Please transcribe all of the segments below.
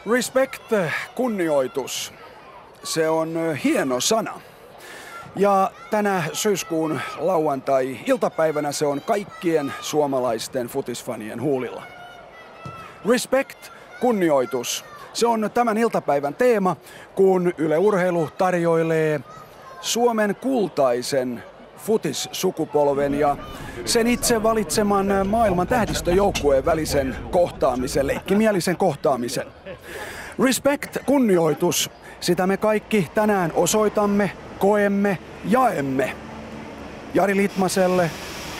Respect, kunnioitus, se on hieno sana. Ja tänä syyskuun lauantai-iltapäivänä se on kaikkien suomalaisten futisfanien huulilla. Respect, kunnioitus, se on tämän iltapäivän teema, kun Yle Urheilu tarjoilee Suomen kultaisen futissukupolven ja sen itse valitseman maailman tähdistöjoukkueen välisen kohtaamisen, leikkimielisen kohtaamisen. Respect, kunnioitus, sitä me kaikki tänään osoitamme, koemme, jaemme. Jari Litmaselle,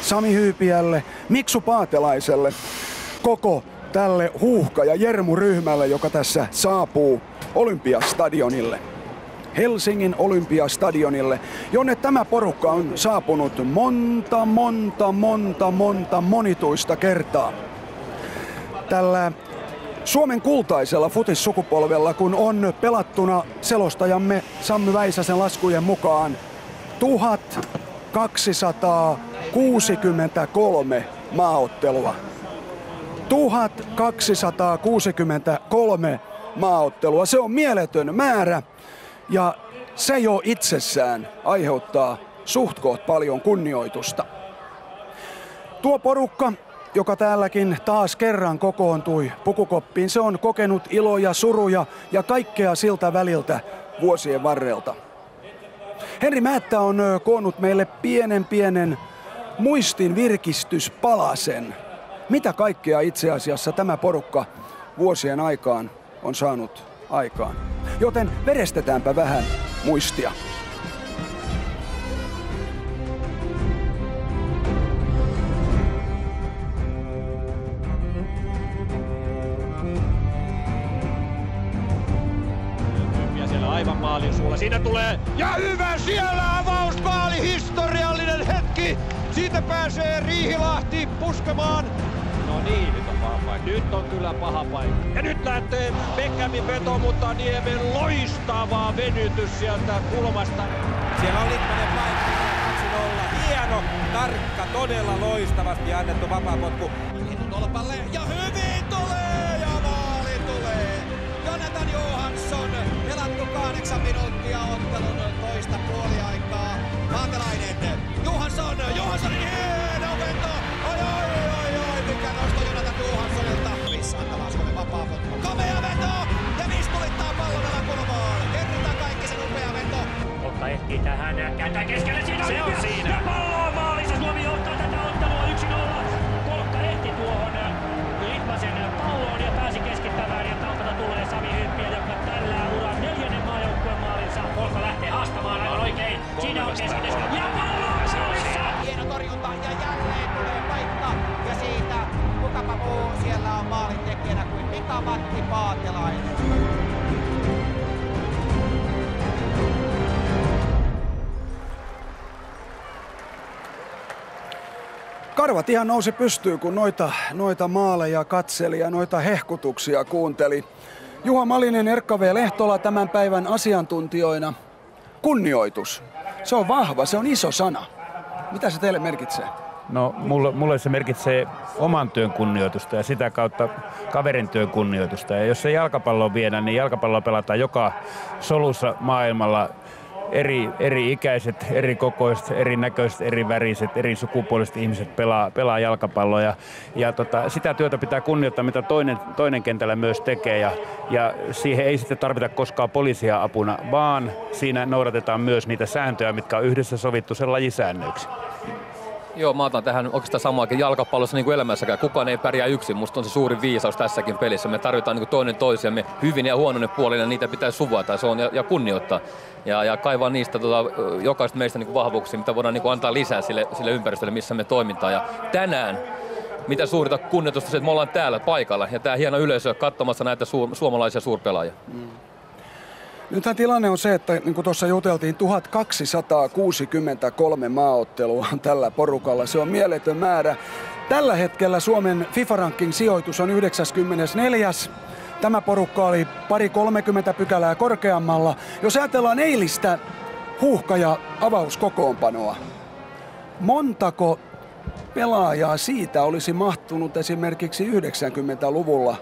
Sami Hyypiälle, Miksu Paatelaiselle, koko tälle Huuhka- ja Jermu-ryhmälle, joka tässä saapuu Olympiastadionille. Helsingin Olympiastadionille, jonne tämä porukka on saapunut monituista kertaa. Tällä Suomen kultaisella futissukupolvella, kun on pelattuna selostajamme Sammy Väisäsen laskujen mukaan 1263 maaottelua. 1263 maaottelua, se on mieletön määrä. Ja se jo itsessään aiheuttaa suhtkoht paljon kunnioitusta. Tuo porukka, joka täälläkin taas kerran kokoontui Pukukoppiin, se on kokenut iloja, suruja ja kaikkea siltä väliltä vuosien varrelta. Henri Määttä on koonnut meille pienen muistin virkistyspalasen. Mitä kaikkea itse asiassa tämä porukka vuosien aikaan on saanut aikaan. Joten verestetäänpä vähän muistia. Ja siellä aivan maalin suulla. Siinä tulee ja hyvä siellä avausmaali, historiallinen hetki. Siitä pääsee Riihilahti puskemaan. No niin, nyt on paha paikka. Nyt on kyllä paha paikka. Ja nyt lähtee Beckhamin veto, mutta Niemen loistava venytys sieltä kulmasta. Siellä on Litmanen paikka, 2-0. Hieno, tarkka, todella loistavasti annettu vapaapotku. Etu tolpalle ja hyvin tulee ja maali tulee. Jonathan Johansson, pelattu 8 minuuttia ottelun toista puoliaikaa. Paatelainen, Johansson hieno veto. Oi, mikä nosto Jonathan Johanssonilta. Missä antaa Suomen vapaapotku. Komea veto ja Vistulittaa pallon alakulmaan. Kerrotaan kaikki se upea veto. Kokka ehtii tähän, kääntää keskelle, siinä se on siinä. Ja pallo on maalissa, Suomi johtaa tätä ottelua 1-0. Kokka ehti tuohon Litmasen palloon ja pääsi keskittämään ja taustalta tulee Sami Hyyppiä, joka tällä uran 4. maajoukkueen maalinsa. Kokka lähtee haastamaan aivan oikein. Siinä on keskitys ja pallo on maalissa. Hieno torjunta ja jälleen tulee paikka ja siitä kukapa muu siellä on maalin tekijänä kuin Mika-Matti Paatelainen. Karvat ihan nousi pystyyn, kun noita maaleja katseli ja noita hehkutuksia kuunteli. Juha Malinen, Erkka V. Lehtola tämän päivän asiantuntijoina. Kunnioitus. Se on vahva, se on iso sana. Mitä se teille merkitsee? No mulle se merkitsee oman työn kunnioitusta ja sitä kautta kaverin työn kunnioitusta. Ja jos se jalkapalloa viedään, niin jalkapalloa pelataan joka solussa maailmalla. Eri ikäiset, eri kokoiset, eri näköiset, eri väriset, eri sukupuoliset ihmiset pelaa jalkapalloa. Ja sitä työtä pitää kunnioittaa, mitä toinen kentällä myös tekee. Ja siihen ei sitten tarvita koskaan poliisia apuna, vaan siinä noudatetaan myös niitä sääntöjä, mitkä on yhdessä sovittu sen lajisäännöiksi. Joo, mä otan tähän oikeastaan samaakin jalkapallossa niin kuin elämässäkään. Kukaan ei pärjää yksin. Musta on se suuri viisaus tässäkin pelissä. Me tarvitaan niin kuin toinen toisiamme hyvin ja huonoinen puolina. Niitä pitää suvata se on, ja kunnioittaa. Ja kaivaa niistä jokaista meistä niin kuin vahvuuksia, mitä voidaan niin kuin antaa lisää sille ympäristölle, missä me toimitaan. Ja tänään mitä suurta kunnioitusta se, että me ollaan täällä paikalla. Ja tää hieno yleisö katsomassa näitä suomalaisia suurpelaajia. Nythän tilanne on se, että niin kuin tuossa juteltiin, 1263 maaottelua on tällä porukalla. Se on mieletön määrä. Tällä hetkellä Suomen FIFA-ranking-sijoitus on 94. Tämä porukka oli 30 pykälää korkeammalla. Jos ajatellaan eilistä Huuhka- ja avauskokoonpanoa, montako pelaajaa siitä olisi mahtunut esimerkiksi 90-luvulla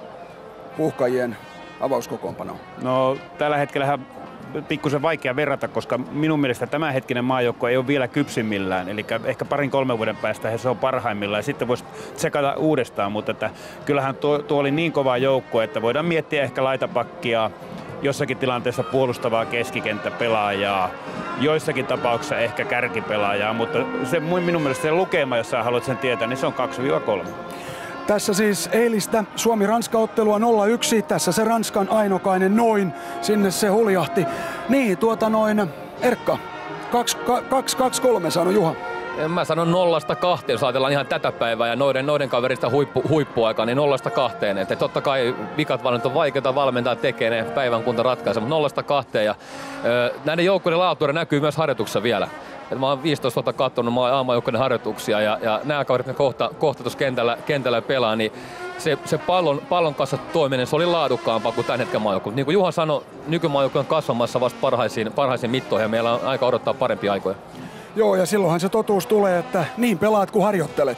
Huuhkajien avauskokoonpanoa? No tällä hetkellähän pikkusen vaikea verrata, koska minun mielestä tämänhetkinen maajoukkue ei ole vielä kypsimmillään. Eli ehkä 2-3 vuoden päästä se on parhaimmillaan ja sitten voisi tsekata uudestaan, mutta että kyllähän tuo oli niin kova joukkue, että voidaan miettiä ehkä laitapakkia, jossakin tilanteessa puolustavaa keskikenttäpelaajaa, joissakin tapauksissa ehkä kärkipelaajaa, mutta se minun mielestä se lukema, jos sä haluat sen tietää, niin se on 2-3. Tässä siis eilistä Suomi-Ranska-ottelua 0-1. Tässä se Ranskan ainokainen noin. Sinne se huljahti. Niin, Erkka. 2-3 sanoi Juha. Mä sanon 0-2, jos ajatellaan ihan tätä päivää ja noiden kaverista huippuaikaa, niin 0-2. Että totta kai vikat vaan on vaikeaa valmentaa tekee ne päivän kunta ratkaisee, mutta 0-2. Ja näiden joukkueiden laatuuden näkyy myös harjoituksessa vielä. Et mä oon 15 vuotta katsonut A-maajoukkueiden harjoituksia ja nämä kaverit, ne kohta tuossa kentällä pelaa, niin se pallon kanssa toiminen, se oli laadukkaampaa kuin tämän hetken maajoukkue. Niin kuin Juha sanoi, nykymaajoukkue on kasvamassa vasta parhaisiin mittoihin ja meillä on aika odottaa parempia aikoja. Joo, ja silloinhan se totuus tulee, että niin pelaat kuin harjoittelet.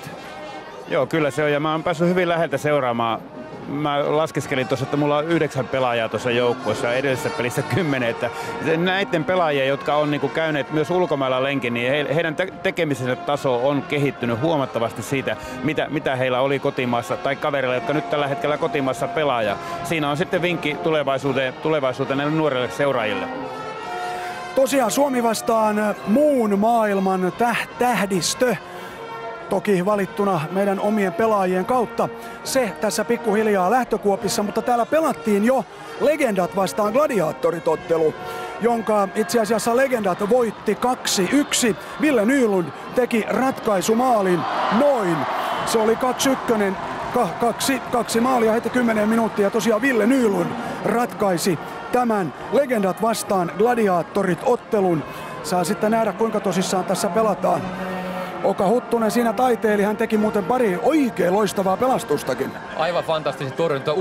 Joo, kyllä se on, ja mä oon päässyt hyvin läheltä seuraamaan. Mä laskeskelin tuossa, että mulla on 9 pelaajaa tuossa joukkueessa ja edellisessä pelissä 10. Että näiden pelaajia, jotka on niinku käyneet myös ulkomailla lenkin, niin heidän tekemisensä taso on kehittynyt huomattavasti siitä, mitä heillä oli kotimaassa tai kavereilla, jotka nyt tällä hetkellä kotimaassa pelaa. Siinä on sitten vinkki tulevaisuuteen näille nuorille seuraajille. Tosiaan Suomi vastaan muun maailman tähdistö. Toki valittuna meidän omien pelaajien kautta. Se tässä pikkuhiljaa lähtökuopissa, mutta täällä pelattiin jo Legendat vastaan Gladiaattorit-ottelu, jonka itse asiassa Legendat voitti 2-1. Ville Nylund teki ratkaisumaalin noin. Se oli 2-1. Kaksi maalia heti 10 minuuttia. Tosiaan Ville Nylund ratkaisi tämän Legendat vastaan Gladiaattorit-ottelun. Saa sitten nähdä, kuinka tosissaan tässä pelataan. Oka Huttunen siinä taiteili, hän teki muuten pari oikein loistavaa pelastustakin. Aivan fantastisesti torjunta,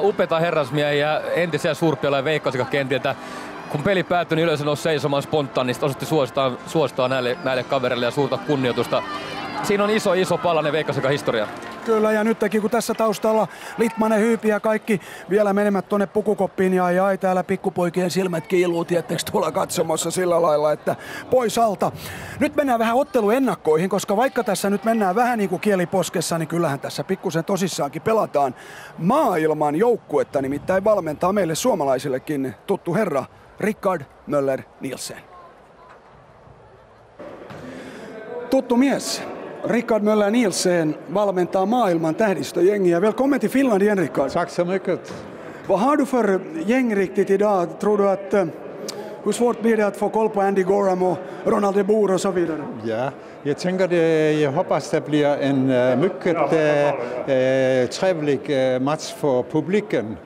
upeita herrasmiehiä, entisiä suurpelaajia Veikkausliigakentiltä. Kun peli päättyi, niin yleensä nousi seisomaan spontaanisti, osoitti suostaa näille kavereille ja suurta kunnioitusta. Siinä on iso palanen Veikkausliigan-historia. Kyllä, ja nytkin kun tässä taustalla Litmanen, Hyypi ja kaikki vielä menemät tuonne pukukoppiin ja täällä pikkupoikien silmät kiiluu, tiettekö tuolla katsomossa sillä lailla, että pois alta. Nyt mennään vähän otteluennakkoihin, koska vaikka tässä nyt mennään vähän niin kuin kieliposkessa, niin kyllähän tässä pikkusen tosissaankin pelataan maailman joukkuetta, nimittäin valmentaa meille suomalaisillekin tuttu herra Rickard Möller Nielsen. Tuttu mies. Rickard Möller Nielsen valmentar maailman tähdistögängiga. Välkommen till Finland igen, Rickard. Tack så mycket. Vad har du för gäng riktigt idag? Tror du att hur svårt blir det att få koll på Andy Gorham och Ronald de Boer och så vidare? Ja, jag tänker jag hoppas det blir en mycket trevlig match för publiken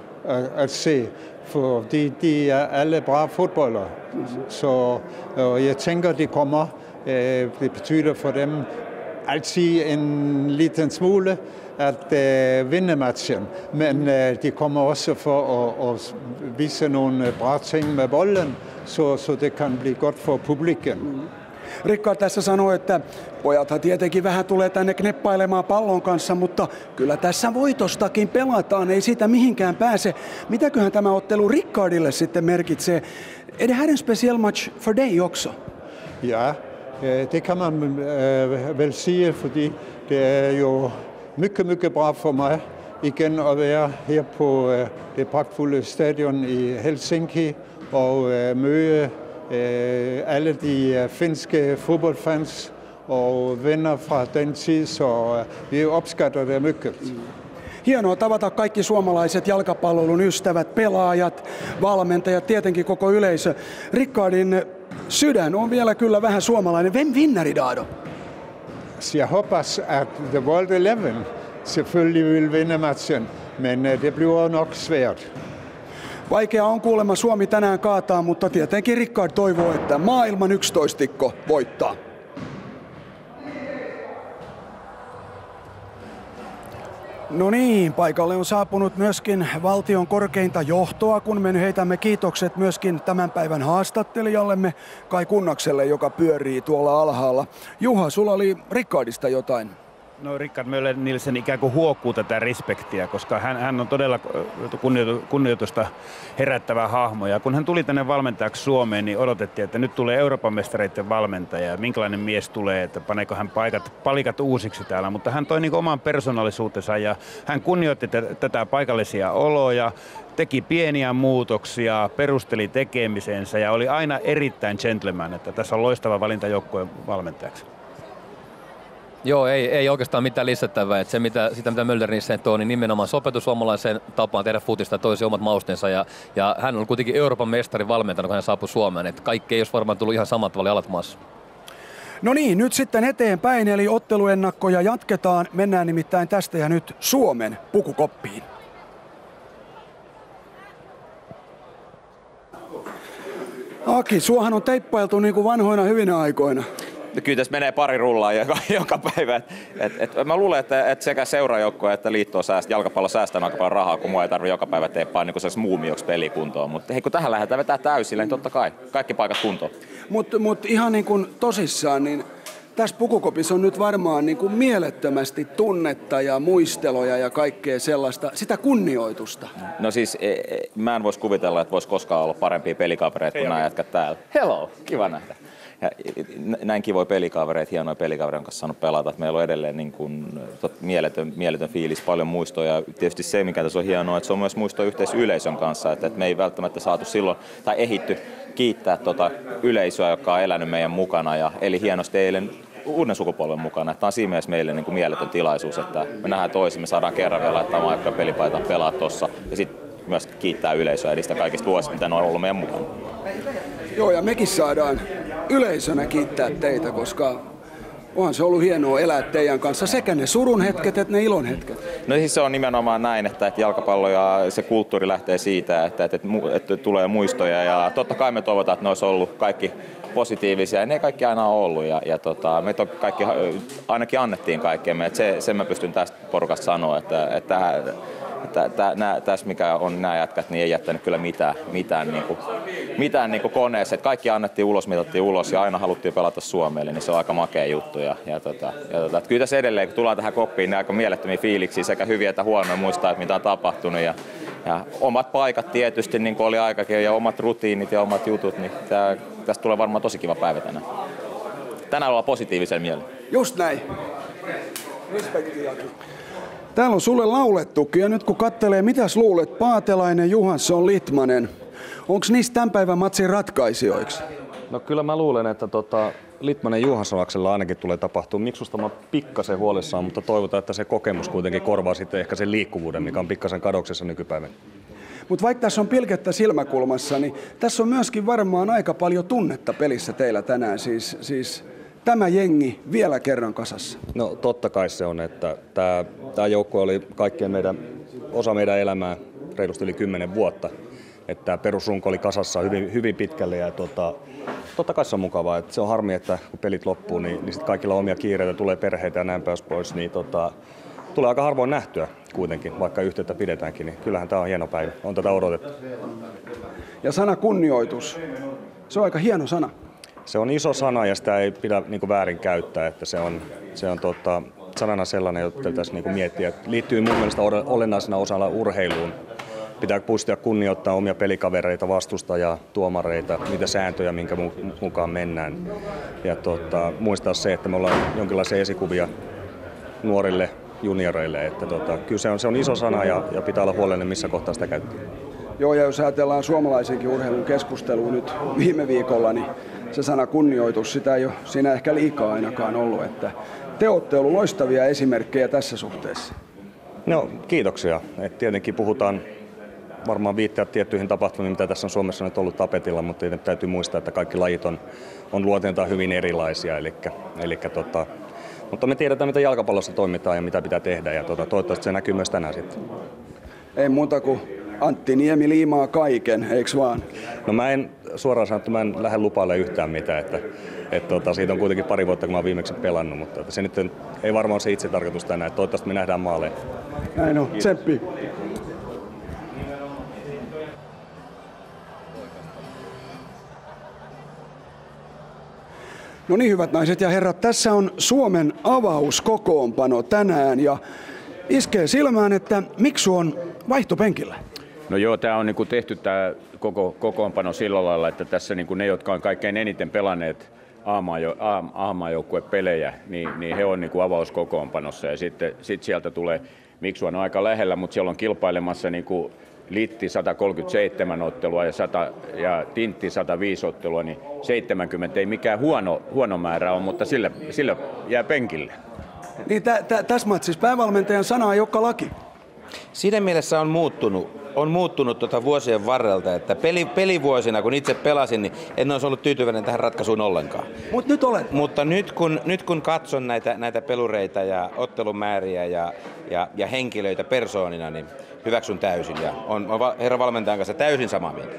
att se. För de är alla bra fotbollare. Så jag tänker de kommer. Det betyder för dem alltid en liten smule att vinna matchen. Men de kommer också för att visa några bra ting med bollen så det kan bli gott för publiken. Rickard tässä sanoi, että pojathan tietenkin vähän tulee tänne kneppailemaan pallon kanssa, mutta kyllä tässä voitostakin pelataan, ei siitä mihinkään pääse. Mitäköhän tämä ottelu Rickardille sitten merkitsee? Är det här en speciell match för dig också? Ja, det kan man väl säga, för det är ju mycket bra för mig igen att vara här på det praktfulla stadion i Helsinki och möta alla de finska fotbollsfans och vänner från den tid, så vi uppskattar det mycket. Hienoa tavata kaikki suomalaiset jalkapallon ystävät, pelaajat, valmentajat, tietenkin koko yleisö. Rickardin sydän on vielä kyllä vähän suomalainen. Vem vinner idag då? Jag hoppas att The World 11 selvfølgelig vill vinna matchen, men det blir nog svårt. Vaikea on kuulemma Suomi tänään kaataa, mutta tietenkin Rickard toivoo, että maailman 11 voittaa. No niin, paikalle on saapunut myöskin valtion korkeinta johtoa, kun me heitämme kiitokset myöskin tämän päivän haastattelijallemme Kai Kunnakselle, joka pyörii tuolla alhaalla. Juha, sulla oli Rickardista jotain No Rickard Möller-Nielsen ikään kuin huokuu tätä respektiä, koska hän on todella kunnioitusta herättävä hahmo. Ja kun hän tuli tänne valmentajaksi Suomeen, niin odotettiin, että nyt tulee Euroopan mestareiden valmentaja. Ja minkälainen mies tulee, että paneeko hän palikat uusiksi täällä. Mutta hän toi niin oman persoonallisuutensa ja hän kunnioitti tätä paikallisia oloja, teki pieniä muutoksia, perusteli tekemisensä ja oli aina erittäin gentleman, että tässä on loistava valinta joukkueen valmentajaksi. Joo, ei oikeastaan mitään lisättävää. Että sitä mitä Möller-Nielsen tuo, niin nimenomaan sopetus suomalaiseen tapaan tehdä futista toisi omat maustensa. Ja hän on kuitenkin Euroopan mestari valmentajana, kun hän saapui Suomeen. Että kaikki ei olisi varmaan tullut ihan samat alat maassa. No niin, nyt sitten eteenpäin, eli otteluennakkoja jatketaan. Mennään nimittäin tästä ja nyt Suomen pukukoppiin. Aki, suohan on teippailtu niin kuin vanhoina hyvinä aikoina. Kyllä tässä menee pari rullaa joka päivä. Mä luulen, että sekä seurajoukkue että liitto on jalkapallo säästää aika paljon rahaa, kun mua ei tarvitse joka päivä teippaa niin kuin se olisi muumioksi pelikuntoon. Mutta hei, kun tähän lähdetään vetää täysillä, niin totta kai kaikki paikat kuntoon. Mut ihan niin kuin tosissaan, niin tässä pukukopissa on nyt varmaan niin kuin mielettömästi tunnetta ja muisteloja ja kaikkea sellaista, sitä kunnioitusta. No siis mä en voisi kuvitella, että voisi koskaan olla parempia pelikavereita kuin nämä jätkät täällä. Hello, kiva nähdä. Ja näin kivoja pelikavereita, hienoja pelikavereita, kanssa saanut pelata. Että meillä on edelleen niin kuin, mieletön fiilis, paljon muistoja. Ja tietysti se, mikä tässä on hienoa, että se on myös muisto yhteisyleisön kanssa. Että me ei välttämättä saatu silloin, tai ehitty kiittää yleisöä, joka on elänyt meidän mukana. Ja eli hienosti eilen uuden sukupolven mukana. Tämä on siinä mielessä meille niin kuin mieletön tilaisuus, että me nähdään toisin, me saadaan kerran vielä laittaa maajoukkojen pelipaita pelaa tuossa. Ja sitten myös kiittää yleisöä niistä kaikista vuosista, mitä ne on ollut meidän mukana. Joo, ja mekin saadaan yleisönä kiittää teitä, koska onhan se ollut hienoa elää teidän kanssa sekä ne surun hetket että ne ilon hetket. No siis se on nimenomaan näin, että jalkapallo ja se kulttuuri lähtee siitä, että tulee muistoja ja totta kai me toivotaan, että ne olisi ollut kaikki positiivisia ja ne kaikki aina on ollut ja meitä kaikki ainakin annettiin kaikkeen. Sen mä pystyn tästä porukasta sanoa, että tässä mikä on nämä jätkät, niin ei jättänyt kyllä mitään koneessa. Että kaikki annettiin ulos, mitattiin ulos ja aina haluttiin pelata Suomelle, niin se on aika makea juttu. Kyllä tässä edelleen, kun tullaan tähän koppiin, niin aika mielettömiä fiiliksiä, sekä hyviä että huonoja, muistaa, että mitä on tapahtunut. Ja omat paikat tietysti, niin kuin oli aikakin, ja omat rutiinit ja omat jutut, niin tästä tulee varmaan tosi kiva päivä tänään. Tänään ollaan positiivisen mielellä. Just näin. Respektiä. Täällä on sulle laulettukin ja nyt kun katselee, mitäs luulet, Paatelainen, Johansson, Litmanen, onko niistä tämän päivän matsin ratkaisijoiksi? No kyllä mä luulen, että Litmanen Johansson-aksella ainakin tulee tapahtua. Miksusta mä pikkasen huolissaan, mutta toivotaan, että se kokemus kuitenkin korvaa sitten ehkä sen liikkuvuuden, mikä on pikkasen kadoksessa nykypäivänä. Mutta vaikka tässä on pilkettä silmäkulmassa, niin tässä on myöskin varmaan aika paljon tunnetta pelissä teillä tänään, siis tämä jengi vielä kerran kasassa. No totta kai se on, että tämä joukkue oli osa meidän elämää reilusti yli 10 vuotta. Että tämä perusrunko oli kasassa hyvin pitkälle ja totta kai se on mukavaa. Että se on harmi, että kun pelit loppuu, niin sitten kaikilla on omia kiireitä, tulee perheitä ja näin pois, niin tulee aika harvoin nähtyä kuitenkin, vaikka yhteyttä pidetäänkin, niin kyllähän tämä on hieno päivä. On tätä odotettu. Ja sana kunnioitus, se on aika hieno sana. Se on iso sana ja sitä ei pidä väärin käyttää, että se on sanana sellainen, jota pitäisi miettiä. Että liittyy mun mielestä olennaisena osana urheiluun. Pitää puistia kunnioittaa omia pelikavereita, vastustajaa, tuomareita, niitä sääntöjä, minkä mukaan mennään. Ja muistaa se, että me ollaan jonkinlaisia esikuvia nuorille junioreille. Että kyllä se on iso sana ja pitää olla huolellinen, missä kohtaa sitä käyttää. Joo, ja jos ajatellaan suomalaisenkin urheilun keskustelua nyt viime viikolla, niin se sana kunnioitus, sitä ei ole siinä ehkä liikaa ainakaan ollut. Että te olette ollut loistavia esimerkkejä tässä suhteessa. No, kiitoksia. Et tietenkin puhutaan varmaan viittaa tiettyihin tapahtumiin, mitä tässä on Suomessa nyt ollut tapetilla, mutta täytyy muistaa, että kaikki lajit on luonteeltaan hyvin erilaisia. Mutta me tiedetään, mitä jalkapallossa toimitaan ja mitä pitää tehdä, ja toivottavasti se näkyy myös tänään sitten. Ei muuta kuin Antti Niemi liimaa kaiken, eikö vaan? No mä en suoraan sanottuna, mä en lähde lupaille yhtään mitään, että siitä on kuitenkin pari vuotta, kun mä oon viimeksi pelannut, mutta se nyt ei varmaan ole se itse tarkoitus tänään, että toivottavasti me nähdään maaleja. Näin on, tsemppi. No niin, hyvät naiset ja herrat, tässä on Suomen avauskokoonpano tänään ja iskee silmään, että Miksu on vaihtopenkillä. No joo, tämä on niinku tehty tämä koko kokoonpano sillä lailla, että tässä niinku ne, jotka on kaikkein eniten pelanneet A-maajoukkuepelejä, niin he on niinku avauskokoonpanossa ja sitten sieltä tulee, Miksu on aika lähellä, mutta siellä on kilpailemassa niinku Litti 137 ottelua ja Tintti 105 ottelua, niin 70 ei mikään huono määrä on, mutta sillä jää penkille. Niin tässä matsissa päävalmentajan sana ei olekaan laki. Siinä mielessä on muuttunut vuosien varrelta, että pelivuosina, kun itse pelasin, niin en olisi ollut tyytyväinen tähän ratkaisuun ollenkaan. Nyt olet. Mutta nyt kun katson näitä pelureita ja ottelumääriä ja henkilöitä persoonina, niin hyväksyn täysin ja on herran valmentajan kanssa täysin samaa mieltä.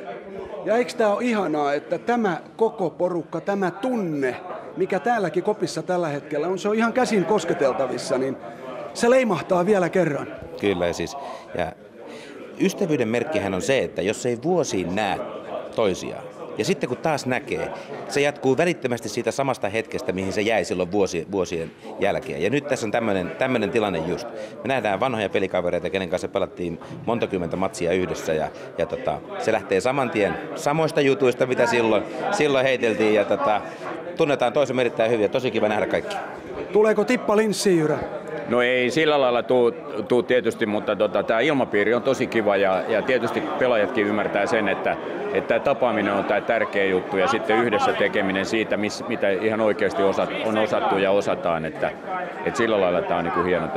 Ja eikö tämä ole ihanaa, että tämä koko porukka, tämä tunne, mikä täälläkin kopissa tällä hetkellä on, se on ihan käsin kosketeltavissa, niin se leimahtaa vielä kerran. Kyllä siis. Ja ystävyyden merkkihän on se, että jos ei vuosiin näe toisiaan, ja sitten kun taas näkee, se jatkuu välittömästi siitä samasta hetkestä, mihin se jäi silloin vuosien jälkeen. Ja nyt tässä on tämmöinen tilanne just. Me nähdään vanhoja pelikavereita, kenen kanssa pelattiin monta kymmentä matsia yhdessä. Ja se lähtee saman tien samoista jutuista, mitä silloin heiteltiin. Ja tunnetaan toisen erittäin hyvin ja tosi kiva nähdä kaikki. Tuleeko tippa linssiin, Jyrä? No ei sillä lailla tuu tietysti, mutta tämä ilmapiiri on tosi kiva ja tietysti pelaajatkin ymmärtää sen, että tapaaminen on tämä tärkeä juttu ja sitten yhdessä tekeminen siitä, mitä ihan oikeasti on osattu ja osataan, että sillä lailla tämä on niinku hieno.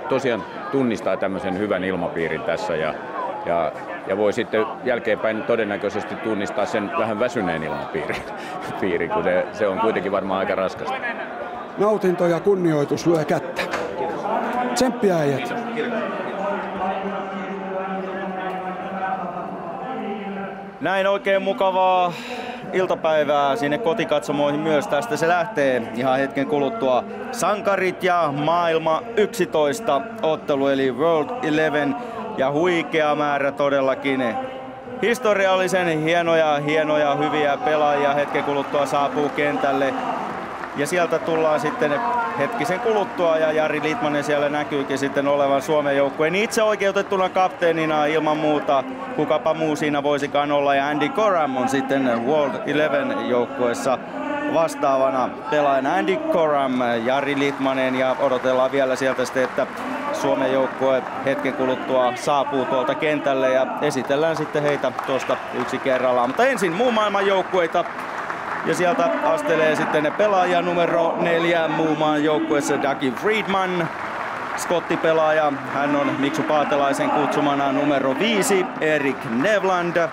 Tosiaan tunnistaa tämmöisen hyvän ilmapiirin tässä ja voi sitten jälkeenpäin todennäköisesti tunnistaa sen vähän väsyneen ilmapiirin, kun se on kuitenkin varmaan aika raskasta. Nautinto ja kunnioitus lyö kättä. Tsemppiä äijät. Näin oikein mukavaa iltapäivää sinne kotikatsomoihin myös. Tästä se lähtee ihan hetken kuluttua. Sankarit ja maailma 11 ottelu eli World 11 ja huikea määrä todellakin. Historiallisen hienoja hyviä pelaajia hetken kuluttua saapuu kentälle. Ja sieltä tullaan sitten hetkisen kuluttua ja Jari Litmanen siellä näkyykin sitten olevan Suomen joukkueen itse oikeutettuna kapteenina ilman muuta. Kukapa muu siinä voisikaan olla ja Andy Coram on sitten World 11 joukkueessa vastaavana pelaajana. Andy Coram, Jari Litmanen ja odotellaan vielä sieltä sitten, että Suomen joukkue hetken kuluttua saapuu tuolta kentälle ja esitellään sitten heitä tuosta yksi kerrallaan. Mutta ensin muun maailman joukkueita. Ja sieltä astelee sitten pelaaja numero 4 muun maan joukkueessa Dougie Freedman. Skottipelaaja, hän on Miksu Paatelaisen kutsumana numero 5 Erik Nevland.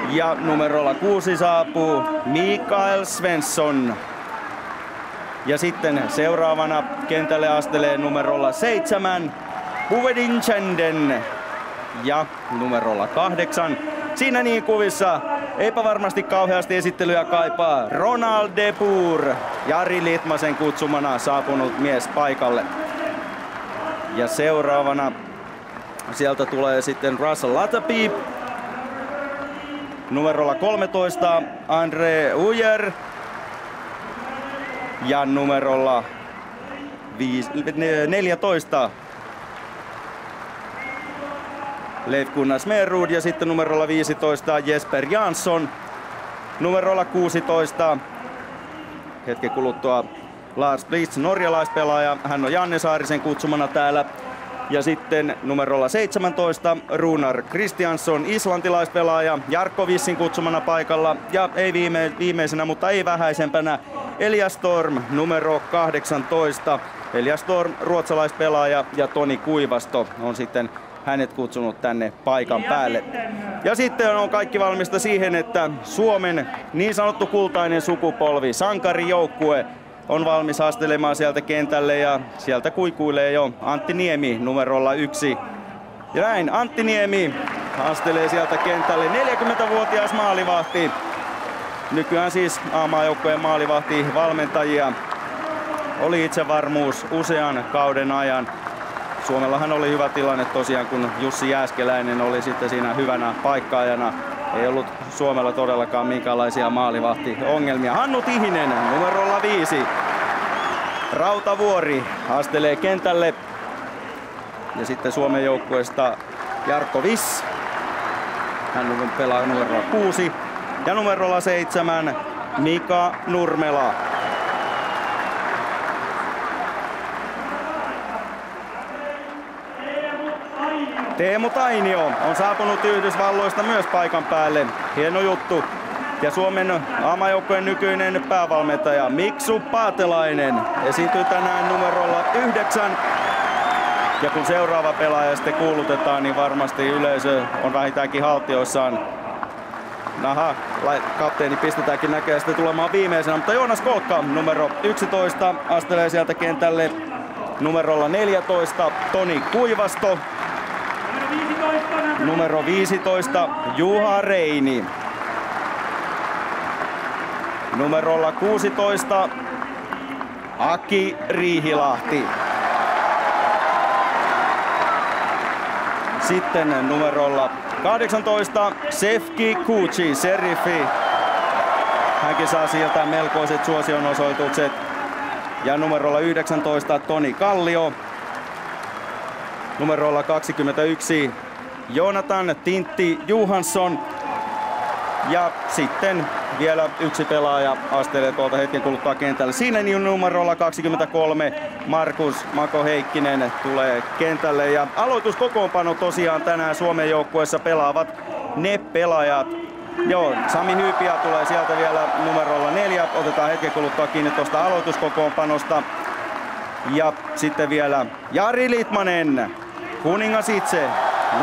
Ja numerolla 6 saapuu Mikael Svensson. Ja sitten seuraavana kentälle astelee numerolla 7 Boudin Chenden. Ja numerolla 8. Siinä niin kuvissa eipä varmasti kauheasti esittelyä kaipaa. Ronald de Boer, Jari Litmasen kutsumana saapunut mies paikalle. Ja seuraavana sieltä tulee sitten Russell Latapi. Numerolla 13 Andre Ujer. Ja numerolla 14 Leif Gunnar Smerud ja sitten numerolla 15 Jesper Jansson. Numerolla 16 hetken kuluttua Lars Blitz, norjalaispelaaja. Hän on Janne Saarisen kutsumana täällä. Ja sitten numerolla 17 Runar Kristiansson, islantilaispelaaja. Jarkko Vissin kutsumana paikalla. Ja ei viimeisenä, mutta ei vähäisempänä Elias Storm, numero 18. Elias Storm, ruotsalaispelaaja ja Toni Kuivasto on sitten hänet kutsunut tänne paikan päälle. Ja sitten on kaikki valmista siihen, että Suomen niin sanottu kultainen sukupolvi, sankarijoukkue, on valmis astelemaan sieltä kentälle ja sieltä kuikuilee jo Antti Niemi numerolla 1. Ja näin Antti Niemi astelee sieltä kentälle, 40-vuotias maalivahti. Nykyään siis A-maajoukkueen maalivahti valmentajia. Oli itsevarmuus usean kauden ajan. Suomellahan oli hyvä tilanne tosiaan, kun Jussi Jääskeläinen oli sitten siinä hyvänä paikkaajana Ei ollut Suomella todellakaan minkäänlaisia maalivahtiongelmia. Hannu Tihinen numerolla 5. Rautavuori astelee kentälle. Ja sitten Suomen joukkueesta Jarkko Viss. Hän pelaa numerolla 6. Ja numerolla 7 Mika Nurmela. Teemu Tainio on saapunut Yhdysvalloista myös paikan päälle. Hieno juttu. Ja Suomen aamajoukkojen nykyinen päävalmentaja Miksu Paatelainen esiintyy tänään numerolla 9. Ja kun seuraava pelaaja sitten kuulutetaan, niin varmasti yleisö on vähintäänkin haltioissaan. Naha, kapteeni pistetäänkin näköjään sitten tulemaan viimeisenä, mutta Joonas Kolkka numero 11 astelee sieltä kentälle. Numerolla 14 Toni Kuivasto. Numero 15 Juha Reini. Numerolla 16 Aki Riihilahti. Sitten numerolla 18 Sefki Kuuci, seriffi. Hänkin saa sieltä melkoiset suosionosoitukset. Ja numerolla 19 Toni Kallio. Numerolla 21 Jonathan Tintti Johansson. Ja sitten vielä yksi pelaaja astelee tuolta hetken kuluttua kentälle. Siinä numerolla 23 Markus Mako Heikkinen tulee kentälle. Ja aloituskokoonpano tosiaan tänään Suomen joukkueessa pelaavat ne pelaajat. Joo, Sami Hyypiä tulee sieltä vielä numerolla 4. Otetaan hetken kuluttua kiinni tuosta aloituskokoonpanosta. Ja sitten vielä Jari Litmanen, kuningas itse,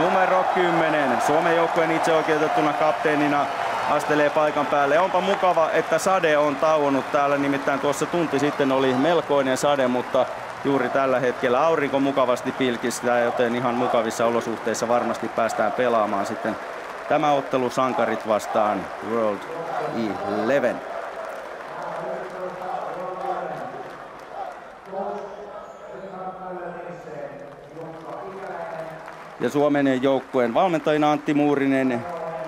numero 10. Suomen joukkueen itse oikeutettuna kapteenina astelee paikan päälle. Onpa mukava, että sade on tauonnut täällä, nimittäin tuossa tunti sitten oli melkoinen sade, mutta juuri tällä hetkellä aurinko mukavasti pilkistää, joten ihan mukavissa olosuhteissa varmasti päästään pelaamaan sitten tämä ottelu sankarit vastaan World 11. Ja Suomen joukkueen valmentajina Antti Muurinen,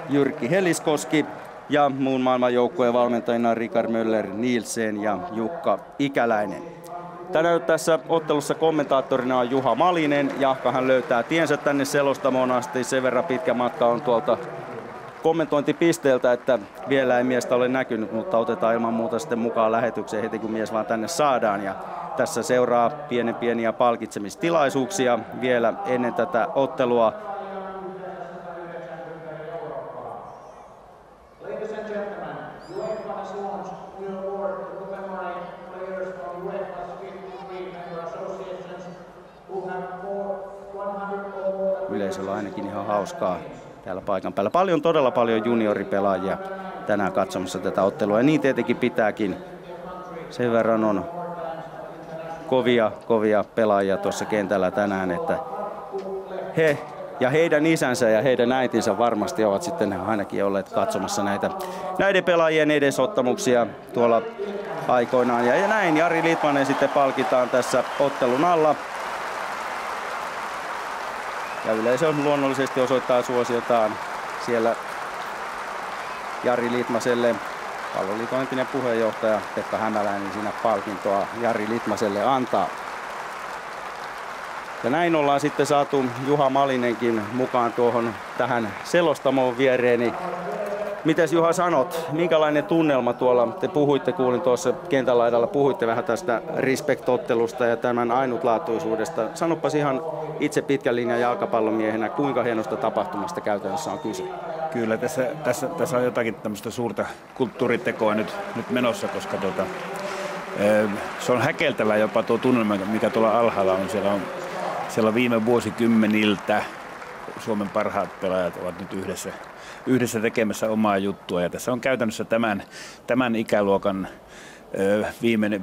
Jyrki Heliskoski ja muun maailman joukkueen valmentajina Rikard Möller Nielsen ja Jukka Ikäläinen. Tänään tässä ottelussa kommentaattorina on Juha Malinen. Jahka hän löytää tiensä tänne selostamoon asti. Sen verran pitkä matka on tuolta kommentointipisteeltä, että vielä ei miestä ole näkynyt, mutta otetaan ilman muuta sitten mukaan lähetykseen heti kun mies vaan tänne saadaan. Ja tässä seuraa pieniä palkitsemistilaisuuksia vielä ennen tätä ottelua. Yleisöllä on ainakin ihan hauskaa täällä paikan päällä. Todella paljon junioripelaajia tänään katsomassa tätä ottelua ja niin tietenkin pitääkin. Sen verran on kovia pelaajia tuossa kentällä tänään, että he ja heidän isänsä ja heidän äitinsä varmasti ovat sitten ainakin olleet katsomassa näiden pelaajien edesottamuksia tuolla aikoinaan. Ja näin Jari Litmanen sitten palkitaan tässä ottelun alla. Ja yleisö luonnollisesti osoittaa suosiotaan siellä Jari Litmaselle. Palloliiton entinen puheenjohtaja Pekka Hämäläinen siinä palkintoa Jari Litmaselle antaa. Ja näin ollaan sitten saatu Juha Malinenkin mukaan tähän selostamoon viereeni. Mites Juha sanot, minkälainen tunnelma tuolla, te puhuitte, kuulin tuossa kentän laidalla, puhuitte vähän tästä Respect-ottelusta ja tämän ainutlaatuisuudesta. Sanopas ihan itse pitkän linjan jalkapallomiehenä, kuinka hienosta tapahtumasta käytännössä on kyse? Kyllä, tässä on jotakin tämmöistä suurta kulttuuritekoa nyt menossa, koska se on häkeltävä jopa tuo tunnelma, mikä tuolla alhaalla on. Siellä on viime vuosikymmeniltä Suomen parhaat pelaajat ovat nyt yhdessä tekemässä omaa juttua. Ja tässä on käytännössä tämän ikäluokan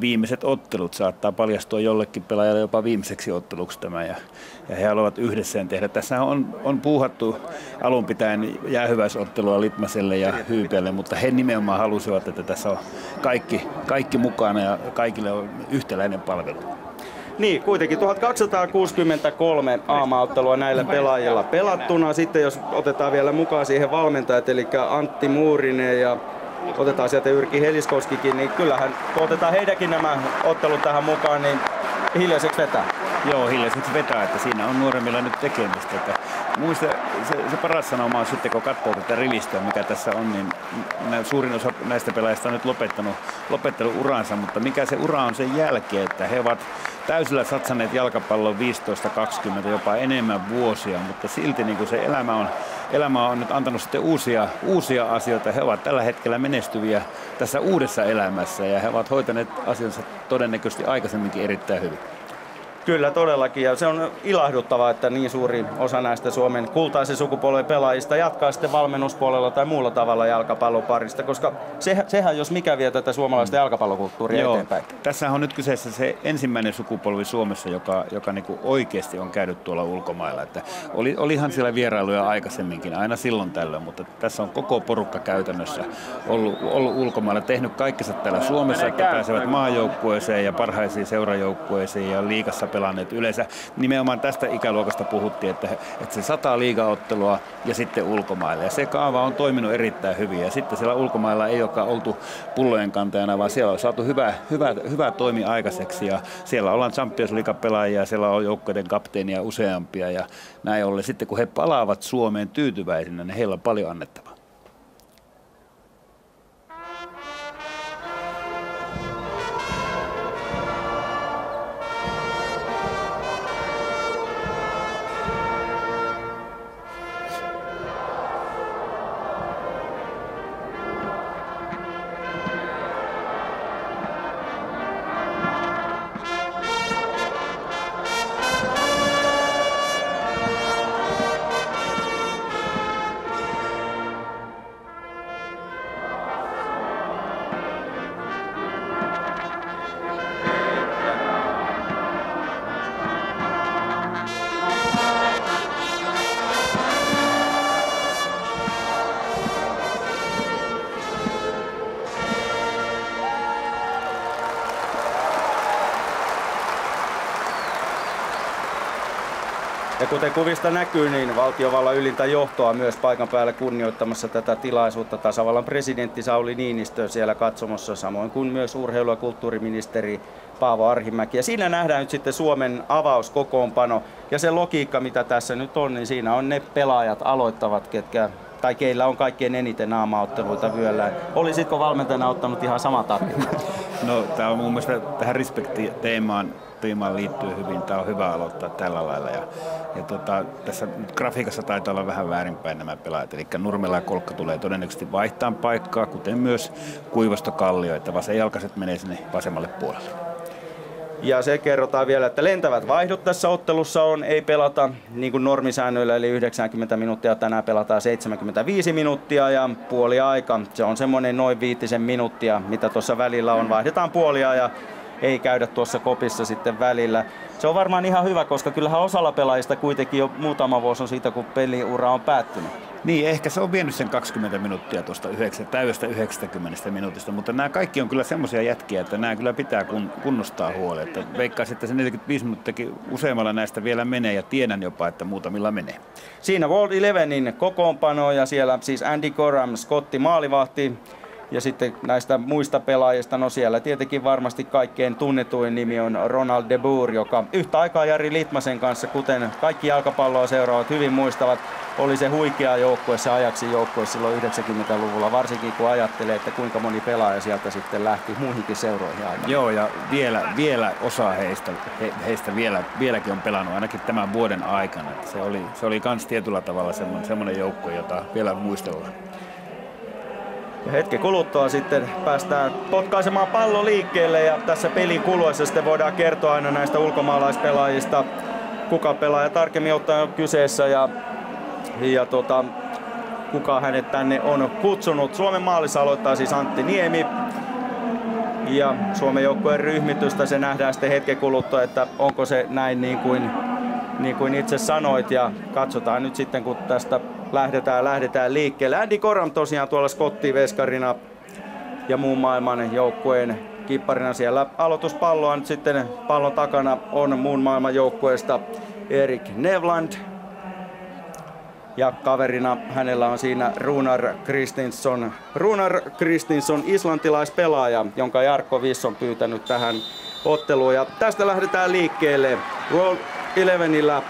viimeiset ottelut. Saattaa paljastua jollekin pelaajalle jopa viimeiseksi otteluksi tämä. Ja he haluavat yhdessä tehdä. Tässä on puuhattu alun pitäen jäähyväisottelua Litmaselle ja Hyypiälle, mutta he nimenomaan halusivat, että tässä on kaikki mukana ja kaikille on yhtäläinen palvelu. Niin, kuitenkin 1263 A-maaottelua näillä pelaajilla pelattuna. Sitten jos otetaan vielä mukaan siihen valmentajat, eli Antti Muurinen ja otetaan sieltä Yrki Heliskoskikin, niin kyllähän kun otetaan heidänkin nämä ottelut tähän mukaan, niin hiljaiseksi vetää. Joo, hiljaiseksi vetää, että siinä on nuoremmilla nyt tekemistä. Että muista se paras sanoma on sitten, kun katsoo tätä rivistöä, mikä tässä on, niin suurin osa näistä pelaajista on nyt lopettanut uransa, mutta mikä se ura on sen jälkeen, että he ovat täysillä satsanneet jalkapallon 15-20, jopa enemmän vuosia, mutta silti niin kuin se elämä on nyt antanut sitten uusia asioita. He ovat tällä hetkellä menestyviä tässä uudessa elämässä ja he ovat hoitaneet asiansa todennäköisesti aikaisemminkin erittäin hyvin. Kyllä todellakin, ja se on ilahduttavaa, että niin suuri osa näistä Suomen kultaisen sukupolven pelaajista jatkaa sitten valmennuspuolella tai muulla tavalla jalkapalloparista, koska sehän jos mikä vie tätä suomalaista jalkapallokulttuuria eteenpäin. Tässä on nyt kyseessä se ensimmäinen sukupolvi Suomessa, joka niin kuin oikeasti on käynyt tuolla ulkomailla. Että olihan siellä vierailuja aikaisemminkin, aina silloin tällöin, mutta tässä on koko porukka käytännössä ollut ulkomailla, tehnyt kaikkensa täällä Suomessa, että pääsevät maajoukkueeseen ja parhaisiin seurajoukkueisiin ja liigassa pelanneet yleensä. Nimenomaan tästä ikäluokasta puhuttiin, että se 100 liigaottelua ja sitten ulkomailla. Ja se kaava on toiminut erittäin hyvin. Ja sitten siellä ulkomailla ei olekaan oltu pullojen kantajana, vaan siellä on saatu hyvä toimi aikaiseksi. Ja siellä ollaan Champions League-pelaajia, siellä on joukkoiden kapteenia useampia. Ja näin ollen sitten, kun he palaavat Suomeen tyytyväisinä, niin heillä on paljon annettavaa. Ja kuten kuvista näkyy, niin valtiovallan ylintä johtoa myös paikan päällä kunnioittamassa tätä tilaisuutta. Tasavallan presidentti Sauli Niinistö siellä katsomossa, samoin kuin myös urheilu- ja kulttuuriministeri Paavo Arhimäki. Ja siinä nähdään nyt sitten Suomen avauskokoonpano. Ja se logiikka, mitä tässä nyt on, niin siinä on ne pelaajat aloittavat, keillä on kaikkein eniten A-maaotteluita vyöllään. Olisitko valmentajana ottanut ihan saman taktiikan? No, tämä on mun mielestä tähän respekti-teemaan liittyy hyvin. Tämä on hyvä aloittaa tällä lailla. Tässä grafiikassa taitaa olla vähän väärinpäin nämä pelaajat. Eli Nurmela ja Kolkka tulee todennäköisesti vaihtamaan paikkaa, kuten myös Kuivasto Kallio, että vasenjalkaiset menee sinne vasemmalle puolelle. Ja se kerrotaan vielä, että lentävät vaihdot tässä ottelussa ei pelata niin kuin normisäännöillä, eli 90 minuuttia, tänään pelataan 75 minuuttia ja puoliaika. Se on semmoinen noin 5 minuuttia, mitä tuossa välillä on. Vaihdetaan puolia ja ei käydä tuossa kopissa sitten välillä. Se on varmaan ihan hyvä, koska kyllähän osalla pelaajista kuitenkin jo muutama vuosi on siitä, kun peliura on päättynyt. Niin, ehkä se on vienyt sen 20 minuuttia tuosta täydestä 90 minuutista, mutta nämä kaikki on kyllä semmoisia jätkiä, että nämä kyllä pitää kunnostaa huolta. Että veikkaisin, että se 45 minuuttiakin useammalla näistä vielä menee ja tiedän jopa, että muutamilla menee. Siinä World Elevenin kokoonpano ja siellä siis Andy Coram, Scotti maalivahti. Ja sitten näistä muista pelaajista, no siellä tietenkin varmasti kaikkein tunnetuin nimi on Ronald de Boer, joka yhtä aikaa Jari Litmasen kanssa, kuten kaikki jalkapalloa seuraavat hyvin muistavat, oli se huikea joukkue, se Ajaxin joukkue silloin 90-luvulla, varsinkin kun ajattelee, että kuinka moni pelaaja sieltä sitten lähti muihinkin seuroihin aina. Joo, ja vielä osa heistä vieläkin on pelannut, ainakin tämän vuoden aikana. Se oli kans tietyllä tavalla semmoinen joukkue, jota vielä muistellaan. Ja hetken kuluttua sitten päästään potkaisemaan pallo liikkeelle ja tässä pelin kuluessa sitten voidaan kertoa aina näistä ulkomaalaispelaajista, kuka pelaaja tarkemmin ottaen on kyseessä ja kuka hänet tänne on kutsunut. Suomen maalissa aloittaa siis Antti Niemi ja Suomen joukkueen ryhmitystä se nähdään sitten hetken kuluttua, että onko se näin niin kuin itse sanoit ja katsotaan nyt sitten kun tästä lähdetään liikkeelle. Andy Coram tosiaan tuolla Scotty veskarina ja muun maailman joukkueen kipparina siellä aloituspalloa nyt sitten pallon takana on muun maailman joukkueesta Erik Nevland. Ja kaverina hänellä on siinä Runar Kristinsson, islantilaispelaaja, jonka Jarkko Viss on pyytänyt tähän otteluun. Ja tästä lähdetään liikkeelle. World 11:llä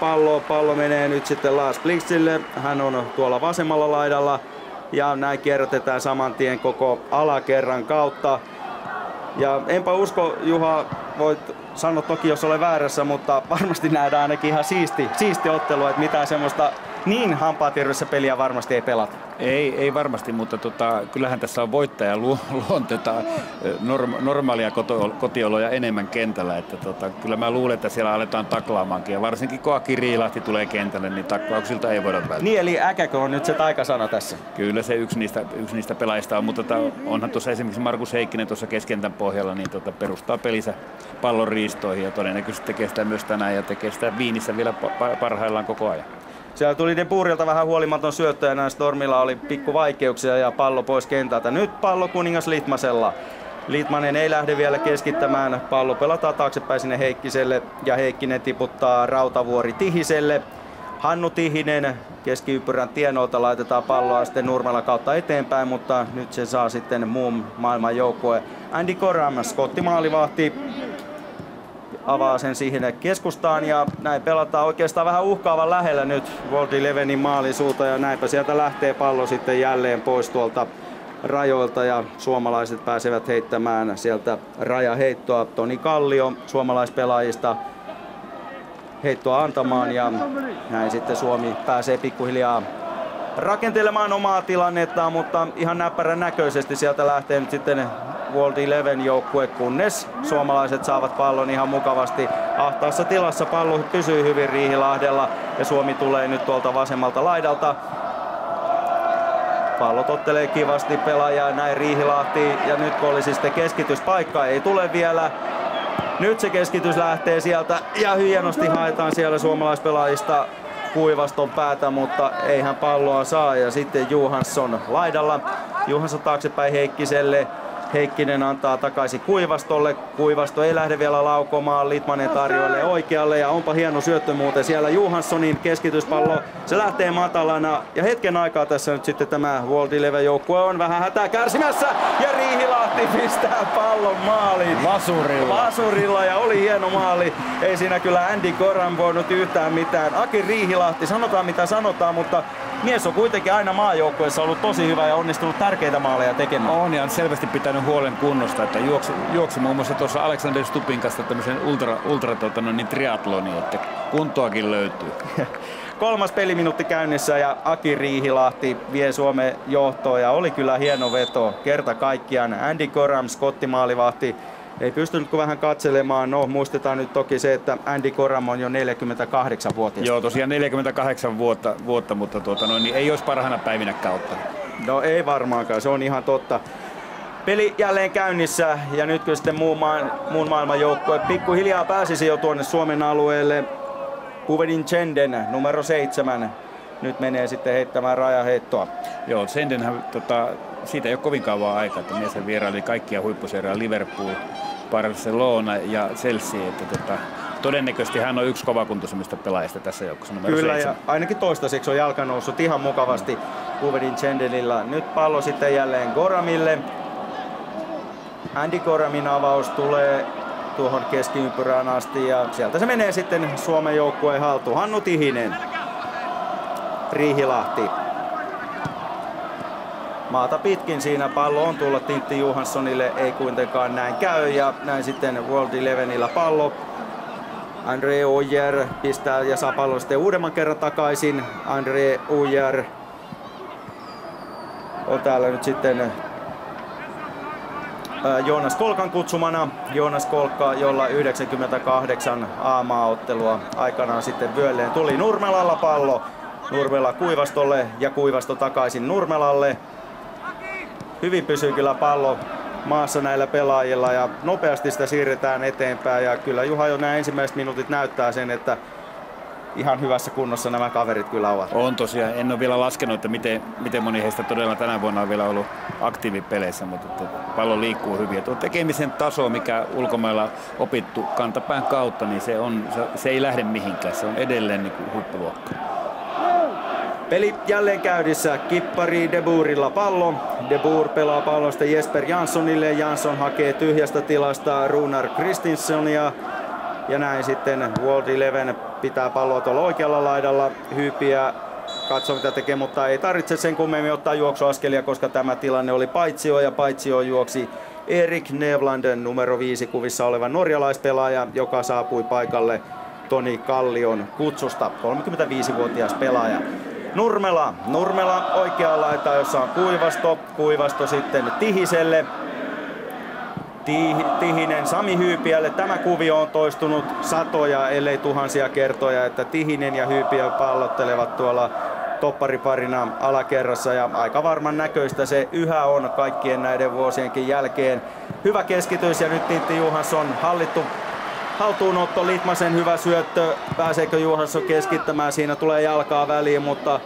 pallo menee nyt sitten Lars Blixille. Hän on tuolla vasemmalla laidalla. Ja näin kierrätetään saman tien koko alakerran kautta. Ja enpä usko, Juha, voit sanoa toki jos olen väärässä, mutta varmasti nähdään ainakin ihan siisti ottelu, että mitään semmoista niin hampaatirvessä peliä varmasti ei pelata. Ei varmasti, mutta kyllähän tässä on voittaja luonteita normaalia kotioloja enemmän kentällä. Että kyllä mä luulen, että siellä aletaan taklaamaankin. Ja varsinkin kun Aki Riihilahti tulee kentälle, niin taklauksilta ei voida välttää. Niin, eli äkäkö on nyt se taikasana tässä? Kyllä se yksi niistä pelaajista on, mutta onhan tuossa esimerkiksi Markus Heikkinen tuossa keskentän pohjalla, niin perustaa pelinsä pallon riistoihin ja todennäköisesti tekee sitä myös tänään ja tekee sitä Viinissä vielä parhaillaan koko ajan. Siellä tuli De Boerilta vähän huolimaton syöttö ja näin Stormilla oli pikku vaikeuksia ja pallo pois kentältä. Nyt pallo kuningas Litmasella. Litmanen ei lähde vielä keskittämään. Pallo pelataan taaksepäin sinne Heikkiselle ja Heikkinen tiputtaa Rautavuori Tihiselle. Hannu Tihinen keskiympyrän tienoilta laitetaan palloa sitten Nurmela kautta eteenpäin, mutta nyt se saa sitten muun maailman joukkue. Andy Coram, Scotti maalivahti, avaa sen siihen keskustaan ja näin pelataan oikeastaan vähän uhkaavan lähellä nyt World 11:n maalisuuta ja näinpä sieltä lähtee pallo sitten jälleen pois tuolta rajoilta ja suomalaiset pääsevät heittämään sieltä rajaheittoa. Toni Kallio suomalaispelaajista heittoa antamaan ja näin sitten Suomi pääsee pikkuhiljaa rakentelemaan omaa tilannettaan, mutta ihan näppärän näköisesti sieltä lähtee nyt sitten World 11 joukkue, kunnes suomalaiset saavat pallon ihan mukavasti ahtaassa tilassa. Pallo pysyy hyvin Riihilahdella ja Suomi tulee nyt tuolta vasemmalta laidalta. Pallo tottelee kivasti pelaajaa näin Riihilahti ja nyt kun olisi sitten keskityspaikka, ei tule vielä. Nyt se keskitys lähtee sieltä ja hienosti haetaan siellä suomalaispelaajista Kuivaston päätä, mutta eihän palloa saa ja sitten Johansson laidalla. Johansson taaksepäin Heikkiselle. Heikkinen antaa takaisin Kuivastolle. Kuivasto ei lähde vielä laukomaan. Litmanen tarjoilee oikealle ja onpa hieno syöttö muuten siellä Johanssonin keskityspallo. Se lähtee matalana ja hetken aikaa tässä nyt sitten tämä World 11 joukkue on vähän hätää kärsimässä ja Riihilahti pistää pallon maaliin. Vasurilla ja oli hieno maali. Ei siinä kyllä Andy Coram voinut yhtään mitään. Aki Riihilahti, sanotaan mitä sanotaan, mutta mies on kuitenkin aina maajoukkueessa ollut tosi hyvä ja onnistunut tärkeitä maaleja tekemään. On ja on selvästi pitänyt huolen kunnosta, että juoksi muun muassa tuossa Alexander Stubbin kanssa tämmöisen ultra triathloni, että kuntoakin löytyy. 3. peliminuutti käynnissä ja Aki Riihilahti vie Suomen johtoon ja oli kyllä hieno veto kerta kaikkiaan. Andy Coram, Scotti maalivahti, ei pystynyt kuin vähän katselemaan. No, muistetaan nyt toki se, että Andy Coram on jo 48-vuotias. Joo, tosiaan 48 vuotta mutta niin ei olisi parhaana päivinä kautta. No ei varmaankaan, se on ihan totta. Peli jälleen käynnissä ja nyt kun sitten muun maailman joukkue pikkuhiljaa pääsisi jo tuonne Suomen alueelle. Puvedin Chenden, numero 7, nyt menee sitten heittämään rajaheittoa. Joo, Chendenhän siitä ei ole kovin kauan aikaa, että mies vieraili kaikkia huippuseuroja, Liverpool, Barcelona ja Chelsea, että todennäköisesti hän on yksi kovakuntoisemmista pelaajista tässä joukkueessa, numero Kyllä 7. Ja ainakin toistaiseksi on jalka noussut ihan mukavasti Puvedin Chendenillä. Nyt pallo sitten jälleen Coramille. Andy Coramin avaus tulee tuohon keskiympyrään asti ja sieltä se menee sitten Suomen joukkueen haltuun. Hannu Tihinen, Riihilahti. Maata pitkin siinä pallo on tullut Tintti Johanssonille, ei kuitenkaan näin käy ja näin sitten World 11:llä pallo. Andre Ujer pistää ja saa pallon sitten uudemman kerran takaisin. Andre Ujer on täällä nyt sitten Joonas Kolkan kutsumana. Joonas Kolkka, jolla 98 A-maaottelua aikanaan sitten vyölleen tuli. Nurmelalla pallo. Nurmela Kuivastolle ja Kuivasto takaisin Nurmelalle. Hyvin pysyy kyllä pallo maassa näillä pelaajilla ja nopeasti sitä siirretään eteenpäin. Ja kyllä Juha jo nämä ensimmäiset minuutit näyttää sen, että ihan hyvässä kunnossa nämä kaverit kyllä ovat. On tosiaan. En ole vielä laskenut, että miten moni heistä todella tänä vuonna on vielä ollut aktiivipeleissä, mutta pallo liikkuu hyvin. Tuo tekemisen taso, mikä ulkomailla opittu kantapään kautta, niin se ei lähde mihinkään. Se on edelleen niin kuin huippuluokka. Peli jälleen käynnissä. Kippari De Boerilla pallo. De Boer pelaa pallosta Jesper Janssonille. Jansson hakee tyhjästä tilasta Runar Kristinssonia. Ja näin sitten World Eleven pitää palloa tuolla oikealla laidalla. Hyypiä katsoo mitä tekee, mutta ei tarvitse sen kummemmin ottaa juoksuaskelia, koska tämä tilanne oli paitsio ja paitsio juoksi Erik Nevlanden numero 5 kuvissa oleva norjalaispelaaja, joka saapui paikalle Toni Kallion kutsusta. 35-vuotias pelaaja. Nurmela oikealla laita, jossa on Kuivasto sitten Tihiselle. Tihinen Sami Hyypiälle. Tämä kuvio on toistunut satoja, ellei tuhansia kertoja, että Tihinen ja Hyypiä pallottelevat tuolla toppariparina alakerrassa ja aika varman näköistä se yhä on kaikkien näiden vuosienkin jälkeen. Hyvä keskitys ja nyt Tintti Johansson haltuunotto, Litmasen hyvä syöttö. Pääseekö Johansson keskittämään? Siinä tulee jalkaa väliin, mutta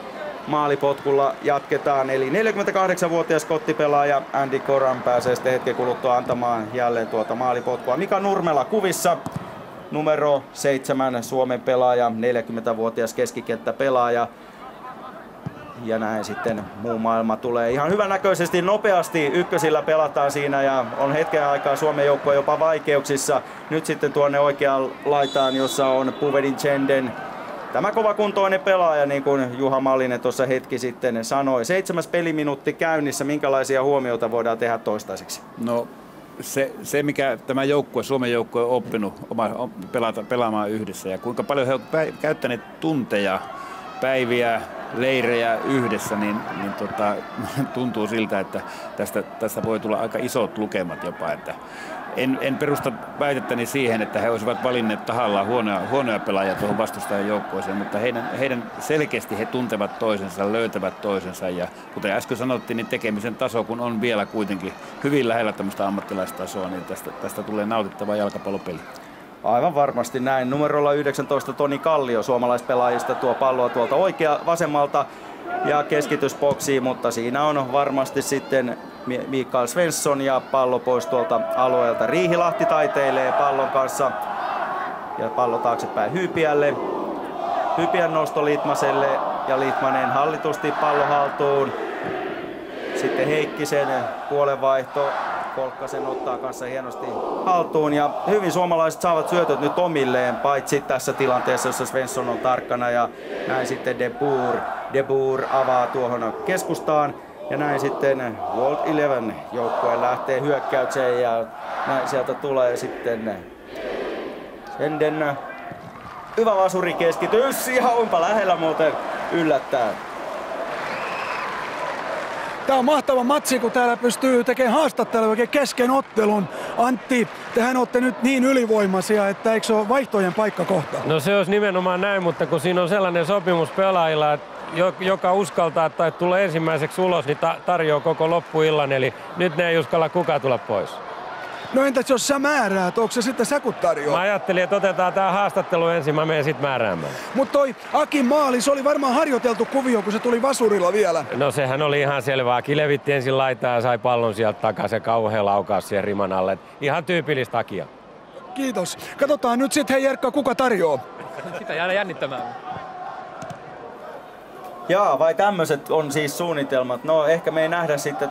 maalipotkulla jatketaan. Eli 48-vuotias kottipelaaja Andy Coram pääsee sitten hetken kuluttua antamaan jälleen tuota maalipotkua. Mika Nurmela kuvissa. Numero 7 Suomen pelaaja, 40-vuotias keskikenttäpelaaja. Ja näin sitten muu maailma tulee ihan hyvänäköisesti nopeasti. Ykkösillä pelataan siinä ja on hetken aikaa Suomen joukkue jopa vaikeuksissa. Nyt sitten tuonne oikeaan laitaan, jossa on Puvedin Chenden. Tämä kovakuntoinen pelaaja, niin kuin Juha Mallinen tuossa hetki sitten sanoi. 7. peliminuutti käynnissä. Minkälaisia huomioita voidaan tehdä toistaiseksi? No se mikä tämä joukkue, Suomen joukkue on oppinut pelaamaan yhdessä ja kuinka paljon he ovat käyttäneet tunteja, päiviä, leirejä yhdessä, niin tuntuu siltä, että tästä voi tulla aika isot lukemat jopa. Että en perusta väitettäni siihen, että he olisivat valinneet tahallaan huonoja pelaajia tuohon vastustajan joukkueeseen, mutta heidän selkeästi he tuntevat toisensa, löytävät toisensa ja kuten äsken sanottiin, niin tekemisen taso, kun on vielä kuitenkin hyvin lähellä tämmöistä ammattilaistasoa, niin tästä tulee nautittava jalkapallopeli. Aivan varmasti näin. Numerolla 19 Toni Kallio suomalaispelaajista tuo palloa tuolta vasemmalta ja keskitysboksiin, mutta siinä on varmasti sitten Mikael Svensson ja pallo pois tuolta alueelta. Riihilahti taiteilee pallon kanssa ja pallo taaksepäin Hyypiälle. Hyypiän nosto Litmaselle ja Litmanen hallitusti pallo haltuun. Sitten Heikkisen puolenvaihto. Kolkkasen ottaa kanssa hienosti haltuun ja hyvin suomalaiset saavat syötöt nyt omilleen, paitsi tässä tilanteessa, jossa Svensson on tarkkana ja näin sitten De Boer avaa tuohon keskustaan ja näin sitten World Eleven joukkue lähtee hyökkäykseen ja näin sieltä tulee sitten Senden hyvä vasurikeskitys ja onpa lähellä muuten yllättää. Tämä on mahtava matsi, kun täällä pystyy tekemään haastattelua oikein kesken ottelun. Antti, tehän olette nyt niin ylivoimaisia, että eikö se ole vaihtojen paikka kohta? No se olisi nimenomaan näin, mutta kun siinä on sellainen sopimus pelaajilla, että joka uskaltaa tai tulee ensimmäiseksi ulos, niin tarjoaa koko loppuillan. Eli nyt ne ei uskalla kukaan tulla pois. No entäs jos sä määräät, onko se sitten sä kun tarjoaa? Mä ajattelin, että otetaan tää haastattelu ensin, mä menen sit määräämään. Mutta toi Akin maali, se oli varmaan harjoiteltu kuvio, kun se tuli vasurilla vielä. No sehän oli ihan selvää. Aki levitti ensin laitaa ja sai pallon sieltä takaa, se kauhea laukaus siihen riman alle. Ihan tyypillistä Akia. Kiitos. Katsotaan nyt sitten, hei Jerkka, kuka tarjoaa? Sitä jäädä jännittämään. Jaa, vai tämmöiset on siis suunnitelmat. No ehkä me ei nähdä sitten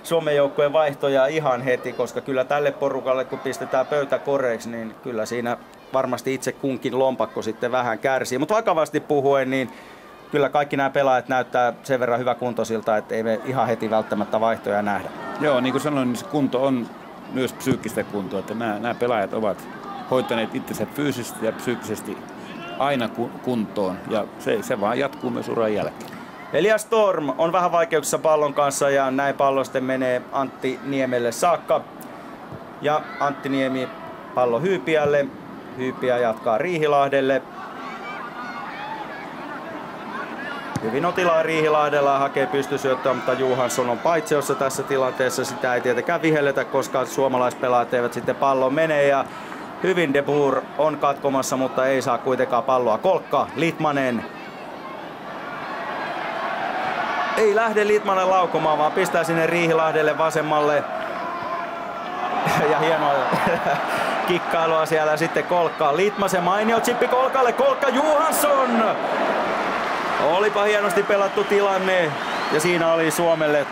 Suomen joukkueen vaihtoja ihan heti, koska kyllä tälle porukalle kun pistetään pöytä koreeksi, niin kyllä siinä varmasti itse kunkin lompakko sitten vähän kärsii. Mutta vakavasti puhuen, niin kyllä kaikki nämä pelaajat näyttää sen verran hyväkuntoisilta, että ei me ihan heti välttämättä vaihtoja nähdä. Joo, niin kuin sanoin, niin se kunto on myös psyykkistä kuntoa, että nämä pelaajat ovat hoitaneet itsensä fyysisesti ja psyykkisesti aina kuntoon ja se vaan jatkuu myös uran jälkeen. Elias Storm on vähän vaikeuksissa pallon kanssa ja näin pallo sitten menee Antti Niemelle saakka. Ja Antti Niemi pallo Hyypiälle. Hyypiä jatkaa Riihilahdelle. Hyvin on tilaa Riihilahdella, hakee pystysyöttöä, mutta Johansson on paitsiossa tässä tilanteessa. Sitä ei tietenkään vihelletä, koska suomalaispelaajat eivät sitten pallon mene. Ja Hyvin De Boer on katkomassa, mutta ei saa kuitenkaan palloa. Kolkka, Litmanen. Ei lähde Litmanen laukomaan, vaan pistää sinne Riihilahdelle vasemmalle. Ja hienoa kikkailua siellä sitten Kolkka. Litmasen mainio chippi Kolkalle. Kolkka Johansson! Olipa hienosti pelattu tilanne. Ja siinä oli Suomelle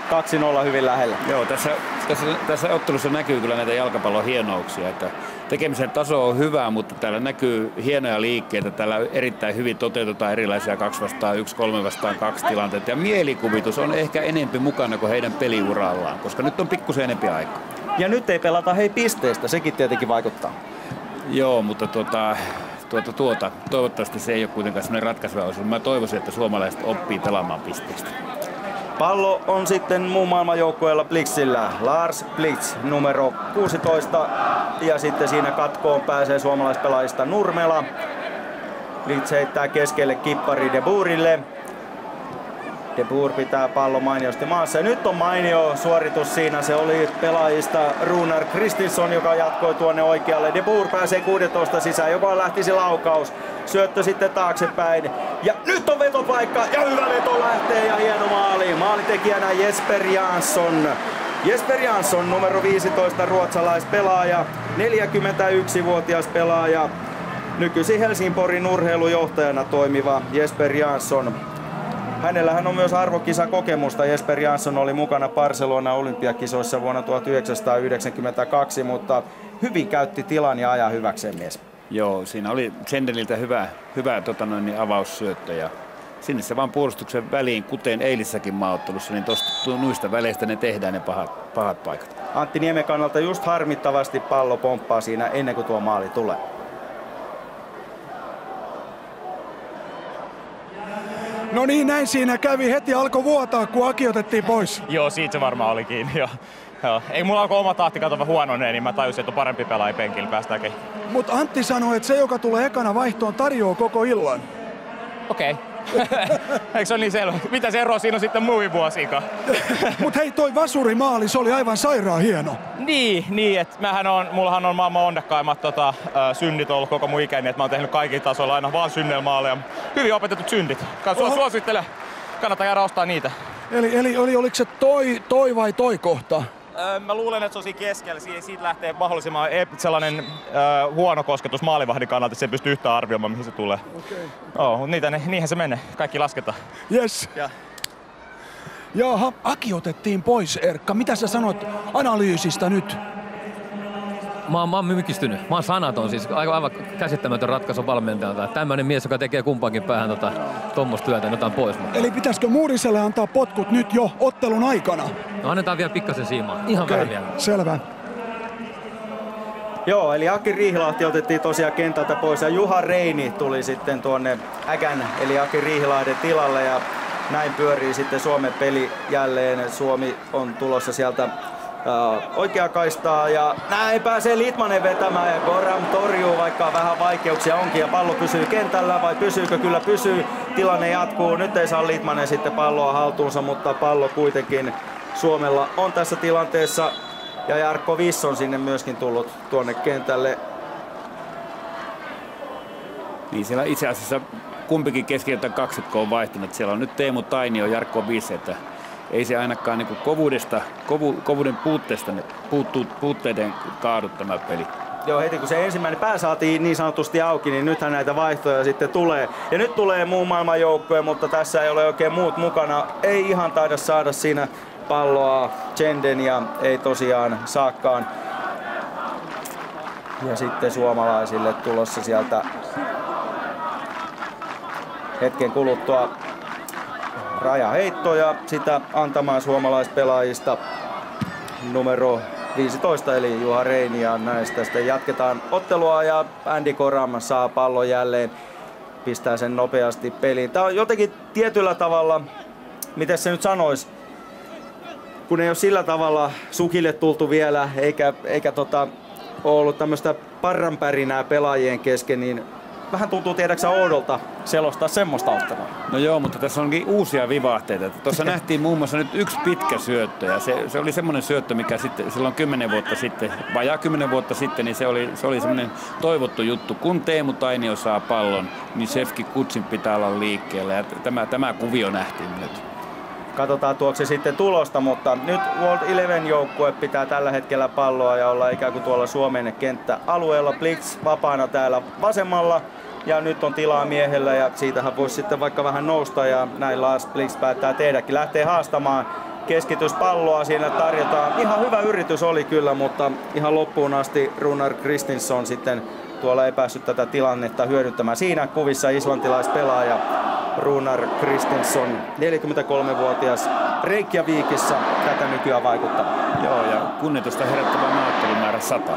2-0 hyvin lähellä. Joo, tässä ottelussa näkyy kyllä näitä jalkapallon hienouksia. Että tekemisen taso on hyvä, mutta täällä näkyy hienoja liikkeitä. Täällä erittäin hyvin toteutetaan erilaisia 2 vastaan 1, 3 vastaan 2 tilanteita. Ja mielikuvitus on ehkä enempi mukana kuin heidän peliurallaan, koska nyt on pikkusen enempi aikaa. Ja nyt ei pelata pisteistä, sekin tietenkin vaikuttaa. Joo, mutta toivottavasti se ei ole kuitenkaan sellainen ratkaisuva osuus. Mä toivoisin, että suomalaiset oppii pelaamaan pisteistä. Pallo on sitten muun maailman joukkueella Blitzillä. Lars Blitz numero 16 ja sitten siinä katkoon pääsee suomalaispelaajista Nurmela. Blitz heittää keskelle kippari De Boerille. De Boer pitää pallon mainiosti maassa ja nyt on mainio suoritus siinä. Se oli pelaajista Runar Kristinsson, joka jatkoi tuonne oikealle. De Boer pääsee 16 sisään, joka lähtisi laukaus. Syöttö sitten taaksepäin. Ja nyt on vetopaikka ja hyvä veto lähtee ja hieno maali. Maalitekijänä Jesper Jansson. Jesper Jansson numero 15 ruotsalaispelaaja, 41-vuotias pelaaja. Nykyisin Helsingborgin urheilujohtajana toimiva Jesper Jansson. Hänellähän on myös arvokisakokemusta. Jesper Jansson oli mukana Barcelona olympiakisoissa vuonna 1992, mutta hyvin käytti tilan ja ajan hyväkseen mies. Joo, siinä oli Sendeniltä hyvä avaussyöttö ja sinne se vaan puolustuksen väliin, kuten eilissäkin maaottelussa, niin noista väleistä ne tehdään ne pahat paikat. Antti Niemen kannalta just harmittavasti pallo pomppaa siinä ennen kuin tuo maali tulee. No niin, näin siinä kävi. Heti alkoi vuotaa, kun Aki otettiin pois. Joo, siitä se varmaan oli kiinni. Joo. Ei mulla alkoi oma tahti katsoa huononeen, niin mä tajusin, että on parempi pelaaja penkillä, päästäänkin. Mutta Antti sanoi, että se, joka tulee ekana vaihtoon, tarjoaa koko illan. Okei. Eikö se ole niin selvä? Mitä se ero siinä on sitten muihin vuosiinkaan? Mut hei, toi vasurimaali, se oli aivan sairaan hieno. Niin, että mullahan on maailman onnekkaimmat synnit ollut koko mun ikäni, että mä oon tehnyt kaikilla tasoilla aina vaan synnelmaaleja. Hyvin opetetut synnit. Suosittelen, kannattaa jäädä ostaa niitä. Eli oliko se toi vai toi kohta? Mä luulen, että se on siinä keskellä. Siitä lähtee mahdollisimman sellainen huono kosketus maalivahdin kannalta, että se pystyy yhtään arvioimaan, mihin se tulee. Okay. Niinhän se menee. Kaikki lasketaan. Yes. Jaha, Aki otettiin pois, Erkka. Mitä sä sanot analyysistä nyt? Mä oon mykistynyt. Mä oon sanaton, siis aivan käsittämätön ratkaisu valmentajalta. Tämmönen mies, joka tekee kumpaankin päähän tommoista työtä, otetaan pois. Eli pitäisikö Muuriselle antaa potkut nyt jo ottelun aikana? No annetaan vielä pikkasen siimaa. Ihan vähän vielä. Selvä. Joo, eli Aki Riihilahti otettiin tosiaan kentältä pois ja Juha Reini tuli sitten tuonne Äkän eli Aki Riihilahden tilalle ja näin pyörii sitten Suomen peli jälleen. Suomi on tulossa sieltä oikea kaistaa ja näin pääsee Litmanen vetämään ja Goram torjuu, vaikka vähän vaikeuksia onkin ja pallo pysyy kentällä vai pysyykö? Kyllä pysyy. Tilanne jatkuu. Nyt ei saa Litmanen sitten palloa haltuunsa, mutta pallo kuitenkin Suomella on tässä tilanteessa ja Jarkko Viss on sinne myöskin tullut tuonne kentälle. Niin siellä itse asiassa kumpikin keskiötä kaksikko on vaihtunut. Siellä on nyt Teemu Tainio ja Jarkko Viss, että ei se ainakaan niin kovuuden puutteesta puutteiden kaadu tämä peli. Joo, heti kun se ensimmäinen pää saatiin niin sanotusti auki, niin nythän näitä vaihtoja sitten tulee. Ja nyt tulee muun maailman joukkue, mutta tässä ei ole oikein muut mukana. Ei ihan taida saada siinä palloa Chenden ja ei tosiaan saakkaan. Ja sitten suomalaisille tulossa sieltä hetken kuluttua rajaheitto ja sitä antamaan suomalaispelaajista numero 15 eli Juha Reini ja näistä sitten jatketaan ottelua ja Andy Goram saa pallon jälleen, pistää sen nopeasti peliin. Tää on jotenkin tietyllä tavalla, miten se nyt sanois, kun ei ole sillä tavalla sukille tultu vielä eikä ole ollut tämmöistä parranpärinää pelaajien kesken, niin vähän tuntuu tiedäksä oudolta selostaa semmoista ottelua. No joo, mutta tässä onkin uusia vivahteita. Tuossa nähtiin muun muassa nyt yksi pitkä syöttö ja se oli semmoinen syöttö, mikä sitten silloin 10 vuotta sitten, vajaa 10 vuotta sitten, niin se oli semmoinen toivottu juttu. Kun Teemu Tainio saa pallon, niin Shefki Kutsin pitää olla liikkeellä ja tämä kuvio nähtiin nyt. Katsotaan tuoksi se sitten tulosta, mutta nyt World 11 joukkue pitää tällä hetkellä palloa ja olla ikään kuin tuolla Suomen kenttäalueella. Blitz vapaana täällä vasemmalla ja nyt on tilaa miehellä ja siitähän voisi sitten vaikka vähän nousta ja näin Lars Blitz päättää tehdäkin. Lähtee haastamaan keskityspalloa, siinä tarjotaan. Ihan hyvä yritys oli kyllä, mutta ihan loppuun asti Runar Kristinsson sitten tuolla ei päässyt tätä tilannetta hyödyntämään. Siinä kuvissa islantilaispelaaja Runar Kristinsson, 43-vuotias Reykjavikissa tätä nykyään vaikuttaa. Joo, ja kunnioitusta herättävä maaottelumäärä 100.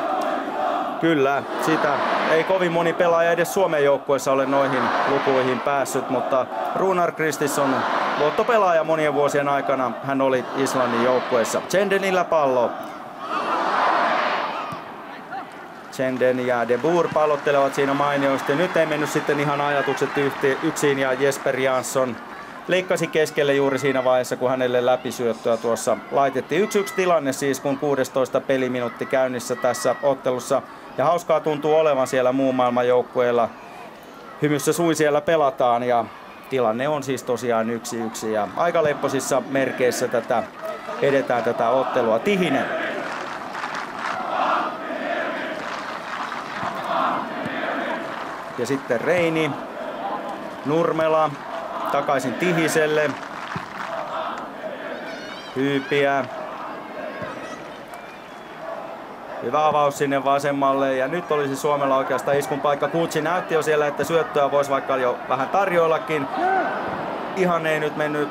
Kyllä, sitä ei kovin moni pelaaja edes Suomen joukkueessa ole noihin lukuihin päässyt, mutta Runar Kristinsson, luottopelaaja monien vuosien aikana, hän oli Islannin joukkueessa. Chendenillä pallo. Chenden ja De Boer pallottelevat siinä mainiosti. Nyt ei mennyt sitten ihan ajatukset yksin ja Jesper Jansson leikkasi keskelle juuri siinä vaiheessa, kun hänelle läpisyöttöä tuossa laitettiin. 1-1 tilanne siis, kun 16 peliminuutti käynnissä tässä ottelussa. Ja hauskaa tuntuu olevan siellä muun maailman joukkueella. Hymyssä suin siellä pelataan ja tilanne on siis tosiaan 1-1 ja aika lepposissa merkeissä edetään tätä ottelua. Tihinen. Ja sitten Reini, Nurmela, takaisin Tihiselle, Hyypiä. Hyvä avaus sinne vasemmalle ja nyt olisi Suomella oikeastaan iskun paikka. Kutsi näytti jo siellä, että syöttöä voisi vaikka jo vähän tarjoillakin. Ihan ei nyt mennyt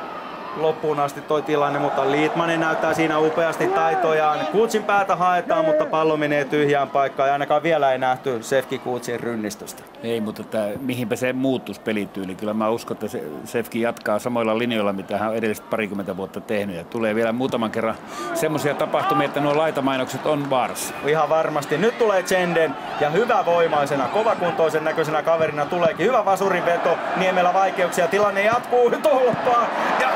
loppuun asti toi tilanne, mutta Liitmanen näyttää siinä upeasti taitojaan. Kutsin päätä haetaan, mutta pallo menee tyhjään paikkaan ja ainakaan vielä ei nähty Shefki Kutsin rynnistystä. Ei, mutta mihinpä se muuttuisi pelityyli. Kyllä mä uskon, että Shefki jatkaa samoilla linjoilla, mitä hän on edelliset parikymmentä vuotta tehnyt. Ja tulee vielä muutaman kerran semmoisia tapahtumia, että nuo laitamainokset on vaarassa. Ihan varmasti. Nyt tulee Chenden ja hyvävoimaisena, kovakuntoisen näköisenä kaverina tuleekin. Hyvä vasurinveto, Niemelä vaikeuksia, tilanne jatkuu, tolppaa ja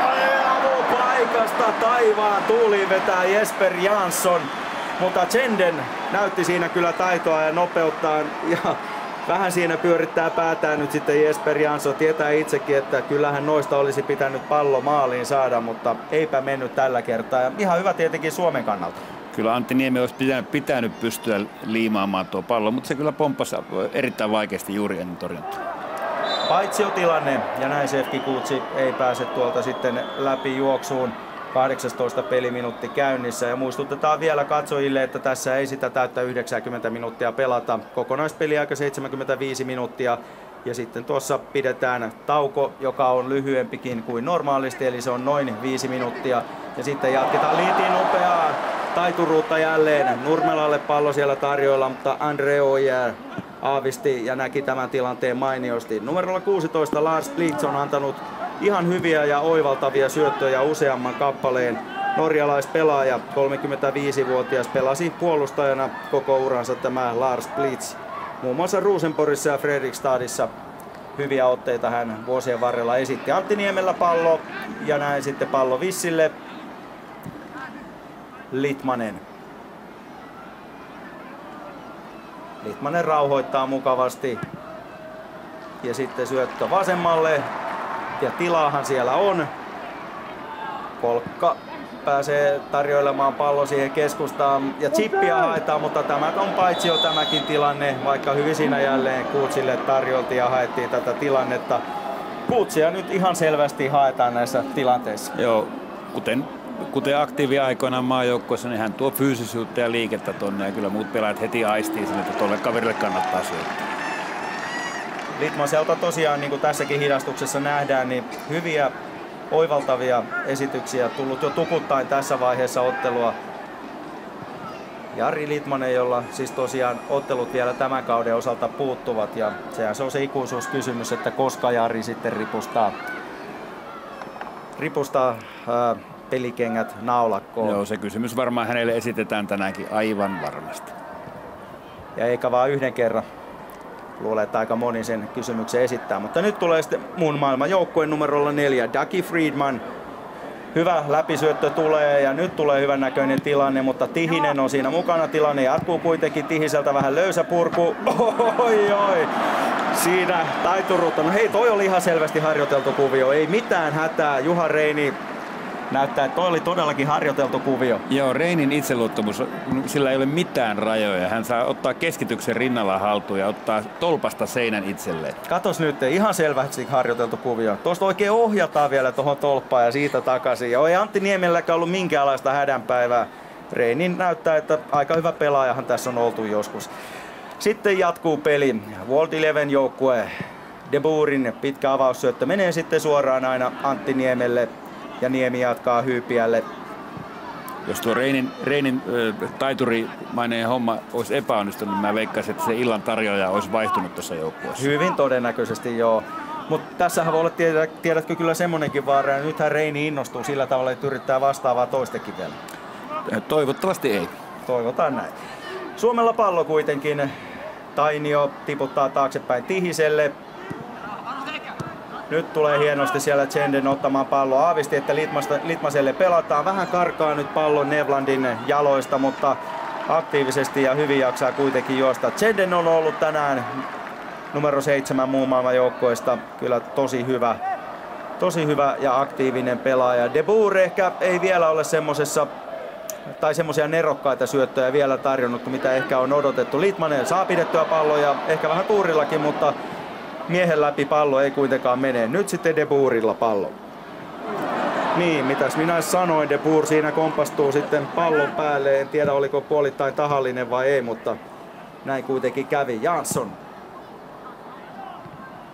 paikasta taivaan tuuliin vetää Jesper Jansson. Mutta Chenden näytti siinä kyllä taitoa ja nopeuttaan ja vähän siinä pyörittää päätään nyt sitten Jesper Jansson. Tietää itsekin, että kyllähän noista olisi pitänyt pallo maaliin saada, mutta eipä mennyt tällä kertaa. Ja ihan hyvä tietenkin Suomen kannalta. Kyllä Antti Niemi olisi pitänyt pystyä liimaamaan tuo pallo, mutta se kyllä pomppasi erittäin vaikeasti juuri ennen torjuntaa. Paitsiotilanne ja näin Shefki Kutsi ei pääse tuolta sitten läpi juoksuun. 18 peliminuutti käynnissä ja muistutetaan vielä katsojille, että tässä ei sitä täyttä 90 minuuttia pelata. Kokonaispeliaika 75 minuuttia ja sitten tuossa pidetään tauko, joka on lyhyempikin kuin normaalisti, eli se on noin 5 minuuttia. Ja sitten jatketaan Liitin nopeaa taituruutta jälleen. Nurmelalle pallo siellä tarjoilla, mutta Andre Ojer aavisti ja näki tämän tilanteen mainiosti. Numerolla 16 Lars Blitz on antanut ihan hyviä ja oivaltavia syöttöjä useamman kappaleen. Norjalaispelaaja, 35-vuotias, pelasi puolustajana koko uransa tämä Lars Blitz. Muun muassa Rosenborgissa ja Fredrikstadissa hyviä otteita hän vuosien varrella esitti. Antti Niemellä pallo ja näin sitten pallo Vissille. Litmanen. Litmanen rauhoittaa mukavasti. Ja sitten syöttö vasemmalle. Ja tilaahan siellä on. Kolkka pääsee tarjoilemaan pallo siihen keskustaan. Ja chippiä haetaan, mutta tämä on paitsi jo tämäkin tilanne. Vaikka hyvin siinä jälleen Kutsille tarjoltiin ja haettiin tätä tilannetta. Kutsia nyt ihan selvästi haetaan näissä tilanteissa. Joo, kuten aktiiviaikoinaan maajoukkoissa, niin hän tuo fyysisyyttä ja liikettä tonne. Ja kyllä muut pelaajat heti aistii sen, että tuolle kaverille kannattaa syöttää. Litmaselta tosiaan, niin kuin tässäkin hidastuksessa nähdään, niin hyviä oivaltavia esityksiä tullut jo tukuttain tässä vaiheessa ottelua. Jari Litmanen, jolla siis tosiaan ottelut vielä tämän kauden osalta puuttuvat. Ja sehän se on se ikuisuuskysymys, että koska Jari sitten ripustaa pelikengät naulakkoon. Joo, se kysymys varmaan hänelle esitetään tänäänkin aivan varmasti. Ja eikä vaan yhden kerran. Luulen, että aika moni sen kysymyksen esittää. Mutta nyt tulee sitten muun maailman joukkueen numerolla 4, Dougie Freedman. Hyvä läpisyöttö tulee ja nyt tulee hyvän näköinen tilanne, mutta Tihinen on siinä mukana. Tilanne jatkuu kuitenkin, Tihiseltä vähän löysä purku. Oi. Siinä taituruutta. No hei, toi oli ihan selvästi harjoiteltu kuvio. Ei mitään hätää. Juha Reini näyttää, että toi oli todellakin harjoiteltu kuvio. Joo, Reinin itseluottamus, sillä ei ole mitään rajoja. Hän saa ottaa keskityksen rinnalla haltuun ja ottaa tolpasta seinän itselleen. Katos nyt, ihan selvästi harjoiteltu kuvio. Tuosta oikein ohjataan vielä tuohon tolppaan ja siitä takaisin. Ja ei Antti Niemelläkään ollut minkäänlaista hädänpäivää. Reinin näyttää, että aika hyvä pelaajahan tässä on oltu joskus. Sitten jatkuu peli. World 11 joukkue. De Boerin pitkä avaussyöttö menee sitten suoraan aina Antti Niemelle. Ja Niemi jatkaa Hyypiälle. Jos tuo Reinin taiturimainen homma olisi epäonnistunut, niin mä veikkaisin, että se illan tarjoaja olisi vaihtunut tuossa joukkueessa. Hyvin todennäköisesti joo. Mutta tässähän voi olla, tiedätkö, kyllä semmonenkin vaara. Ja nythän Reini innostuu sillä tavalla, että yrittää vastaavaa toistekin vielä. Toivottavasti ei. Toivotaan näin. Suomella pallo kuitenkin. Tainio tiputtaa taaksepäin Tihiselle. Nyt tulee hienosti siellä Zenden ottamaan pallo. Aavisti, että Litmaselle pelataan. Vähän karkaa nyt pallon Nevlandin jaloista, mutta aktiivisesti ja hyvin jaksaa kuitenkin juosta. Zenden on ollut tänään numero 7 muun maailman joukkoista. Kyllä tosi hyvä ja aktiivinen pelaaja. De Boer ehkä ei vielä ole semmoisia nerokkaita syöttöjä vielä tarjonnut, mitä ehkä on odotettu. Litmanen saa pidettyä palloja, ehkä vähän tuurillakin, mutta miehen läpi pallo ei kuitenkaan mene. Nyt sitten De Boerilla pallo. Niin, mitäs minä sanoin, De Boer siinä kompastuu sitten pallon päälle. En tiedä, oliko puolittain tahallinen vai ei, mutta näin kuitenkin kävi. Jansson.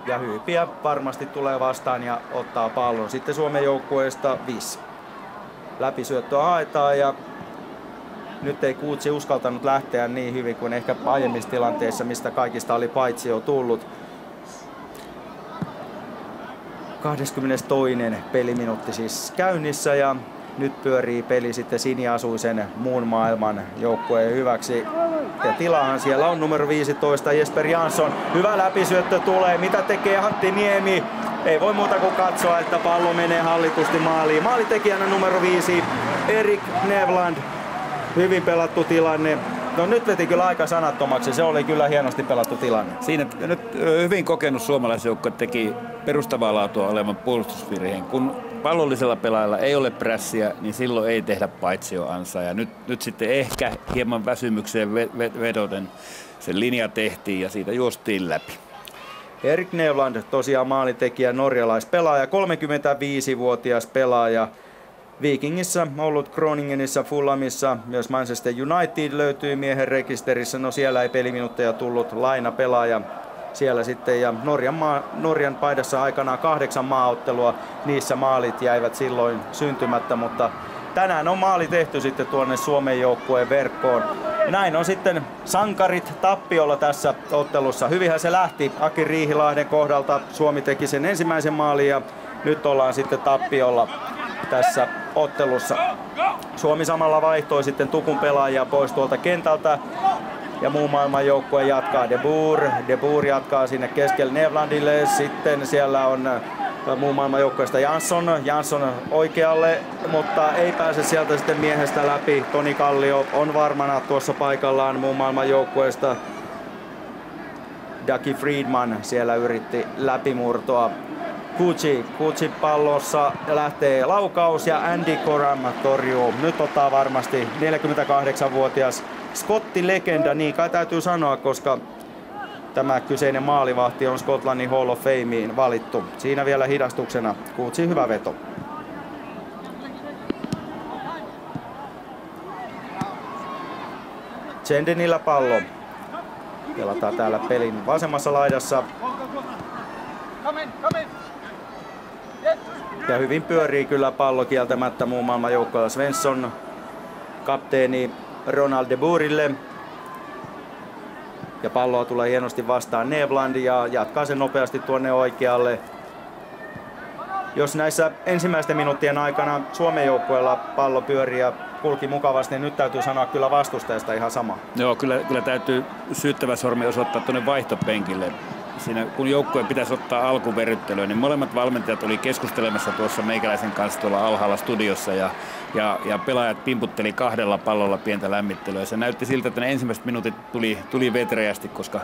Ja Hyypiä varmasti tulee vastaan ja ottaa pallon. Sitten Suomen joukkueesta 5. Läpisyöttöä haetaan ja nyt ei Kuutsi uskaltanut lähteä niin hyvin kuin ehkä aiemmissa tilanteissa, mistä kaikista oli paitsi jo tullut. 22. peliminuutti siis käynnissä ja nyt pyörii peli sitten siniasuisen muun maailman joukkueen hyväksi. Ja tilahan siellä on numero 15 Jesper Jansson. Hyvä läpisyöttö tulee. Mitä tekee Antti Niemi? Ei voi muuta kuin katsoa, että pallo menee hallitusti maaliin. Maalitekijänä numero 5 Erik Nevland. Hyvin pelattu tilanne. No nyt veti kyllä aika sanattomaksi. Se oli kyllä hienosti pelattu tilanne. Siinä nyt hyvin kokenut suomalaisjoukko teki perustavaa laatua olevan puolustusvirheen. Kun pallollisella pelaajalla ei ole prässiä, niin silloin ei tehdä paitsioansaa. Ja nyt sitten ehkä hieman väsymykseen vedoten se linja tehtiin ja siitä juostiin läpi. Erik Nevland tosiaan maalintekijä, norjalaispelaaja, 35-vuotias pelaaja. Vikingissä, ollut Groningenissa, Fulhamissa, myös Manchester United löytyy miehen rekisterissä. No siellä ei peliminuutteja tullut, lainapelaaja siellä sitten. Ja Norjan paidassa aikanaan 8 maaottelua, niissä maalit jäivät silloin syntymättä, mutta tänään on maali tehty sitten tuonne Suomen joukkueen verkkoon. Näin on sitten sankarit tappiolla tässä ottelussa. Hyvinhän se lähti Aki Riihilahden kohdalta. Suomi teki sen ensimmäisen maalin ja nyt ollaan sitten tappiolla tässä ottelussa. Suomi samalla vaihtoi sitten Tukun pelaajia pois tuolta kentältä ja muun maailman joukkue jatkaa. De Boer jatkaa sinne keskelle Nevlandille. Sitten siellä on muun maailman joukkueesta Jansson oikealle, mutta ei pääse sieltä sitten miehestä läpi. Toni Kallio on varmana tuossa paikallaan muun maailman joukkueesta. Dougie Freedman siellä yritti läpimurtoa. Kuutsi pallossa lähtee laukaus ja Andy Coram torjuu. Nyt ottaa varmasti 48-vuotias Skotti-legenda, niin kai täytyy sanoa, koska tämä kyseinen maalivahti on Skotlannin Hall of Fameen valittu. Siinä vielä hidastuksena Kuutsi hyvä veto. Zendenillä pallo. Pelataan täällä pelin vasemmassa laidassa. Ja hyvin pyörii kyllä pallo kieltämättä muun maailman joukkoilla. Svensson, kapteeni Ronald de Boerille. Ja palloa tulee hienosti vastaan Nevland ja jatkaa sen nopeasti tuonne oikealle. Jos näissä ensimmäisten minuuttien aikana Suomen joukkueella pallo pyörii ja kulki mukavasti, niin nyt täytyy sanoa kyllä vastustajasta ihan sama. Joo, kyllä täytyy syyttävä sormi osoittaa tuonne vaihtopenkille. Siinä, kun joukkueen pitäisi ottaa alkuverryttelyä, niin molemmat valmentajat oli keskustelemassa tuossa meikäläisen kanssa tuolla alhaalla studiossa ja pelaajat pimputteli 2 pallolla pientä lämmittelyä. Se näytti siltä, että ne ensimmäiset minuutit tuli vetreästi, koska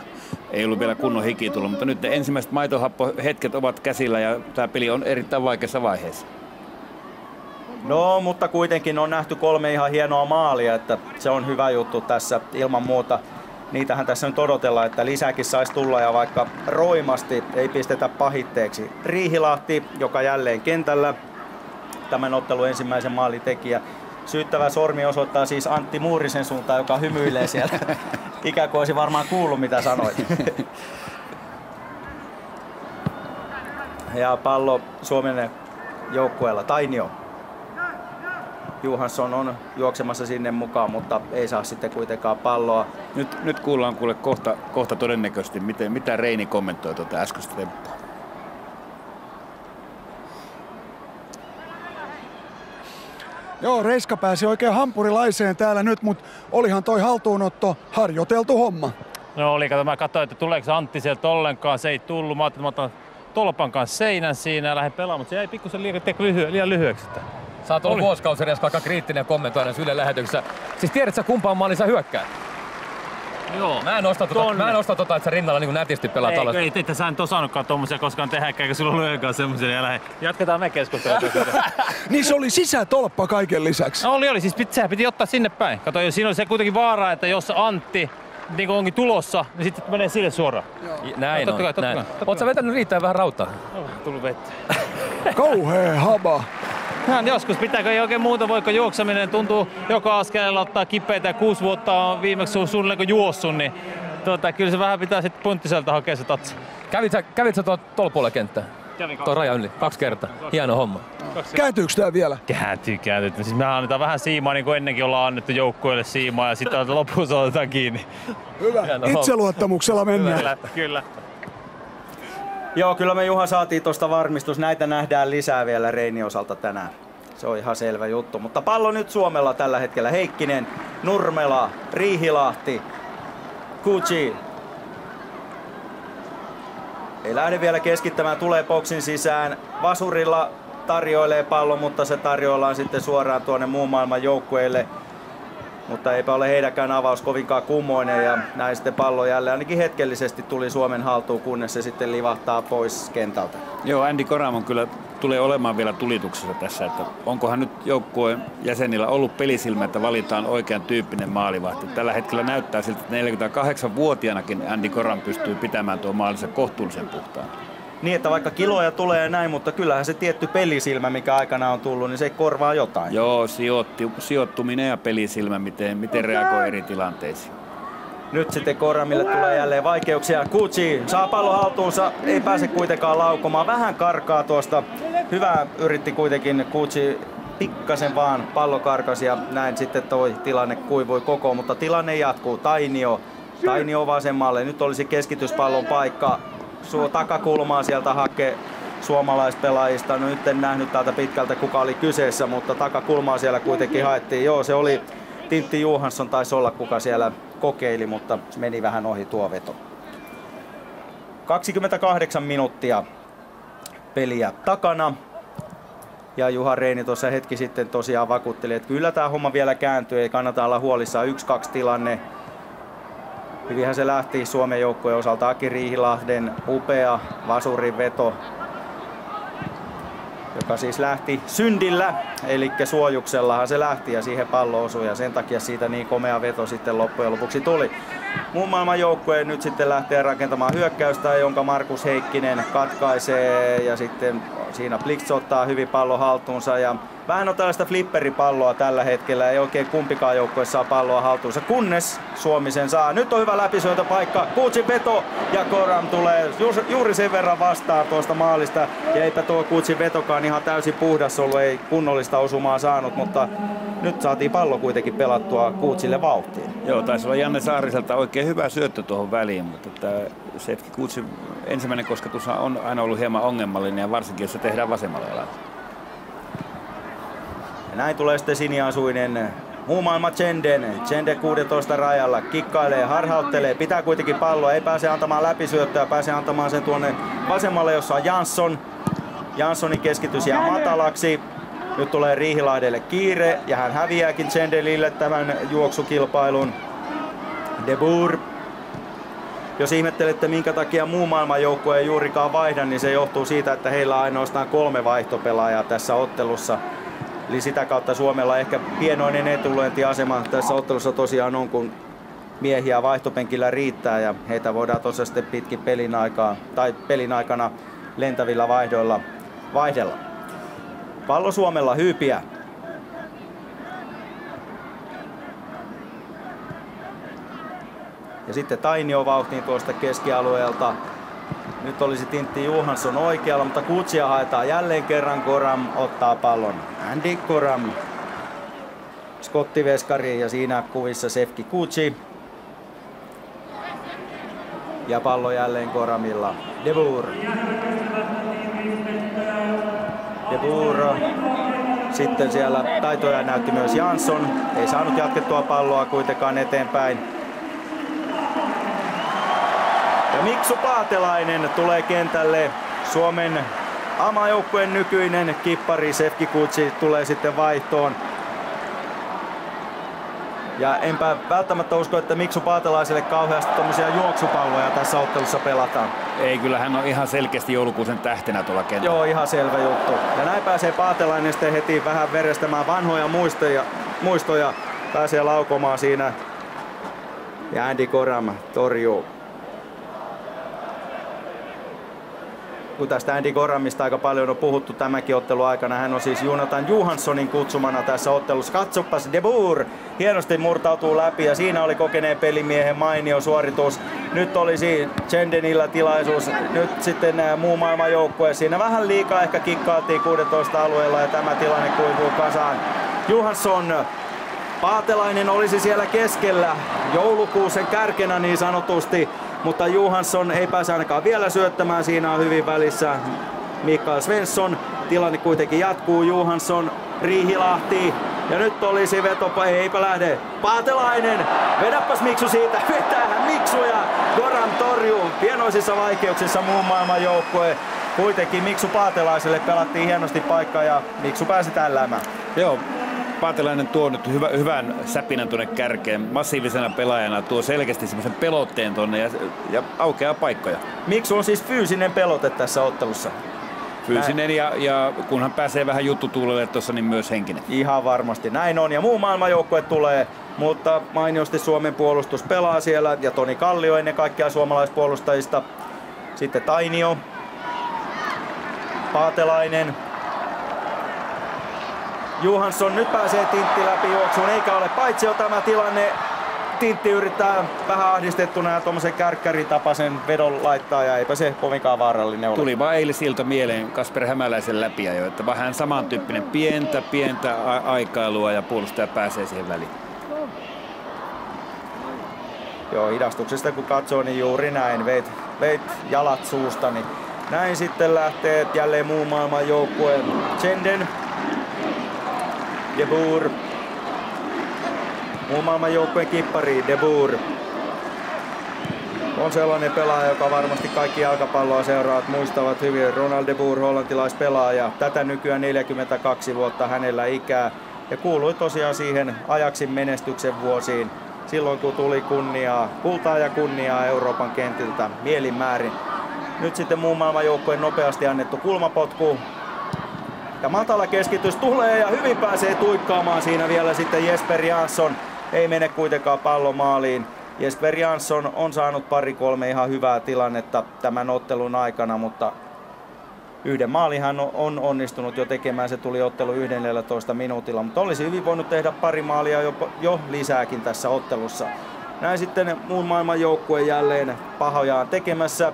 ei ollut vielä kunnon hiki tullut, mutta nyt ne ensimmäiset maitohappohetket ovat käsillä ja tämä peli on erittäin vaikeassa vaiheessa. No, mutta kuitenkin on nähty 3 ihan hienoa maalia, että se on hyvä juttu tässä ilman muuta. Niitähän tässä nyt odotellaan, että lisääkin saisi tulla ja vaikka roimasti ei pistetä pahitteeksi. Riihilahti, joka jälleen kentällä, tämän ottelun ensimmäisen maalin tekijä. Syyttävä sormi osoittaa siis Antti Muurisen suuntaan, joka hymyilee siellä. Ikään kuin olisi varmaan kuullut, mitä sanoit. Ja pallo Suomen joukkueella. Tainio. Johansson on juoksemassa sinne mukaan, mutta ei saa sitten kuitenkaan palloa. Nyt kuullaan kohta todennäköisesti, mitä Reini kommentoi tuota äskeistä temppua. Joo, Reiska pääsi oikein hampurilaiseen täällä nyt, mutta olihan toi haltuunotto harjoiteltu homma. No oli, mä katsoin, että tuleeko Antti sieltä ollenkaan, se ei tullut. Mä ajattelin, että mä otan tolpan kanssa seinän siinä ja lähden pelaamaan, mutta se jäi pikkusen liian lyhyeksi. Sä oot ollut vuosikausi edes aika kriittinen kommentoida Yle lähetyksessä. Siis tiedät sä kumpaan maalin sä hyökkäät? Joo. Mä en osta tota, että sä rinnalla niin nätisti pelaat tällaista. Ei, sä en osannutkaan tommosia koskaan tehdä, eikä sulla ole yhdenkään semmosia ja lähde. Jatketaan me keskustelua. Niin se oli sisätolppa kaiken lisäksi. No oli, siis sehän piti ottaa sinne päin. Kato, siinä oli se kuitenkin vaara, että jos Antti niin kuin onkin tulossa, niin sitten menee sille suoraan. Näin on. Oot sä vetänyt riittää vähän rautaa? Tullut vettä. Kauhea haba. Ihan joskus pitääkö ei oikein muuta, voiko juokseminen tuntuu joka askeleella ottaa kipeitä ja 6 vuotta on viimeksi suunnilleen juossut, niin kyllä se vähän pitää sitten punttiselta hakea se tatsi. Kävit sä tuolla puolella kenttää? Tuo raja yli 2 kertaa. Hieno homma. Kääntyykö tää vielä? Kääntyy. Siis mehän annetaan vähän siimaa niin kuin ennenkin ollaan annettu joukkueelle siimaa ja sitten lopussa otetaan kiinni. Hyvä. Itseluottamuksella mennään. Kyllä. Joo, kyllä me Juha saatiin tuosta varmistus. Näitä nähdään lisää vielä Reini osalta tänään. Se on ihan selvä juttu. Mutta pallo nyt Suomella tällä hetkellä. Heikkinen, Nurmela, Riihilahti, Kuchi. Ei lähde vielä keskittämään, tulee boksin sisään. Vasurilla tarjoilee pallon, mutta se tarjoillaan sitten suoraan tuonne muun maailman joukkueille. Mutta eipä ole heidänkään avaus kovinkaan kummoinen ja näin sitten pallo jälleen ainakin hetkellisesti tuli Suomen haltuun, kunnes se sitten livahtaa pois kentältä. Joo, Andy Coramon kyllä tulee olemaan vielä tulituksessa tässä, että onkohan nyt joukkueen jäsenillä ollut pelisilmä, että valitaan oikean tyyppinen maalivahti. Tällä hetkellä näyttää siltä, että 48-vuotiaanakin Andy Coram pystyy pitämään tuon maalinsa kohtuullisen puhtaan. Niin, että vaikka kiloja tulee ja näin, mutta kyllähän se tietty pelisilmä, mikä aikana on tullut, niin se korvaa jotain. Joo, sijoittuminen ja pelisilmä, miten reagoi eri tilanteisiin. Nyt sitten Coramille tulee jälleen vaikeuksia. Kuchi saa pallon haltuunsa, ei pääse kuitenkaan laukomaan. Vähän karkaa tuosta. Hyvä yritti kuitenkin Kuchi, pikkasen vaan pallo karkasi ja näin sitten toi tilanne kuivui koko, mutta tilanne jatkuu. Tainio vasemmalle. Nyt olisi keskityspallon paikka. Takakulmaa sieltä hakee suomalaispelaajista. No, nyt en nähnyt täältä pitkältä kuka oli kyseessä, mutta takakulmaa siellä kuitenkin haettiin. Joo, se oli Tintti Johansson, taisi olla kuka siellä kokeili, mutta meni vähän ohi tuo veto. 28 minuuttia peliä takana. Ja Juha Reini tuossa hetki sitten tosiaan vakuutteli, että kyllä tämä homma vielä kääntyy, ei kannata olla huolissaan. 1-2 tilanne. Hyvinhän se lähti Suomen joukkueen osalta. Aki Riihilahden upea vasurin veto, joka siis lähti syndillä, eli suojuksellahan se lähti ja siihen pallo osui ja sen takia siitä niin komea veto sitten loppujen lopuksi tuli. Muun maailman joukkue nyt sitten lähtee rakentamaan hyökkäystä, jonka Markus Heikkinen katkaisee ja sitten siinä Blix ottaa hyvin pallon haltuunsa ja vähän on tällaista flipperipalloa tällä hetkellä, ei oikein kumpikaan joukkue saa palloa haltuunsa, kunnes Suomi sen saa. Nyt on hyvä läpisyöntöpaikka, Kuchin veto ja Coram tulee juuri sen verran vastaan tuosta maalista. Ja eipä tuo Kuchin vetokaan ihan täysin puhdas ollut, ei kunnollista osumaa saanut, mutta nyt saatiin pallo kuitenkin pelattua Kuchille vauhtiin. Joo, taisi olla Janne Saariselta oikein hyvä syöttö tuohon väliin, mutta se, että Kuchin ensimmäinen kosketus on aina ollut hieman ongelmallinen ja varsinkin jos se tehdään vasemmalla jalalla. Ja näin tulee sitten siniasuinen Muu maailma Chenden. Chende 16 rajalla. Kikkailee, harhauttelee. Pitää kuitenkin palloa. Ei pääse antamaan läpisyöttöä. Pääsee antamaan sen tuonne vasemmalle, jossa on Jansson. Janssonin keskitys jää matalaksi. Nyt tulee Riihilahdelle kiire ja hän häviääkin Chendelille tämän juoksukilpailun. De Boer. Jos ihmettelette minkä takia muu maailman joukkue ei juurikaan vaihda, niin se johtuu siitä, että heillä on ainoastaan 3 vaihtopelaajaa tässä ottelussa. Eli sitä kautta Suomella ehkä pienoinen etulyöntiasema tässä ottelussa tosiaan on, kun miehiä vaihtopenkillä riittää ja heitä voidaan tosiaan sitten pitkin pelin aikana lentävillä vaihdoilla vaihdella. Pallo Suomella, Hyypiä. Ja sitten Tainio vauhtiin tuosta keskialueelta. Nyt olisi Tintti Johansson oikealla, mutta Kutsia haetaan jälleen kerran. Goram ottaa pallon. Andy Goram. Skotti veskari ja siinä kuvissa Sefki Kutsi. Ja pallo jälleen Goramilla. De Boer. De Boer. Sitten siellä taitoja näytti myös Jansson. Ei saanut jatkettua palloa kuitenkaan eteenpäin. Ja Miksu Paatelainen tulee kentälle. Suomen amajoukkueen nykyinen kippari Sefki Kutsi tulee sitten vaihtoon. Ja enpä välttämättä usko, että Miksu Paatelaiselle kauheasti tommosia juoksupalloja tässä ottelussa pelataan. Ei, kyllä hän on ihan selkeästi joulukuusen tähtenä tuolla kentällä. Joo, ihan selvä juttu. Ja näin pääsee Paatelainen sitten heti vähän verestämään vanhoja muistoja. Pääsee laukomaan siinä. Ja Andy Goram torjuu. Kun tästä Andy Goramista aika paljon on puhuttu tämänkin ottelun aikana. Hän on siis Jonathan Johanssonin kutsumana tässä ottelussa. Katsopas, De Boer hienosti murtautuu läpi ja siinä oli kokeneen pelimiehen mainio suoritus. Nyt olisi Chendenillä tilaisuus. Nyt sitten muu maailman joukkue. Siinä vähän liikaa ehkä kikkailtiin 16 alueella ja tämä tilanne kuivuu kasaan. Johansson. Paatelainen olisi siellä keskellä. Joulukuusen kärkenä niin sanotusti. Mutta Johansson ei pääse ainakaan vielä syöttämään, siinä on hyvin välissä Mikael Svensson. Tilanne kuitenkin jatkuu, Johansson, Riihilahti. Ja nyt olisi veto, eipä lähde. Paatelainen, vedäpäs Miksu siitä, vetää Miksu ja Goram torjuu. Pienoisissa vaikeuksissa muun maailman joukkue. Kuitenkin Miksu Paatelaiselle pelattiin hienosti paikkaa ja Miksu pääsi tälläämään. Joo. Paatelainen tuo nyt hyvän säpinän tuonne kärkeen. Massiivisena pelaajana tuo selkeästi semmoisen pelotteen tonne ja aukeaa paikkoja. Miksu on siis fyysinen pelote tässä ottelussa. Fyysinen ja kunhan pääsee vähän juttutuulelle tuossa, niin myös henkinen. Ihan varmasti näin on ja muu maailmanjoukkue tulee, mutta mainiosti Suomen puolustus pelaa siellä ja Toni Kallio ennen kaikkea suomalaispuolustajista. Sitten Tainio, Paatelainen. Johansson nyt pääsee Tintti läpi juoksuun, eikä ole paitsi jo tämä tilanne. Tintti yrittää vähän ahdistettuna ja tuommoisen kärkkäritapaisen vedon laittaa ja eipä se kovinkaan vaarallinen ole. Tuli vaan eilisiltä mieleen Kasper Hämäläisen läpiajo, että vähän samantyyppinen pientä aikailua ja puolustaja pääsee siihen väliin. Joo, hidastuksesta kun katsoo, niin juuri näin. Veit jalat suusta, niin näin sitten lähtee jälleen muun maailman joukkue. Chenden. De Boer. Muun maailman joukkueen kippari De Boer on sellainen pelaaja, joka varmasti kaikki jalkapalloa seuraavat muistavat hyvin. Ronald De Boer, hollantilaispelaaja. Tätä nykyään 42 vuotta hänellä ikää. Ja kuului tosiaan siihen Ajaxin menestyksen vuosiin. Silloin kun tuli kultaa ja kunniaa Euroopan kentiltä mielin määrin. Nyt sitten muun maailman joukkueen nopeasti annettu kulmapotku. Ja matala keskitys tulee ja hyvin pääsee tuikkaamaan siinä vielä sitten Jesper Jansson. Ei mene kuitenkaan pallo maaliin. Jesper Jansson on saanut 2-3 ihan hyvää tilannetta tämän ottelun aikana, mutta yhden maalin hän on onnistunut jo tekemään. Se tuli ottelu 11 minuutilla, mutta olisi hyvin voinut tehdä pari maalia jo lisääkin tässä ottelussa. Näin sitten muun maailman joukkue jälleen pahojaan tekemässä.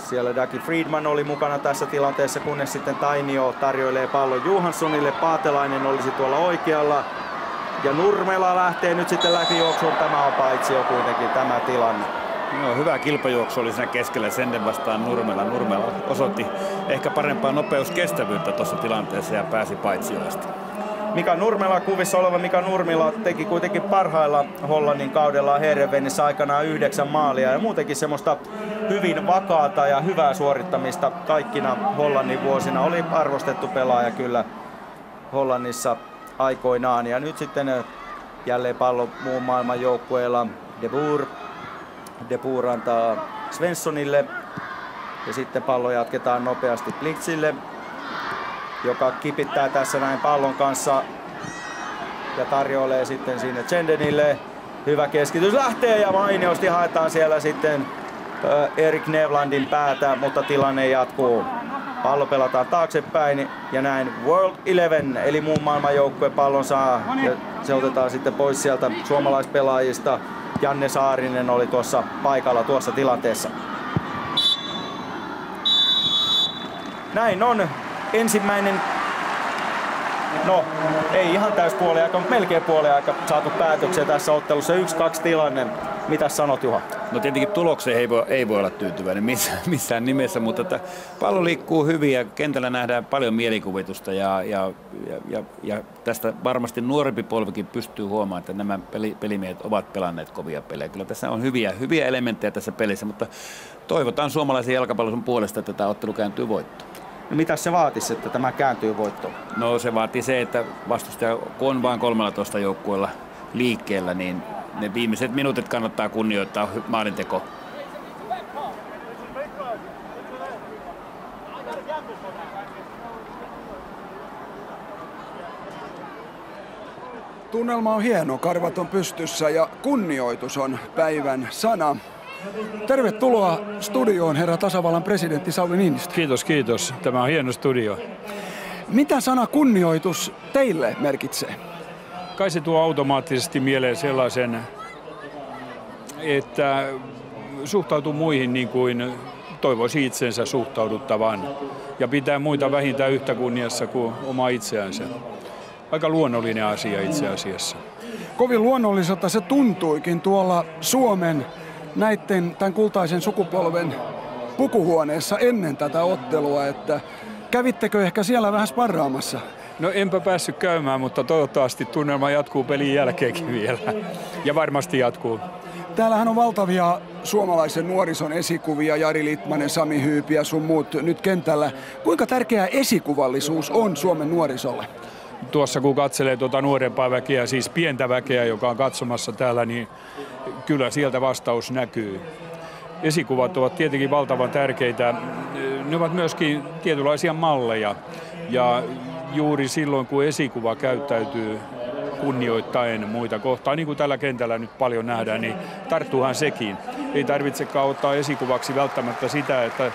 Siellä Dagi Friedman oli mukana tässä tilanteessa, kunnes sitten Tainio tarjoilee pallon Johanssonille. Paatelainen olisi tuolla oikealla. Ja Nurmela lähtee nyt sitten läpijuoksuun. Tämä on paitsi jo kuitenkin tämä tilanne. No, hyvä kilpajuoksu oli siinä keskellä Senden vastaan Nurmela. Nurmela osoitti ehkä parempaa nopeuskestävyyttä tuossa tilanteessa ja pääsi paitsioista. Mika Nurmela, kuvissa oleva Mika Nurmela teki kuitenkin parhailla Hollannin kaudella Heerenveenissä aikanaan 9 maalia ja muutenkin semmoista hyvin vakaata ja hyvää suorittamista kaikkina Hollannin vuosina. Oli arvostettu pelaaja kyllä Hollannissa aikoinaan ja nyt sitten jälleen pallo muun maailman joukkueella. De Boer antaa Svenssonille ja sitten pallo jatketaan nopeasti Blitzille, joka kipittää tässä näin pallon kanssa ja tarjoilee sitten sinne Chendenille. Hyvä keskitys lähtee ja mainiosti haetaan siellä sitten Erik Nevlandin päätä, mutta tilanne jatkuu. Pallo pelataan taaksepäin ja näin World 11 eli muun maailman joukkue pallon saa ja se otetaan sitten pois sieltä suomalaispelaajista. Janne Saarinen oli tuossa paikalla tuossa tilanteessa. Näin on ensimmäinen, no ei ihan täys puoliaika, mutta melkein puoliaika saatu päätöksiä tässä ottelussa. 1-2 tilanne. Mitäs sanot, Juha? No tietenkin tulokseen ei voi olla tyytyväinen missään nimessä, mutta että pallo liikkuu hyvin ja kentällä nähdään paljon mielikuvitusta ja tästä varmasti nuorempi polvikin pystyy huomaamaan, että nämä pelimiehet ovat pelanneet kovia pelejä. Kyllä tässä on hyviä elementtejä tässä pelissä, mutta toivotaan suomalaisen jalkapallon puolesta, että tämä ottelu kääntyy voittoon. No mitä se vaatisi, että tämä kääntyy voittoon? No se vaatii se, että vastustaja kun on vain 13 joukkueella liikkeellä, niin ne viimeiset minuutit kannattaa kunnioittaa maalinteko. Tunnelma on hieno, karvat on pystyssä ja kunnioitus on päivän sana. Tervetuloa studioon, herra tasavallan presidentti Sauli Niinistö. Kiitos. Tämä on hieno studio. Mitä sana kunnioitus teille merkitsee? Kai se tuo automaattisesti mieleen sellaisen, että suhtautuu muihin niin kuin toivoisi itsensä suhtauduttavan ja pitää muita vähintään yhtä kunniassa kuin oma itseänsä. Aika luonnollinen asia itse asiassa. Kovin luonnolliselta se tuntuikin tuolla Suomen tämän kultaisen sukupolven pukuhuoneessa ennen tätä ottelua, että kävittekö ehkä siellä vähän sparraamassa? No enpä päässyt käymään, mutta toivottavasti tunnelma jatkuu pelin jälkeenkin vielä. Ja varmasti jatkuu. Täällähän on valtavia suomalaisen nuorison esikuvia, Jari Litmanen, Sami Hyypi ja sun muut nyt kentällä. Kuinka tärkeää esikuvallisuus on Suomen nuorisolle? Tuossa kun katselee tuota nuorempaa väkeä, siis pientä väkeä, joka on katsomassa täällä, niin kyllä sieltä vastaus näkyy. Esikuvat ovat tietenkin valtavan tärkeitä. Ne ovat myöskin tietynlaisia malleja. Ja juuri silloin, kun esikuva käyttäytyy kunnioittaen muita kohtaan, niin kuin tällä kentällä nyt paljon nähdään, niin tarttuuhan sekin. Ei tarvitsekaan ottaa esikuvaksi välttämättä sitä, että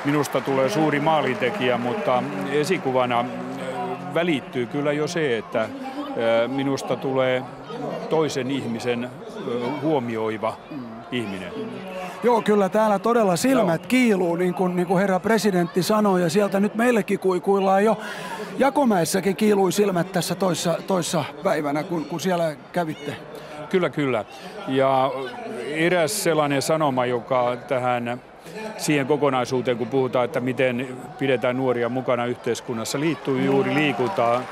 minusta tulee suuri maalintekijä, mutta esikuvana välittyy kyllä jo se, että minusta tulee toisen ihmisen huomioiva ihminen. Joo, kyllä täällä todella silmät kiiluu, niin kuin herra presidentti sanoi, ja sieltä nyt meillekin kuikuillaan jo. Jakomäessäkin kiilui silmät tässä toissa päivänä, kun siellä kävitte. Kyllä. Ja eräs sellainen sanoma, joka siihen kokonaisuuteen, kun puhutaan, että miten pidetään nuoria mukana yhteiskunnassa, liittyy juuri liikuntaan.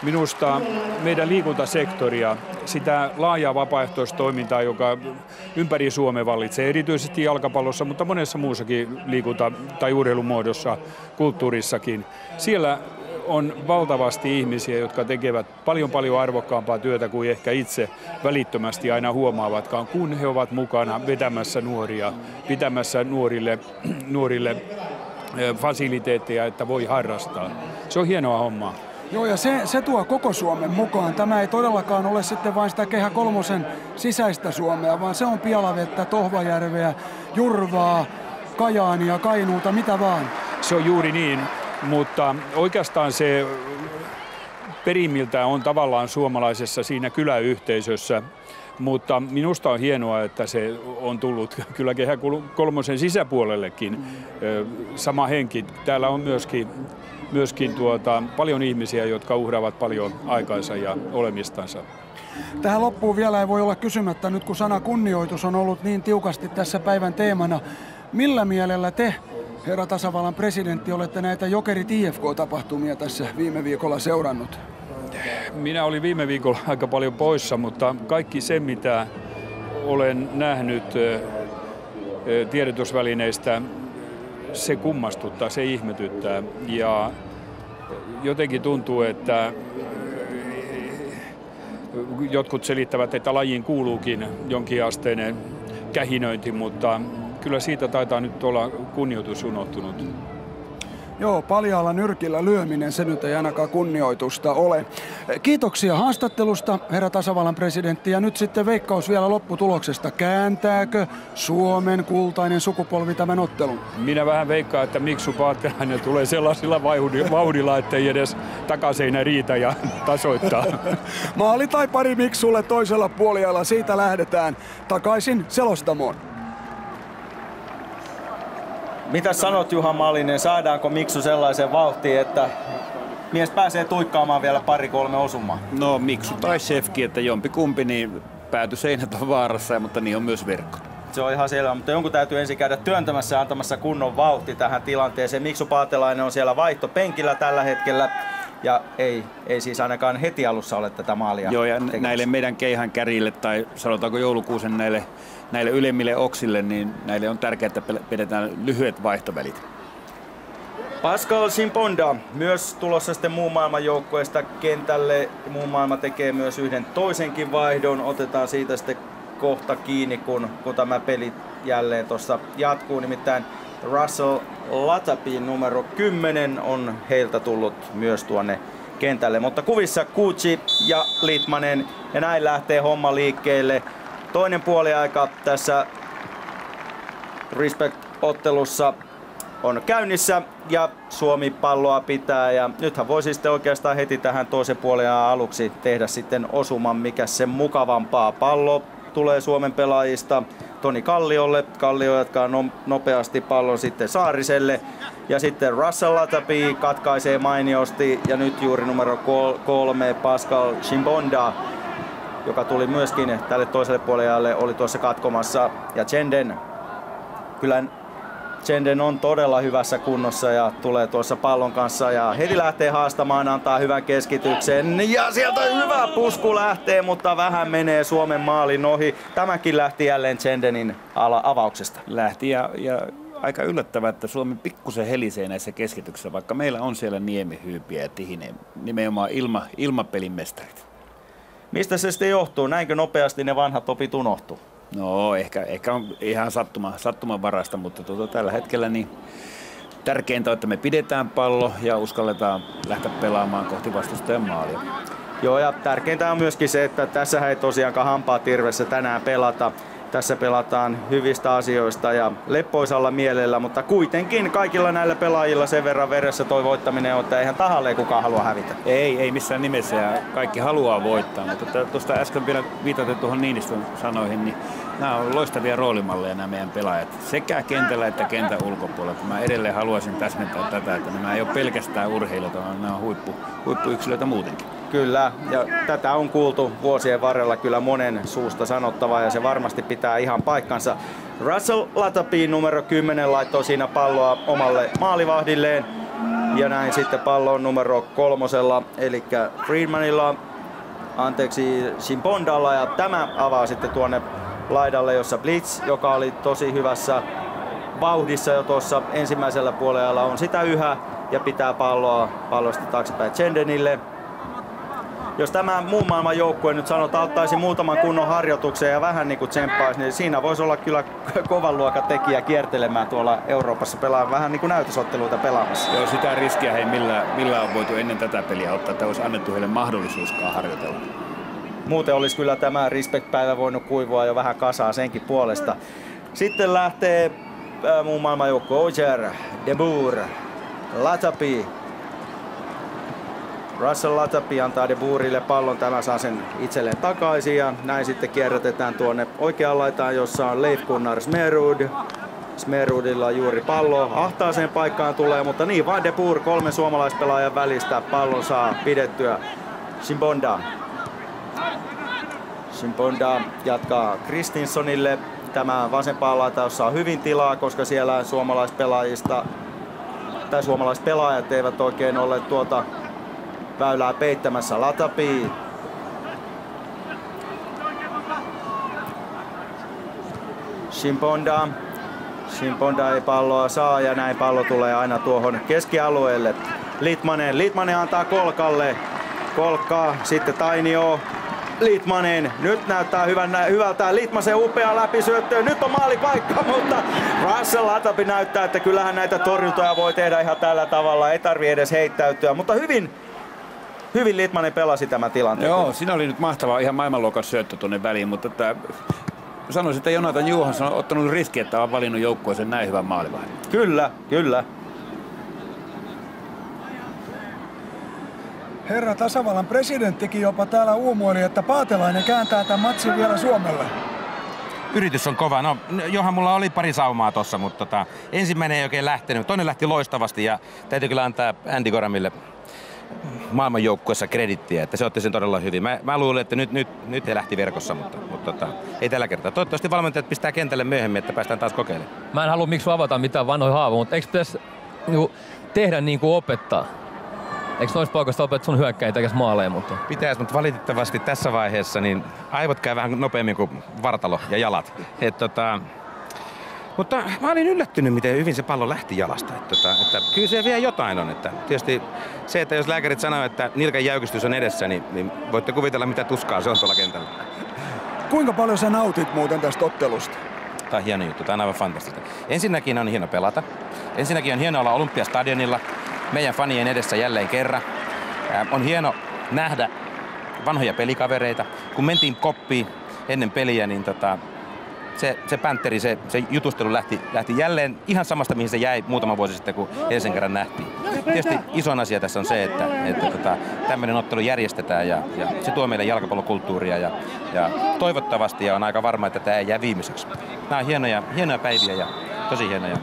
Minusta meidän liikuntasektoria, sitä laajaa vapaaehtoistoimintaa, joka ympäri Suomea vallitsee, erityisesti jalkapallossa, mutta monessa muussakin liikunta- tai urheilumuodossa, kulttuurissakin. Siellä on valtavasti ihmisiä, jotka tekevät paljon arvokkaampaa työtä kuin ehkä itse välittömästi aina huomaavatkaan, kun he ovat mukana vetämässä nuoria, pitämässä nuorille fasiliteetteja, että voi harrastaa. Se on hienoa hommaa. Joo, ja se tuo koko Suomen mukaan. Tämä ei todellakaan ole sitten vain sitä Kehä Kolmosen sisäistä Suomea, vaan se on Pielavettä, Tohvajärveä, Jurvaa, Kajaania, Kainuuta, mitä vaan. Se on juuri niin, mutta oikeastaan se perimmiltään on tavallaan suomalaisessa siinä kyläyhteisössä. Mutta minusta on hienoa, että se on tullut kyllä Kehä Kolmosen sisäpuolellekin sama henki. Täällä on myöskin paljon ihmisiä, jotka uhraavat paljon aikaansa ja olemistansa. Tähän loppuun vielä ei voi olla kysymättä, nyt kun sana kunnioitus on ollut niin tiukasti tässä päivän teemana. Millä mielellä te, herra tasavallan presidentti, olette näitä Jokerit IFK-tapahtumia tässä viime viikolla seurannut? Minä olin viime viikolla aika paljon poissa, mutta kaikki se, mitä olen nähnyt tiedotusvälineistä, se kummastuttaa, se ihmetyttää. Ja jotenkin tuntuu, että jotkut selittävät, että lajiin kuuluukin jonkinasteinen kähinöinti, mutta kyllä siitä taitaa nyt olla kunnioitus unohtunut. Joo, paljaalla nyrkillä lyöminen, se nyt ei ainakaan kunnioitusta ole. Kiitoksia haastattelusta, herra tasavallan presidentti. Ja nyt sitten veikkaus vielä lopputuloksesta. Kääntääkö Suomen kultainen sukupolvi tämän ottelun? Minä vähän veikkaan, että Miksu Paattelainen tulee sellaisilla vauhdilla, ettei edes takaseinä riitä ja tasoittaa. Maali tai pari Miksulle toisella puoliajalla, siitä lähdetään takaisin selostamoon. Mitä sanot, Juha Malinen, saadaanko Miksu sellaisen vauhtiin, että mies pääsee tuikkaamaan vielä 2-3 osumaa? No Miksu tai Shefki, että jompikumpi niin pääty seinät on vaarassa, mutta niin on myös verkko. Se on ihan selvä, mutta jonkun täytyy ensin käydä työntämässä ja antamassa kunnon vauhti tähän tilanteeseen. Miksu Paattelainen on siellä vaihtopenkillä tällä hetkellä ja ei siis ainakaan heti alussa ole tätä maalia. Joo, ja näille meidän keihan kärjille tai sanotaanko joulukuusen näille ylemmille oksille, niin näille on tärkeää, että pidetään lyhyet vaihtovälit. Pascal Chimbonda myös tulossa sitten muun maailman joukkueesta kentälle. Muu maailma tekee myös yhden toisenkin vaihdon. Otetaan siitä sitten kohta kiinni, kun tämä peli jälleen tuossa jatkuu. Nimittäin Russell Latapin numero 10 on heiltä tullut myös tuonne kentälle. Mutta kuvissa Kuuci ja Litmanen ja näin lähtee homma liikkeelle. Toinen puoliaika tässä Respect-ottelussa on käynnissä ja Suomi palloa pitää ja nythän voisi sitten oikeastaan heti tähän toisen puoliajan aluksi tehdä sitten osuman, mikä sen mukavampaa. Pallo tulee Suomen pelaajista Toni Kalliolle. Kallio jatkaa nopeasti pallon sitten Saariselle ja sitten Russell Latapi katkaisee mainiosti ja nyt juuri numero 3 Pascal Chimbonda, joka tuli myöskin tälle toiselle puoliajalle, oli tuossa katkomassa. Ja Chenden on todella hyvässä kunnossa ja tulee tuossa pallon kanssa ja heti lähtee haastamaan, antaa hyvän keskityksen. Ja sieltä hyvä pusku lähtee, mutta vähän menee Suomen maalin ohi. Tämäkin lähti jälleen Chendenin avauksesta. Lähti ja aika yllättävää, että Suomi pikkusen helisee näissä keskityksissä, vaikka meillä on siellä Niemi, Hyypiä ja Tihinen, nimenomaan ilmapelin mestarit. Mistä se sitten johtuu? Näinkö nopeasti ne vanhat opit unohtuu? No ehkä on ihan sattuman varasta, mutta tällä hetkellä niin tärkeintä on, että me pidetään pallo ja uskalletaan lähteä pelaamaan kohti vastustajan maalia. Joo, ja tärkeintä on myöskin se, että tässä ei tosiaankaan hampaat irvessä tänään pelata. Tässä pelataan hyvistä asioista ja leppoisalla mielellä, mutta kuitenkin kaikilla näillä pelaajilla sen verran veressä toi voittaminen on, että eihän tahalleen kukaan halua hävitä. Ei missään nimessä ja kaikki haluaa voittaa, mutta tuosta äsken vielä viitaten tuohon Niinistön sanoihin, niin nämä on loistavia roolimalleja nämä meidän pelaajat sekä kentällä että kentän ulkopuolella. Mä edelleen haluaisin täsmentää tätä, että nämä ei ole pelkästään urheilijoita, vaan nämä on huippuyksilöitä muutenkin. Kyllä, ja tätä on kuultu vuosien varrella kyllä monen suusta sanottavaa ja se varmasti pitää ihan paikkansa. Russell Latapi numero 10 laittoi siinä palloa omalle maalivahdilleen ja näin sitten pallo on numero 3, eli Chimbondalla ja tämä avaa sitten tuonne laidalle, jossa Blitz, joka oli tosi hyvässä vauhdissa jo tuossa ensimmäisellä puolella, on sitä yhä ja pitää pallosta taaksepäin Chendenille. Jos tämä muun maailman joukkue nyt sanotaan ottaisi muutaman kunnon harjoituksen ja vähän niin kuin tsemppaisi, niin siinä voisi olla kyllä kovan luokan tekijä kiertelemään tuolla Euroopassa pelaa vähän niin kuin näytösotteluita pelaamassa. Joo, sitä riskiä ei millään on voitu ennen tätä peliä ottaa, että olisi annettu heille mahdollisuuskaan harjoitella. Muuten olisi kyllä tämä Respect-päivä voinut kuivua jo vähän kasaa senkin puolesta. Sitten lähtee muun maailman joukkue Ogier, De Boer, Latapi. Russell Latapi antaa De Boerille pallon, tämä saa sen itselleen takaisin ja näin sitten kierrätetään tuonne oikeaan laitaan, jossa on Leif Gunnar Smerud. Smerudilla on juuri pallo, ahtaaseen paikkaan tulee, mutta niin vaan De Boer 3 suomalaispelaajan välistä pallon saa pidettyä Chimbonda. Chimbonda jatkaa Kristinsonille, tämä vasempaa laita, jossa on hyvin tilaa, koska siellä suomalaispelaajat eivät oikein ole väylää peittämässä Latapi. Shimponda ei palloa saa ja näin pallo tulee aina tuohon keskialueelle. Litmanen antaa Kolkalle. Kolkka, sitten Tainio. Litmanen, nyt näyttää hyvältä. Litmasen upea läpisyöttö. Nyt on maalipaikka, mutta Russell Latapi näyttää, että kyllähän näitä torjuntoja voi tehdä ihan tällä tavalla. Ei tarvi edes heittäytyä, mutta hyvin Litmanen pelasi tämän tilanteen. Joo, siinä oli nyt mahtava ihan maailmanluokan syöttö tuonne väliin, mutta sanoisin, että Jonathan Johansson on ottanut riski, että on valinnut joukkueeseen näin hyvän maalivahdin. Kyllä. Herra tasavallan presidenttikin jopa täällä uumoili, että Paatelainen kääntää tämän matsin vielä Suomelle. Yritys on kova. No, johan mulla oli pari saumaa tossa, mutta ensimmäinen ei oikein lähtenyt. Toinen lähti loistavasti ja täytyy kyllä antaa Andy Goramille maailmanjoukkueessa kredittiä, että se otti sen todella hyvin. Mä luulin, että nyt he lähti verkossa, mutta ei tällä kertaa. Toivottavasti valmentajat pistää kentälle myöhemmin, että päästään taas kokeilemaan. Mä en halua miksi avata mitään vanhoja haavoja, mutta eikö pitäisi tehdä niin kuin opettaa? Eikö noissa paikoista opet sun hyökkäin tekes maaleja? Pitäisi, mutta valitettavasti tässä vaiheessa niin aivot käy vähän nopeammin kuin vartalo ja jalat. Mutta mä olin yllättynyt, miten hyvin se pallo lähti jalasta. Että kyllä se vielä jotain on. Että tietysti se, että jos lääkärit sanoo, että nilkan jäykistys on edessä, niin voitte kuvitella, mitä tuskaa se on tuolla kentällä. Kuinka paljon sä nautit muuten tästä ottelusta? Tämä on hieno juttu, tämä on aivan fantastista. Ensinnäkin on hieno pelata. Ensinnäkin on hieno olla Olympiastadionilla meidän fanien edessä jälleen kerran. On hieno nähdä vanhoja pelikavereita. Kun mentiin koppiin ennen peliä, niin se Pantheri, se jutustelu lähti jälleen ihan samasta, mihin se jäi muutama vuosi sitten, kun edellisen kerran nähtiin. Tietysti isoin asia tässä on se, että tämmöinen ottelu järjestetään ja se tuo meille jalkapallokulttuuria ja toivottavasti ja on aika varma, että tämä ei jää viimeiseksi. Nämä on hienoja päiviä ja tosi hienoja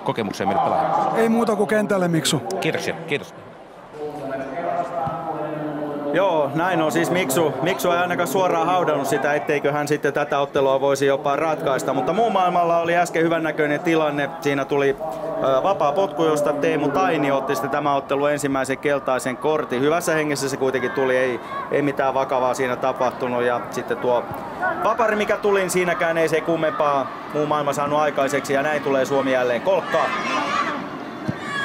kokemuksia meille pelaajille. Ei muuta kuin kentälle, Miksu. Kiitoksia, kiitos. Joo, näin on siis Miksu ei ainakaan suoraan haudannut sitä, etteikö hän sitten tätä ottelua voisi jopa ratkaista. Mutta muun maailmalla oli äsken hyvännäköinen tilanne. Siinä tuli vapaa potku, josta Teemu Tainio otti sitten tämä ottelu ensimmäisen keltaisen kortin. Hyvässä hengessä se kuitenkin tuli, ei mitään vakavaa siinä tapahtunut. Ja sitten tuo vapari, mikä tuli, niin siinäkään ei se kummempaa muu maailma saanut aikaiseksi. Ja näin tulee Suomi jälleen kolkkaan.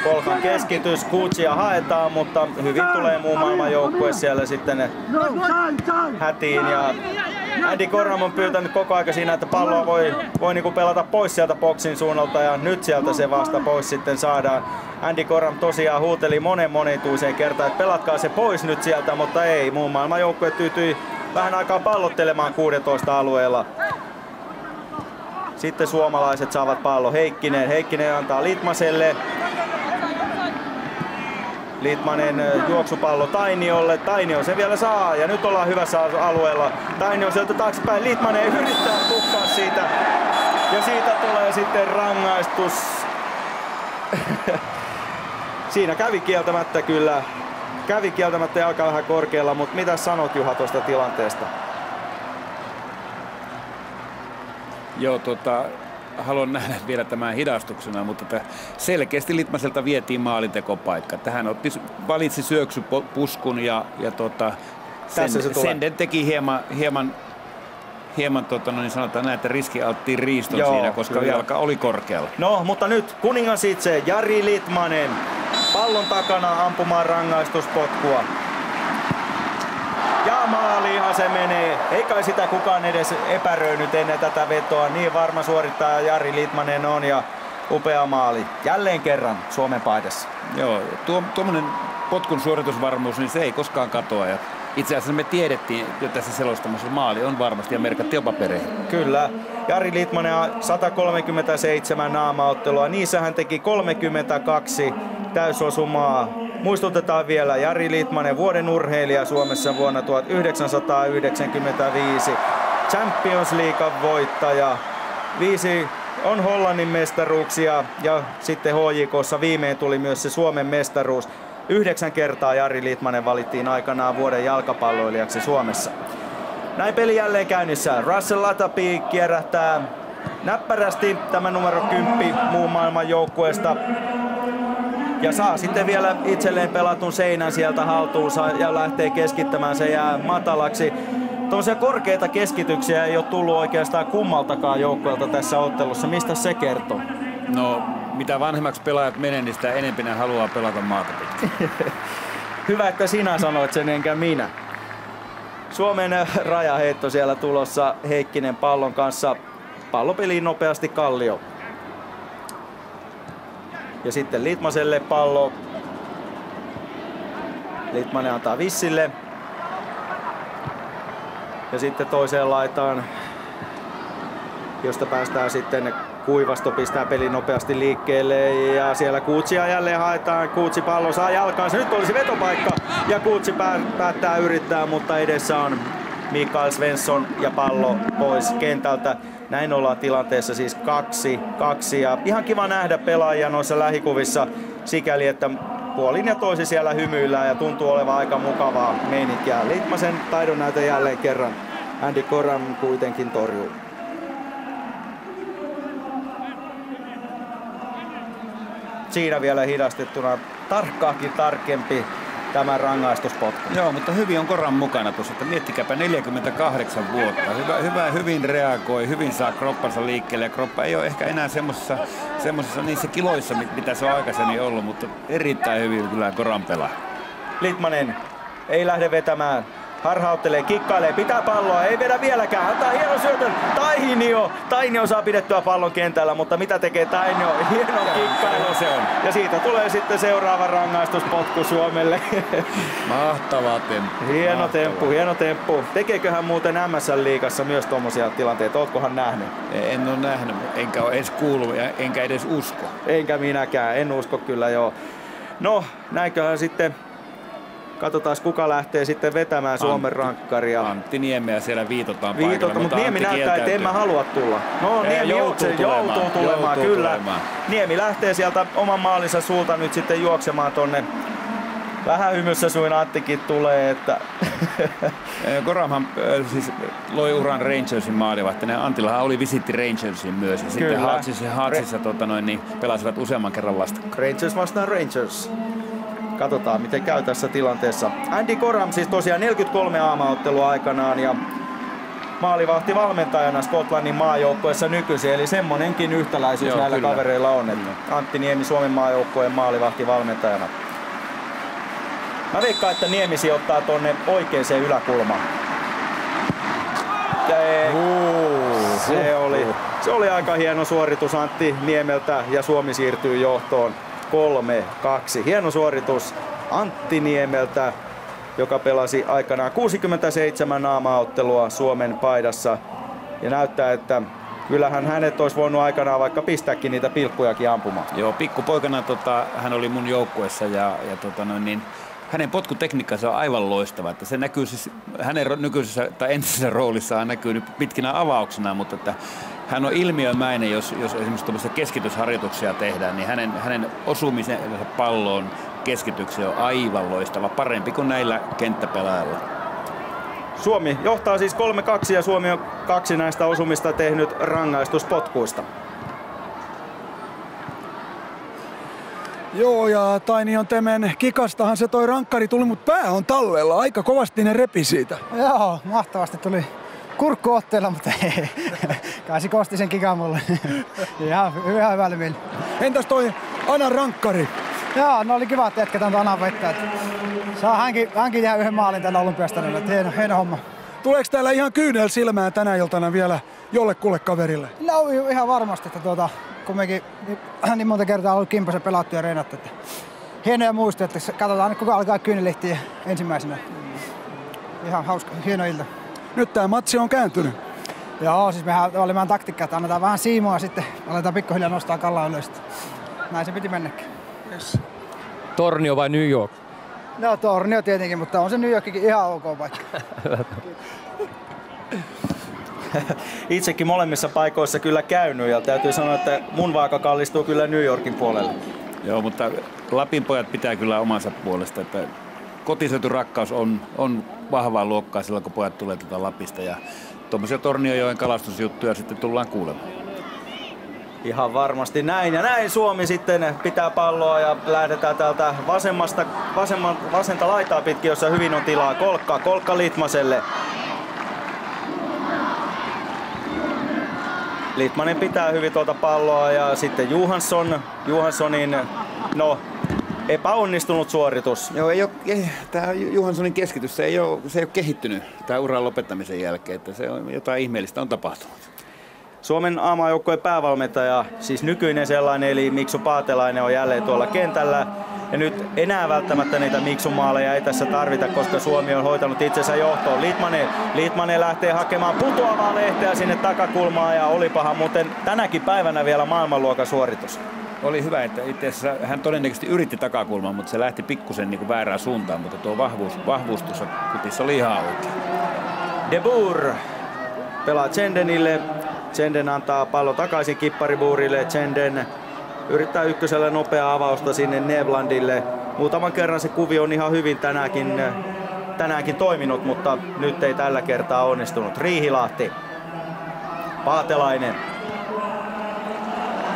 Kolkan keskitys, Kutsia haetaan, mutta hyvin tulee muu maailman joukkue siellä sitten hätiin. Ja Andy Goram on pyytänyt koko aika siinä, että palloa voi niinku pelata pois sieltä boksin suunnalta ja nyt sieltä se vasta pois sitten saadaan. Andy Goram tosiaan huuteli monituiseen kertaan, että pelatkaa se pois nyt sieltä, mutta ei. Muun maailman joukkue tyytyi vähän aikaa pallottelemaan 16 alueella. Sitten suomalaiset saavat pallo. Heikkinen antaa Litmaselle. Litmanen juoksupallo Tainiolle. Tainio se vielä saa ja nyt ollaan hyvässä alueella. Tainio sieltä taaksepäin. Litmanen yrittää tukkaa siitä. Ja siitä tulee sitten rangaistus. Siinä kävi kieltämättä kyllä. Kävi kieltämättä jalka vähän korkealla, mutta mitä sanot Juha tuosta tilanteesta? Joo, haluan nähdä vielä tämän hidastuksena, mutta selkeästi Litmaselta vietiin maalintekopaikka. Tähän valitsi syöksypuskun ja Senden teki hieman niin sanotaan näin, että riskialttiin riiston siinä, koska kyllä. Jalka oli korkealla. No, mutta nyt kuningas itse, Jari Litmanen, pallon takana ampumaan rangaistuspotkua. Ja maaliinhan se menee. Ei kai sitä kukaan edes epäröinyt ennen tätä vetoa. Niin varma suorittaja Jari Litmanen on ja upea maali. Jälleen kerran Suomen paidassa. Joo, tuommoinen potkun suoritusvarmuus, niin se ei koskaan katoa. Ja itse asiassa me tiedettiin jo tässä selostamassa, maali on varmasti ja merkattiin jopa pereen. Kyllä. Jari Litmanen 137 naamaottelua. Niissä hän teki 32 täysosumaa. Muistutetaan vielä, Jari Litmanen, vuoden urheilija Suomessa vuonna 1995. Champions Leaguean voittaja. 5 on Hollannin mestaruuksia ja sitten HJK:ssa viimein tuli myös se Suomen mestaruus. 9 kertaa Jari Litmanen valittiin aikanaan vuoden jalkapalloilijaksi Suomessa. Näin peli jälleen käynnissä. Russell Latapi kierrähtää näppärästi tämä numero 10 muun maailman joukkueesta. Ja saa sitten vielä itselleen pelatun seinän sieltä haltuunsa ja lähtee keskittämään, se jää matalaksi. Tuollaisia korkeita keskityksiä ei ole tullut oikeastaan kummaltakaan joukkueelta tässä ottelussa. Mistä se kertoo? No, mitä vanhemmaksi pelaajat menee, niin sitä enemmän ne haluaa pelata maata pitkin. Hyvä, että sinä sanoit sen, enkä minä. Suomen rajaheitto siellä tulossa. Heikkinen pallon kanssa. Pallopeliin nopeasti Kallio. Ja sitten Litmaselle pallo. Litmanen antaa Vissille. Ja sitten toiseen laitaan, josta päästään sitten Kuivasto, pistää pelin nopeasti liikkeelle ja siellä Kuutsia jälleen haetaan. Kuutsi pallo saa jalkaansa. Nyt olisi vetopaikka ja Kuutsi päättää yrittää, mutta edessä on Mikael Svensson ja pallo pois kentältä. Näin ollaan tilanteessa siis 2-2 ja ihan kiva nähdä pelaajia noissa lähikuvissa sikäli, että puolin ja toisin siellä hymyillään ja tuntuu olevan aika mukavaa meininkiä. Litmasen taidon näytä jälleen kerran. Andy Coram kuitenkin torjuu. Siinä vielä hidastettuna tarkkaakin tarkempi tämä rangaistuspotku. Joo, mutta hyvin on Koran mukana tuossa, että miettikääpä 48 vuotta. Hyvin reagoi, hyvin saa kroppansa liikkeelle ja kroppa ei ole ehkä enää semmoisessa niissä kiloissa, mitä se on aikaisemmin ollut, mutta erittäin hyvin kyllä Koran pelaa. Litmanen ei lähde vetämään. Harhauttelee, kikkailee, pitää palloa, ei vedä vieläkään, antaa hienon syötön, Tainio saa pidettyä pallon kentällä, mutta mitä tekee Tainio? Hieno kikkailu se on. Ja siitä tulee sitten seuraava rangaistuspotku Suomelle. Mahtava temppu. Hieno temppu. Tekeeköhän muuten MSL-liigassa myös tommosia tilanteita? Ootkohan nähnyt? En ole nähnyt, enkä ole edes kuullut ja enkä edes usko. Enkä minäkään, en usko kyllä joo. No, näinköhän sitten. Katsotaan, kuka lähtee sitten vetämään Suomen rankkaria. Antti Niemeä siellä viitotaan paikalla. Mutta Niemi näyttää, että en mä halua tulla. No, Niemi joutuu tulemaan, kyllä. Niemi lähtee sieltä oman maalinsa suulta nyt sitten juoksemaan tonne. Vähän hymyssä suin Anttikin tulee, että... Koramhan siis loi uran Rangersin maalivahtina. Antillahan oli visitti Rangersin myös. Ja sitten Haatsissa niin pelasivat useamman kerran vastaan. Rangers vastaan Rangers. Katsotaan, miten käy tässä tilanteessa. Andy Coram siis tosiaan 43 aamaottelua aikanaan ja maalivahti valmentajana Skotlannin maajoukkueessa nykyisin. Eli semmonenkin yhtäläisyys näillä kavereilla on. Että Antti Niemi Suomen maajoukkueen maalivahti valmentajana. Mä veikkaan, että Niemi sijoittaa tonne oikeaan yläkulmaan. Se oli aika hieno suoritus Antti Niemeltä ja Suomi siirtyy johtoon. 3-2. Hieno suoritus Antti Niemeltä, joka pelasi aikanaan 67 naamaottelua Suomen paidassa. Ja näyttää, että kyllähän hänet olisi voinut aikanaan vaikka pistääkin niitä pilkkujakin ampumaan. Joo, pikkupoikana hän oli mun joukkueessa ja hänen potkutekniikkansa on aivan loistava. Että se näkyy siis hänen nykyisessä tai entisessä roolissaan näkyy nyt pitkinä avauksena, mutta että hän on ilmiömäinen, jos esimerkiksi tuollaisia keskitysharjoituksia tehdään, niin hänen osumisensa palloon keskityksiä on aivan loistava, parempi kuin näillä kenttäpelaajilla. Suomi johtaa siis 3-2 ja Suomi on 2 näistä osumista tehnyt rangaistuspotkuista. Joo, ja Tainion Temen kikastahan se toi rankkari tuli, mutta pää on tallella. Aika kovasti ne repi siitä. Joo, mahtavasti tuli kurkkuotteella, mutta ei. Kai kosti sen kikan mulle. Ihan hyvä mieli. Entäs toi Anan rankkari? Joo, no oli kiva, että jatketaan Anan vettä. Saa hänkin tehdä yhden maalin tällä olympiastadionilla. Hieno homma. Tuleeko täällä ihan kyynel silmään tänä iltana vielä jollekulle kaverille? No ihan varmasti, että kumminkin niin monta kertaa on ollut kimpassa pelattu ja reenattu. Hienoja muistoja, että katsotaan nyt kuka alkaa kyynelehtiä ensimmäisenä. Ihan hauska, hieno ilta. Nyt tää matsi on kääntynyt. Joo, siis mehän oli meidän taktiikka, että annetaan vähän siimoa sitten aletaan pikkuhiljaa nostaa kallaa ylös. Näin se piti mennäkin. Yes. Tornio vai New York? No Tornio tietenkin, mutta on se New Yorkikin ihan ok paikka. Itsekin molemmissa paikoissa kyllä käynyt ja täytyy sanoa, että mun vaaka kallistuu kyllä New Yorkin puolelle. Joo, mutta Lapin pojat pitää kyllä omansa puolesta, että kotiseuturakkaus on vahvaa luokkaa silloin, kun pojat tulee Lapista ja tuommoisia Tornionjoen kalastusjuttuja sitten tullaan kuulemaan. Ihan varmasti näin. Ja näin Suomi sitten pitää palloa ja lähdetään täältä vasenta laitaa pitkin, jossa hyvin on tilaa. Kolkka Litmaselle. Litmanen pitää hyvin tuota palloa ja sitten Johanssonin epäonnistunut suoritus. Joo, tämä Johanssonin keskitys, se ei ole kehittynyt tämän uran lopettamisen jälkeen, että se on jotain ihmeellistä on tapahtunut. Suomen A-maajoukkueen päävalmentaja, siis nykyinen sellainen, eli Miksu Paatelainen on jälleen tuolla kentällä. Ja nyt enää välttämättä niitä Miksu-maaleja ei tässä tarvita, koska Suomi on hoitanut itsensä johtoon. Litmanen lähtee hakemaan putoavaa lehteä sinne takakulmaan ja olipahan muuten tänäkin päivänä vielä maailmanluokan suoritus. Oli hyvä, että itse asiassa hän todennäköisesti yritti takakulmaa, mutta se lähti pikkusen niin kuin väärään suuntaan, mutta tuo vahvuus tuossa kutissa oli ihan oikein. De Boer pelaa Zendenille. Zenden antaa pallo takaisin Kipparibuurille. Zenden yrittää ykkösellä nopeaa avausta sinne Nevlandille. Muutaman kerran se kuvio on ihan hyvin tänäänkin toiminut, mutta nyt ei tällä kertaa onnistunut. Riihilahti. Paatelainen.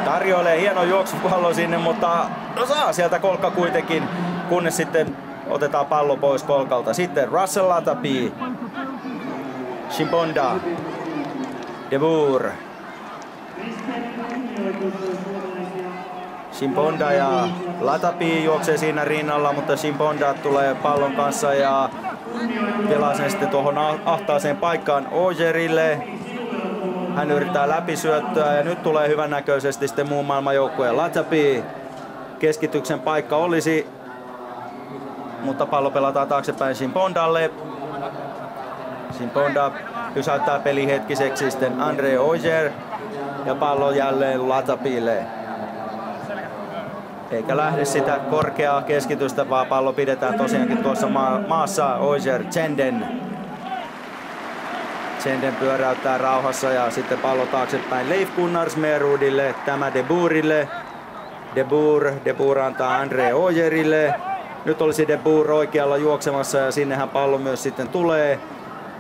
Tarjoilee hieno juoksupallo sinne, mutta saa sieltä Kolkka kuitenkin, kunnes sitten otetaan pallo pois Kolkalta. Sitten Russell Latapi. Chimbonda. De Boer. Chimbonda ja Latapi juoksee siinä rinnalla, mutta Chimbonda tulee pallon kanssa ja pelaa sen sitten tuohon ahtaaseen paikkaan Ojerille. Hän yrittää läpisyöttöä ja nyt tulee hyvännäköisesti sitten muun maailman joukkueen Latapi. Keskityksen paikka olisi, mutta pallo pelataan taaksepäin Chimbondalle. Chimbonda pysäyttää peli hetkiseksi, sitten Andre Ojer ja pallo jälleen Latapille. Eikä lähde sitä korkeaa keskitystä, vaan pallo pidetään tosiaankin tuossa maassa. Ojer, Zenden pyöräyttää rauhassa ja sitten pallo taaksepäin Leif Gunnar Smerudille, tämä De Boerille. De Boer antaa Andre Ojerille. Nyt olisi De Boer oikealla juoksemassa ja sinnehän pallo myös sitten tulee.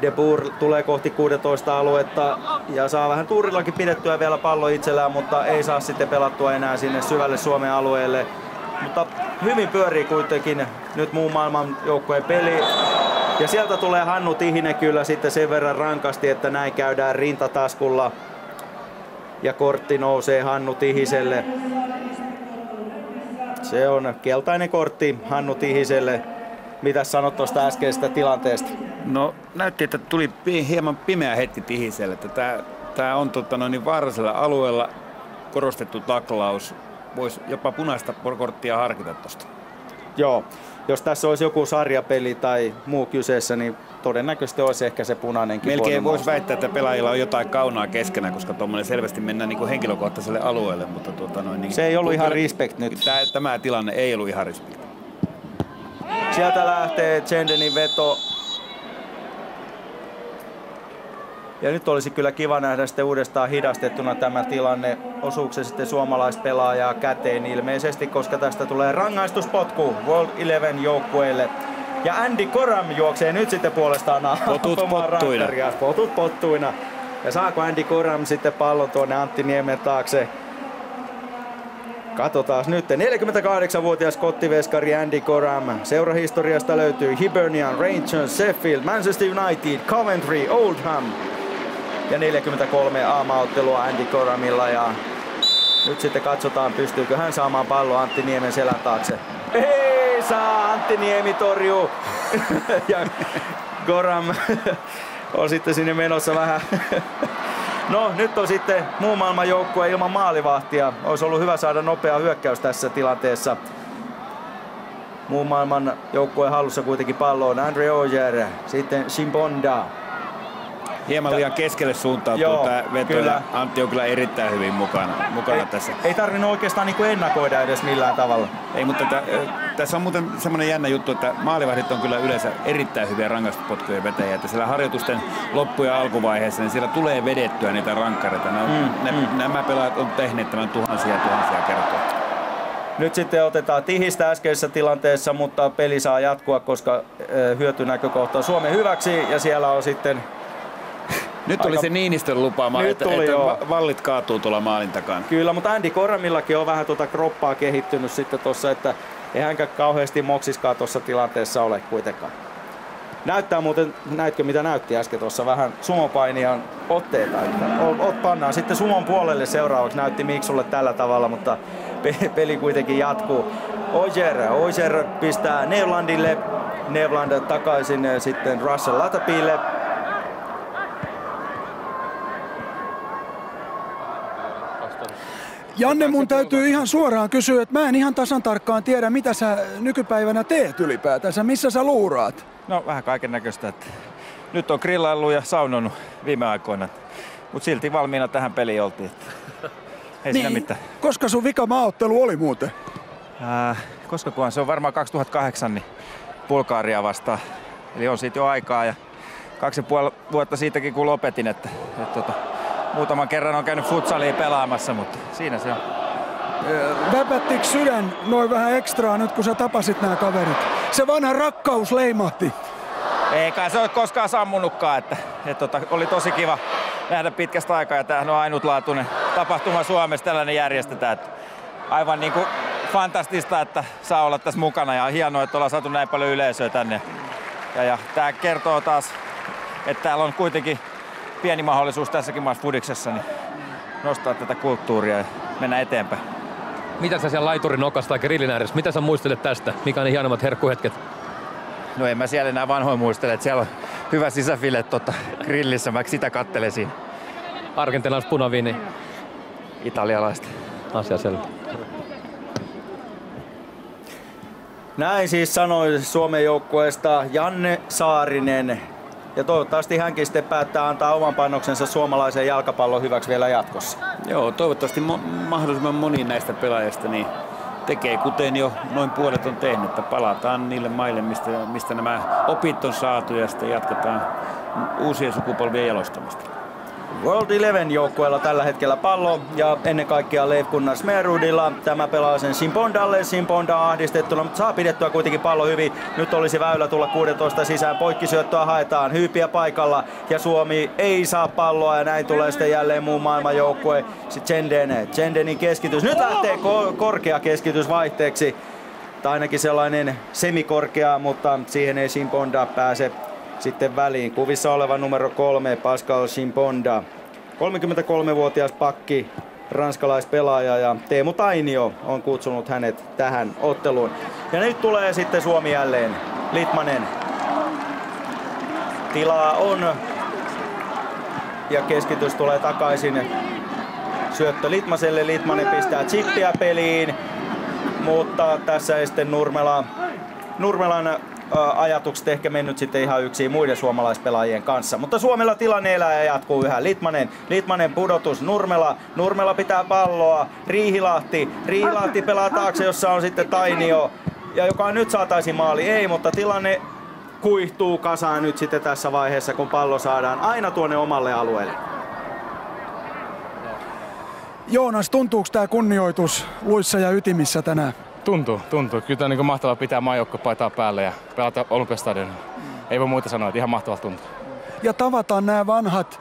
De Boer tulee kohti 16 aluetta ja saa vähän tuurillakin pidettyä vielä pallo itsellään, mutta ei saa sitten pelattua enää sinne syvälle Suomen alueelle. Mutta hyvin pyörii kuitenkin nyt muun maailman joukkueen peli. Ja sieltä tulee Hannu Tihinen kyllä sitten sen verran rankasti, että näin käydään rintataskulla. Ja kortti nousee Hannu Tihiselle. Se on keltainen kortti Hannu Tihiselle. Mitä sanot tuosta äskeisestä tilanteesta? No näytti, että tuli hieman pimeä hetki Tihiselle. Että tää on vaarallisella alueella korostettu taklaus. Voisi jopa punaista korttia harkita tosta. Joo, jos tässä olisi joku sarjapeli tai muu kyseessä, niin todennäköisesti olisi ehkä se punainenkin. Melkein voisi väittää, että pelaajilla on jotain kaunaa keskenään, koska tuommoinen selvästi mennään niin kuin henkilökohtaiselle alueelle. Mutta se ei ollut ihan respect nyt. Tämä tilanne ei ollut ihan respect. Sieltä lähtee Zendenin veto. Ja nyt olisi kyllä kiva nähdä sitten uudestaan hidastettuna tämä tilanne. Osuuko se sitten suomalaispelaajaa käteen ilmeisesti, koska tästä tulee rangaistuspotku World 11 joukkueelle. Ja Andy Coram juoksee nyt sitten puolestaan potut pottuina. Ja saako Andy Coram sitten pallon tuonne Antti Niemen taakse? Katsotaan nyt. 48-vuotias kottiveskari Andy Coram. Seurahistoriasta löytyy Hibernian, Rangers, Sheffield, Manchester United, Coventry, Oldham. Ja 43 A-maaottelua Andy Coramilla. Ja nyt sitten katsotaan, pystyykö hän saamaan pallon Antti Niemen selän taakse. Ei saa, Antti Niemi torjuu. Ja Coram on sitten sinne menossa vähän. No nyt on sitten muun maailman joukkue ilman maalivahtia. Olisi ollut hyvä saada nopea hyökkäys tässä tilanteessa. Muun maailman joukkueen hallussa kuitenkin pallo on Andre Ojer, sitten Chimbonda. Hieman liian keskelle suuntautuu tämä veto. Kyllä. Antti on kyllä erittäin hyvin mukana tässä. Ei tarvinnut oikeastaan niin ennakoida edes millään tavalla. Ei, mutta tässä on muuten semmoinen jännä juttu, että maalivahdit on kyllä yleensä erittäin hyviä rangaistuspotkujen vetäjiä. Että siellä harjoitusten loppu- ja alkuvaiheessa niin siellä tulee vedettyä niitä rankkareita. Nämä pelaajat on tehneet tämän tuhansia kertoja. Nyt sitten otetaan Tihistä äskeisessä tilanteessa, mutta peli saa jatkua, koska hyötynäkökohta on Suomen hyväksi. Ja siellä on sitten Nyt oli se Niinistön lupaama, että vallit kaatuu tuolla maalin takana. Kyllä, mutta Andy Coramillakin on vähän tuota kroppaa kehittynyt sitten tuossa, että ei hänkään kauheasti moksiskaan tuossa tilanteessa ole kuitenkaan. Näyttää muuten, näitkö mitä näytti äsken tuossa vähän sumopainijan otteita, että pannaan sitten sumon puolelle seuraavaksi, näytti Miksulle tällä tavalla, mutta peli kuitenkin jatkuu. Oiser pistää Nevlandille, Nevland takaisin sitten Russell Latapille. Janne, mun täytyy ihan suoraan kysyä, että mä en ihan tasan tarkkaan tiedä, mitä sä nykypäivänä teet ylipäätänsä, missä sä luuraat? No vähän kaiken näköistä. Nyt on grillaillut ja saunonut viime aikoina, mutta silti valmiina tähän peliin oltiin. Ei siinä mitään. Koska sun vika maaottelu oli muuten? Koskakohan se on varmaan 2008 niin Bulgaria vastaan. Eli on siitä jo aikaa ja 2,5 vuotta siitäkin kun lopetin, että muutaman kerran on käynyt futsalia pelaamassa, mutta siinä se on. Väpättikö sydän noin vähän ekstraa nyt kun sä tapasit nämä kaverit? Se vanha rakkaus leimahti. Eikä se ole koskaan sammunutkaan, että oli tosi kiva nähdä pitkästä aikaa ja tämähän on ainutlaatuinen tapahtuma Suomessa, tällainen järjestetään. Että aivan niin kuin fantastista, että saa olla tässä mukana ja hienoa, että ollaan saatu näin paljon yleisöä tänne. Ja tämä kertoo taas, että täällä on kuitenkin pieni mahdollisuus tässäkin maassa fudiksessa niin nostaa tätä kulttuuria ja mennä eteenpäin. Mitä sä siellä laiturin nokassa tai grillin ääressä, mitä sä muistelet tästä? Mikä on ne hienommat herkkuhetket? No en mä siellä enää vanhoin muistele, että siellä on hyvä sisäfile grillissä, mä sitä kattelen siinä. Argentinalaiset punaviini? Italialaista. Asia selvä. Näin siis sanoi Suomen joukkueesta Janne Saarinen. Ja toivottavasti hänkin sitten päättää antaa oman panoksensa suomalaisen jalkapallon hyväksi vielä jatkossa. Joo, toivottavasti mahdollisimman moni näistä pelaajista niin tekee kuten jo noin puolet on tehnyt, että palataan niille maille, mistä nämä opit on saatu ja sitten jatketaan uusien sukupolvien jalostamista. World 11 joukkueella tällä hetkellä pallo ja ennen kaikkea Leif Gunnar Smerudilla. Tämä pelaa sen Simpondalle. Simponda ahdistettuna, mutta saa pidettyä kuitenkin pallo hyvin. Nyt olisi väylä tulla 16 sisään. Poikkisyöttöä haetaan. Hyypiä paikalla ja Suomi ei saa palloa ja näin tulee sitten jälleen muun maailman joukkue. Chendenin keskitys. Nyt lähtee korkea keskitys vaihteeksi. Tai ainakin sellainen semikorkea, mutta siihen ei Simponda pääse sitten väliin. Kuvissa oleva numero 3, Pascal Simponda. 33-vuotias pakki, ranskalaispelaaja ja Teemu Tainio on kutsunut hänet tähän otteluun. Ja nyt tulee sitten Suomi jälleen. Litmanen. Tilaa on. Ja keskitys tulee takaisin. Syöttö Litmaselle. Litmanen pistää chippiä peliin. Mutta tässä ei sitten Nurmelan ajatukset ehkä mennyt sitten ihan yksin muiden suomalaispelaajien kanssa. Mutta Suomella tilanne elää ja jatkuu yhä. Litmanen pudotus. Nurmela pitää palloa. Riihilahti pelaa taakse, jossa on sitten Tainio. Ja joka nyt saataisiin maali. Ei, mutta tilanne kuihtuu kasaan nyt sitten tässä vaiheessa, kun pallo saadaan aina tuonne omalle alueelle. Joonas, tuntuuko tämä kunnioitus luissa ja ytimissä tänään? Tuntuu. Kyllä tämä on niin mahtavaa pitää maajoukkuepaitaa päälle ja pelata Olympiastadionilla. Ei voi muuta sanoa, että ihan mahtavaa tuntuu. Ja tavataan nämä vanhat,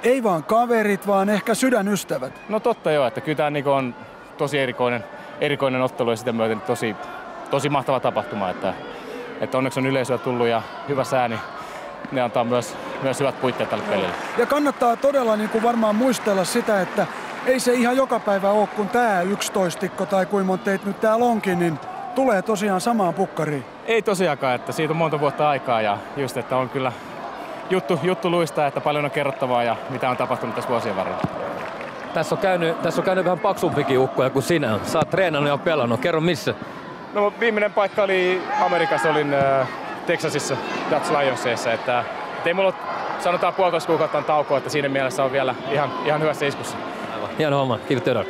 ei vaan kaverit, vaan ehkä sydänystävät. No totta joo, että kyllä tämä niin on tosi erikoinen ottelu ja sitä myöten tosi mahtava tapahtuma. Että onneksi on yleisöä tullut ja hyvä sää, niin ne antaa myös hyvät puitteet tälle pelille. Ja kannattaa todella niin kuin varmaan muistella sitä, että ei se ihan joka päivä ole, kun tää 11 tai kuinka monta teitä nyt täällä onkin, niin tulee tosiaan samaan pukkariin. Ei tosiaankaan, että siitä on monta vuotta aikaa ja just, että on kyllä juttu luistaa, että paljon on kerrottavaa ja mitä on tapahtunut tässä vuosien varrella. Tässä on käynyt vähän paksumpikin ukkoja kuin sinä. Sä oot treenannut ja pelannut. Kerro missä? No viimeinen paikka oli Amerikassa, olin Texasissa Dutch Lionsissa, että ei mulla ole, sanotaan 1,5 kuukautta on taukoa, että siinä mielessä on vielä ihan hyvässä iskussa. Hieno homma, kiitos teille.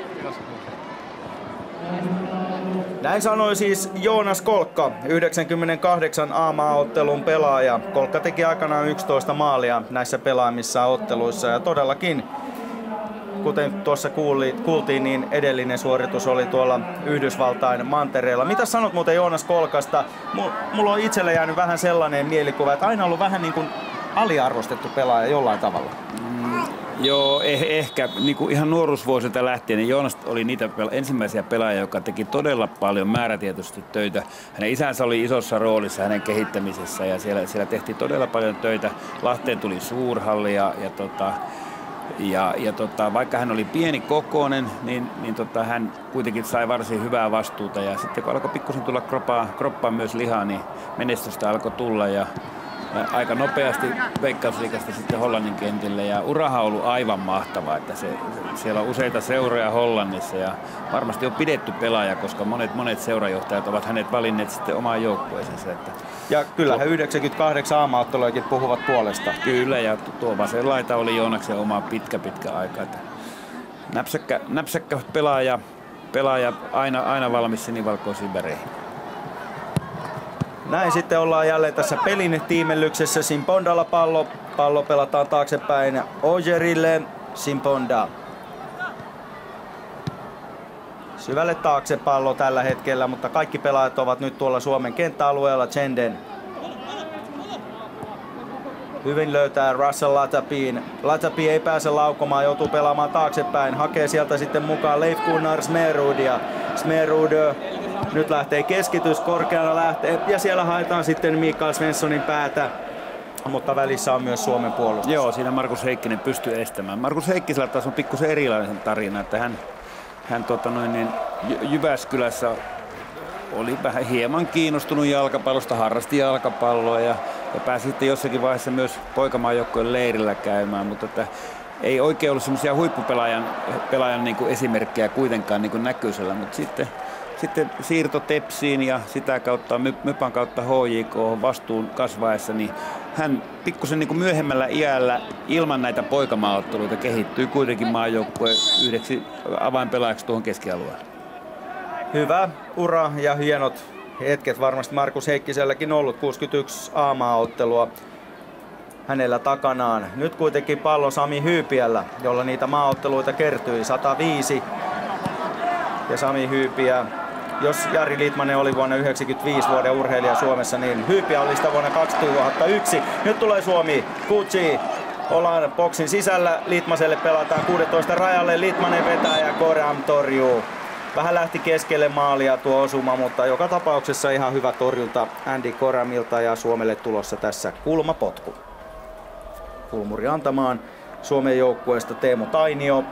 Näin sanoi siis Joonas Kolkka, 98 A-maaottelun pelaaja. Kolkka teki aikanaan 11 maalia näissä pelaamissa otteluissa ja todellakin, kuten tuossa kuultiin, niin edellinen suoritus oli tuolla Yhdysvaltain mantereella. Mitä sanot muuten Joonas Kolkasta? Mulla on itselle jäänyt vähän sellainen mielikuva, että aina ollut vähän niin kuin aliarvostettu pelaaja jollain tavalla. Joo, ehkä niin kuin ihan nuoruusvuosilta lähtien, niin Joonas oli niitä ensimmäisiä pelaajia, joka teki todella paljon määrätietoisesti töitä. Hänen isänsä oli isossa roolissa hänen kehittämisessä ja siellä tehtiin todella paljon töitä. Lahteen tuli suurhalli ja vaikka hän oli pieni kokoinen, niin hän kuitenkin sai varsin hyvää vastuuta. Ja sitten kun alkoi pikkusen tulla kroppaan myös lihaa, niin menestystä alkoi tulla. Ja aika nopeasti Veikkausliigasta sitten Hollannin kentille ja urahan on ollut aivan mahtavaa, että siellä on useita seuroja Hollannissa ja varmasti on pidetty pelaaja, koska monet seurajohtajat ovat hänet valinneet sitten omaan joukkueeseensa. Ja kyllähän 98 aamaottelujakin puhuvat puolesta. Kyllä, ja tuo vasen laita oli Joonaksen oma pitkä aika. Että näpsäkkä pelaaja aina valmis sinivalkoisiin väreihin. Näin sitten ollaan jälleen tässä pelin tiimellyksessä. Simpondalla pallo pelataan taaksepäin Ojerille. Simponda. Syvälle taakse pallo tällä hetkellä, mutta kaikki pelaajat ovat nyt tuolla Suomen kenttäalueella. Chenden hyvin löytää Russell Latapiin. Latapi ei pääse laukomaan, joutuu pelaamaan taaksepäin. Hakee sieltä sitten mukaan Leif Gunnar Smerudia. Smerud nyt lähtee keskitys, korkeana lähtee ja siellä haetaan sitten Mikael Svenssonin päätä. Mutta välissä on myös Suomen puolustus. Joo, siinä Markus Heikkinen pystyy estämään. Markus Heikkisellä taas on pikkusen erilainen tarina, että hän Jyväskylässä oli vähän hieman kiinnostunut jalkapallosta, harrasti jalkapalloa ja pääsi sitten jossakin vaiheessa myös poikamaajoukkojen leirillä käymään, mutta että ei oikein ollut semmoisia huippupelaajan niin kuin esimerkkejä kuitenkaan niin kuin näkyisellä, mutta sitten siirto Tepsiin ja sitä kautta Mypan kautta HJK vastuun kasvaessa, niin hän pikkusen niin kuin myöhemmällä iällä ilman näitä poikamaaotteluita kehittyy kuitenkin maajoukkueen yhdeksi avainpelaajaksi tuohon keskialueelle. Hyvä ura ja hienot hetket varmasti Markus Heikkiselläkin ollut, 61 A-maaottelua hänellä takanaan. Nyt kuitenkin pallo Sami Hyypiällä, jolla niitä maaotteluita kertyi 105. Ja Sami Hyypiä, jos Jari Litmanen oli vuonna 1995 vuoden urheilija Suomessa, niin Hyypiä oli sitä vuonna 2001. Nyt tulee Suomi, Kutsi. Ollaan boksin sisällä, Litmaselle pelataan 16 rajalle, Litmanen vetää ja Koram torjuu. Vähän lähti keskelle maalia tuo osuma, mutta joka tapauksessa ihan hyvä torjunta Andy Koramilta ja Suomelle tulossa tässä kulmapotku. Kulmuri antamaan Suomen joukkueesta Teemu Tainio.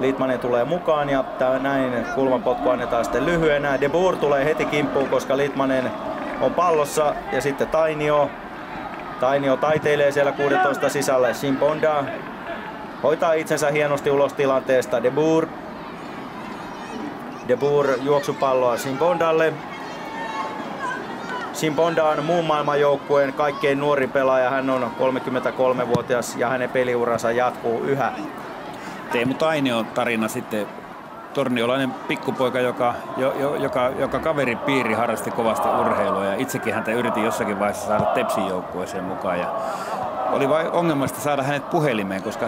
Litmanen tulee mukaan ja näin kulmapotku annetaan sitten lyhyenä. De Boer tulee heti kimppuun, koska Litmanen on pallossa ja sitten Tainio. Tainio taiteilee siellä 16 sisällä. Simponda hoitaa itsensä hienosti ulos tilanteesta. De Boer juoksupalloa Simpondalle. Simponda on muun maailman joukkueen kaikkein nuorin pelaaja. Hän on 33-vuotias ja hänen peliuransa jatkuu yhä. Teemu Tainion tarina sitten, torniolainen pikkupoika, joka kaveripiiri harrasti kovasti urheilua ja itsekin häntä yritin jossakin vaiheessa saada Tepsin joukkueeseen mukaan. Ja oli vain ongelmasta saada hänet puhelimeen, koska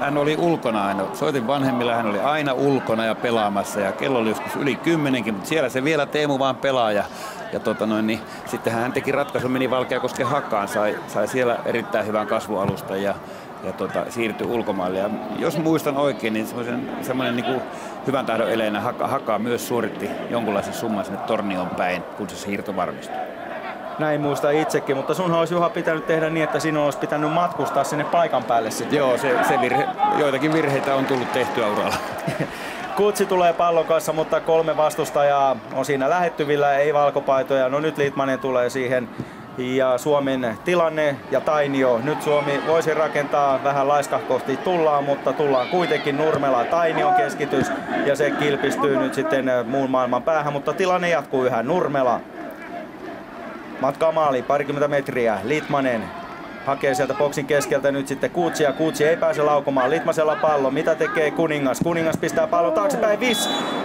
hän oli ulkona aina. Soitin vanhemmilla, hän oli aina ulkona ja pelaamassa ja kello oli joskus yli 10, mutta siellä se vielä Teemu vaan pelaa. Ja niin sitten hän teki ratkaisun, meni Valkeakosken Hakaan, sai siellä erittäin hyvän kasvualustan ja siirtyi ulkomaille. Ja jos muistan oikein, niin semmoinen niin kuin hyvän tahdon eleenä Hakaa myös suoritti jonkunlaisen summan sinne Tornioon päin, kun se siirto varmistui. Näin muista itsekin, mutta sunhan olisi Juha pitänyt tehdä niin, että sinun olisi pitänyt matkustaa sinne paikan päälle sitten. Joo, joitakin virheitä on tullut tehtyä uralla. Kutsi tulee pallon kanssa, mutta 3 vastustajaa on siinä lähettyvillä, ei valkopaitoja. No nyt Litmanen tulee siihen ja Suomen tilanne ja Tainio. Nyt Suomi voisi rakentaa vähän laiskahkosti tullaan, mutta tullaan kuitenkin Nurmela. Tainion keskitys ja se kilpistyy nyt sitten muun maailman päähän, mutta tilanne jatkuu yhä. Nurmela matkaa maaliin, parikymmentä metriä. Litmanen hakee sieltä boksin keskeltä nyt sitten Kutsi ja Kutsi ei pääse laukomaan. Litmasella pallo. Mitä tekee Kuningas? Kuningas pistää pallon taaksepäin.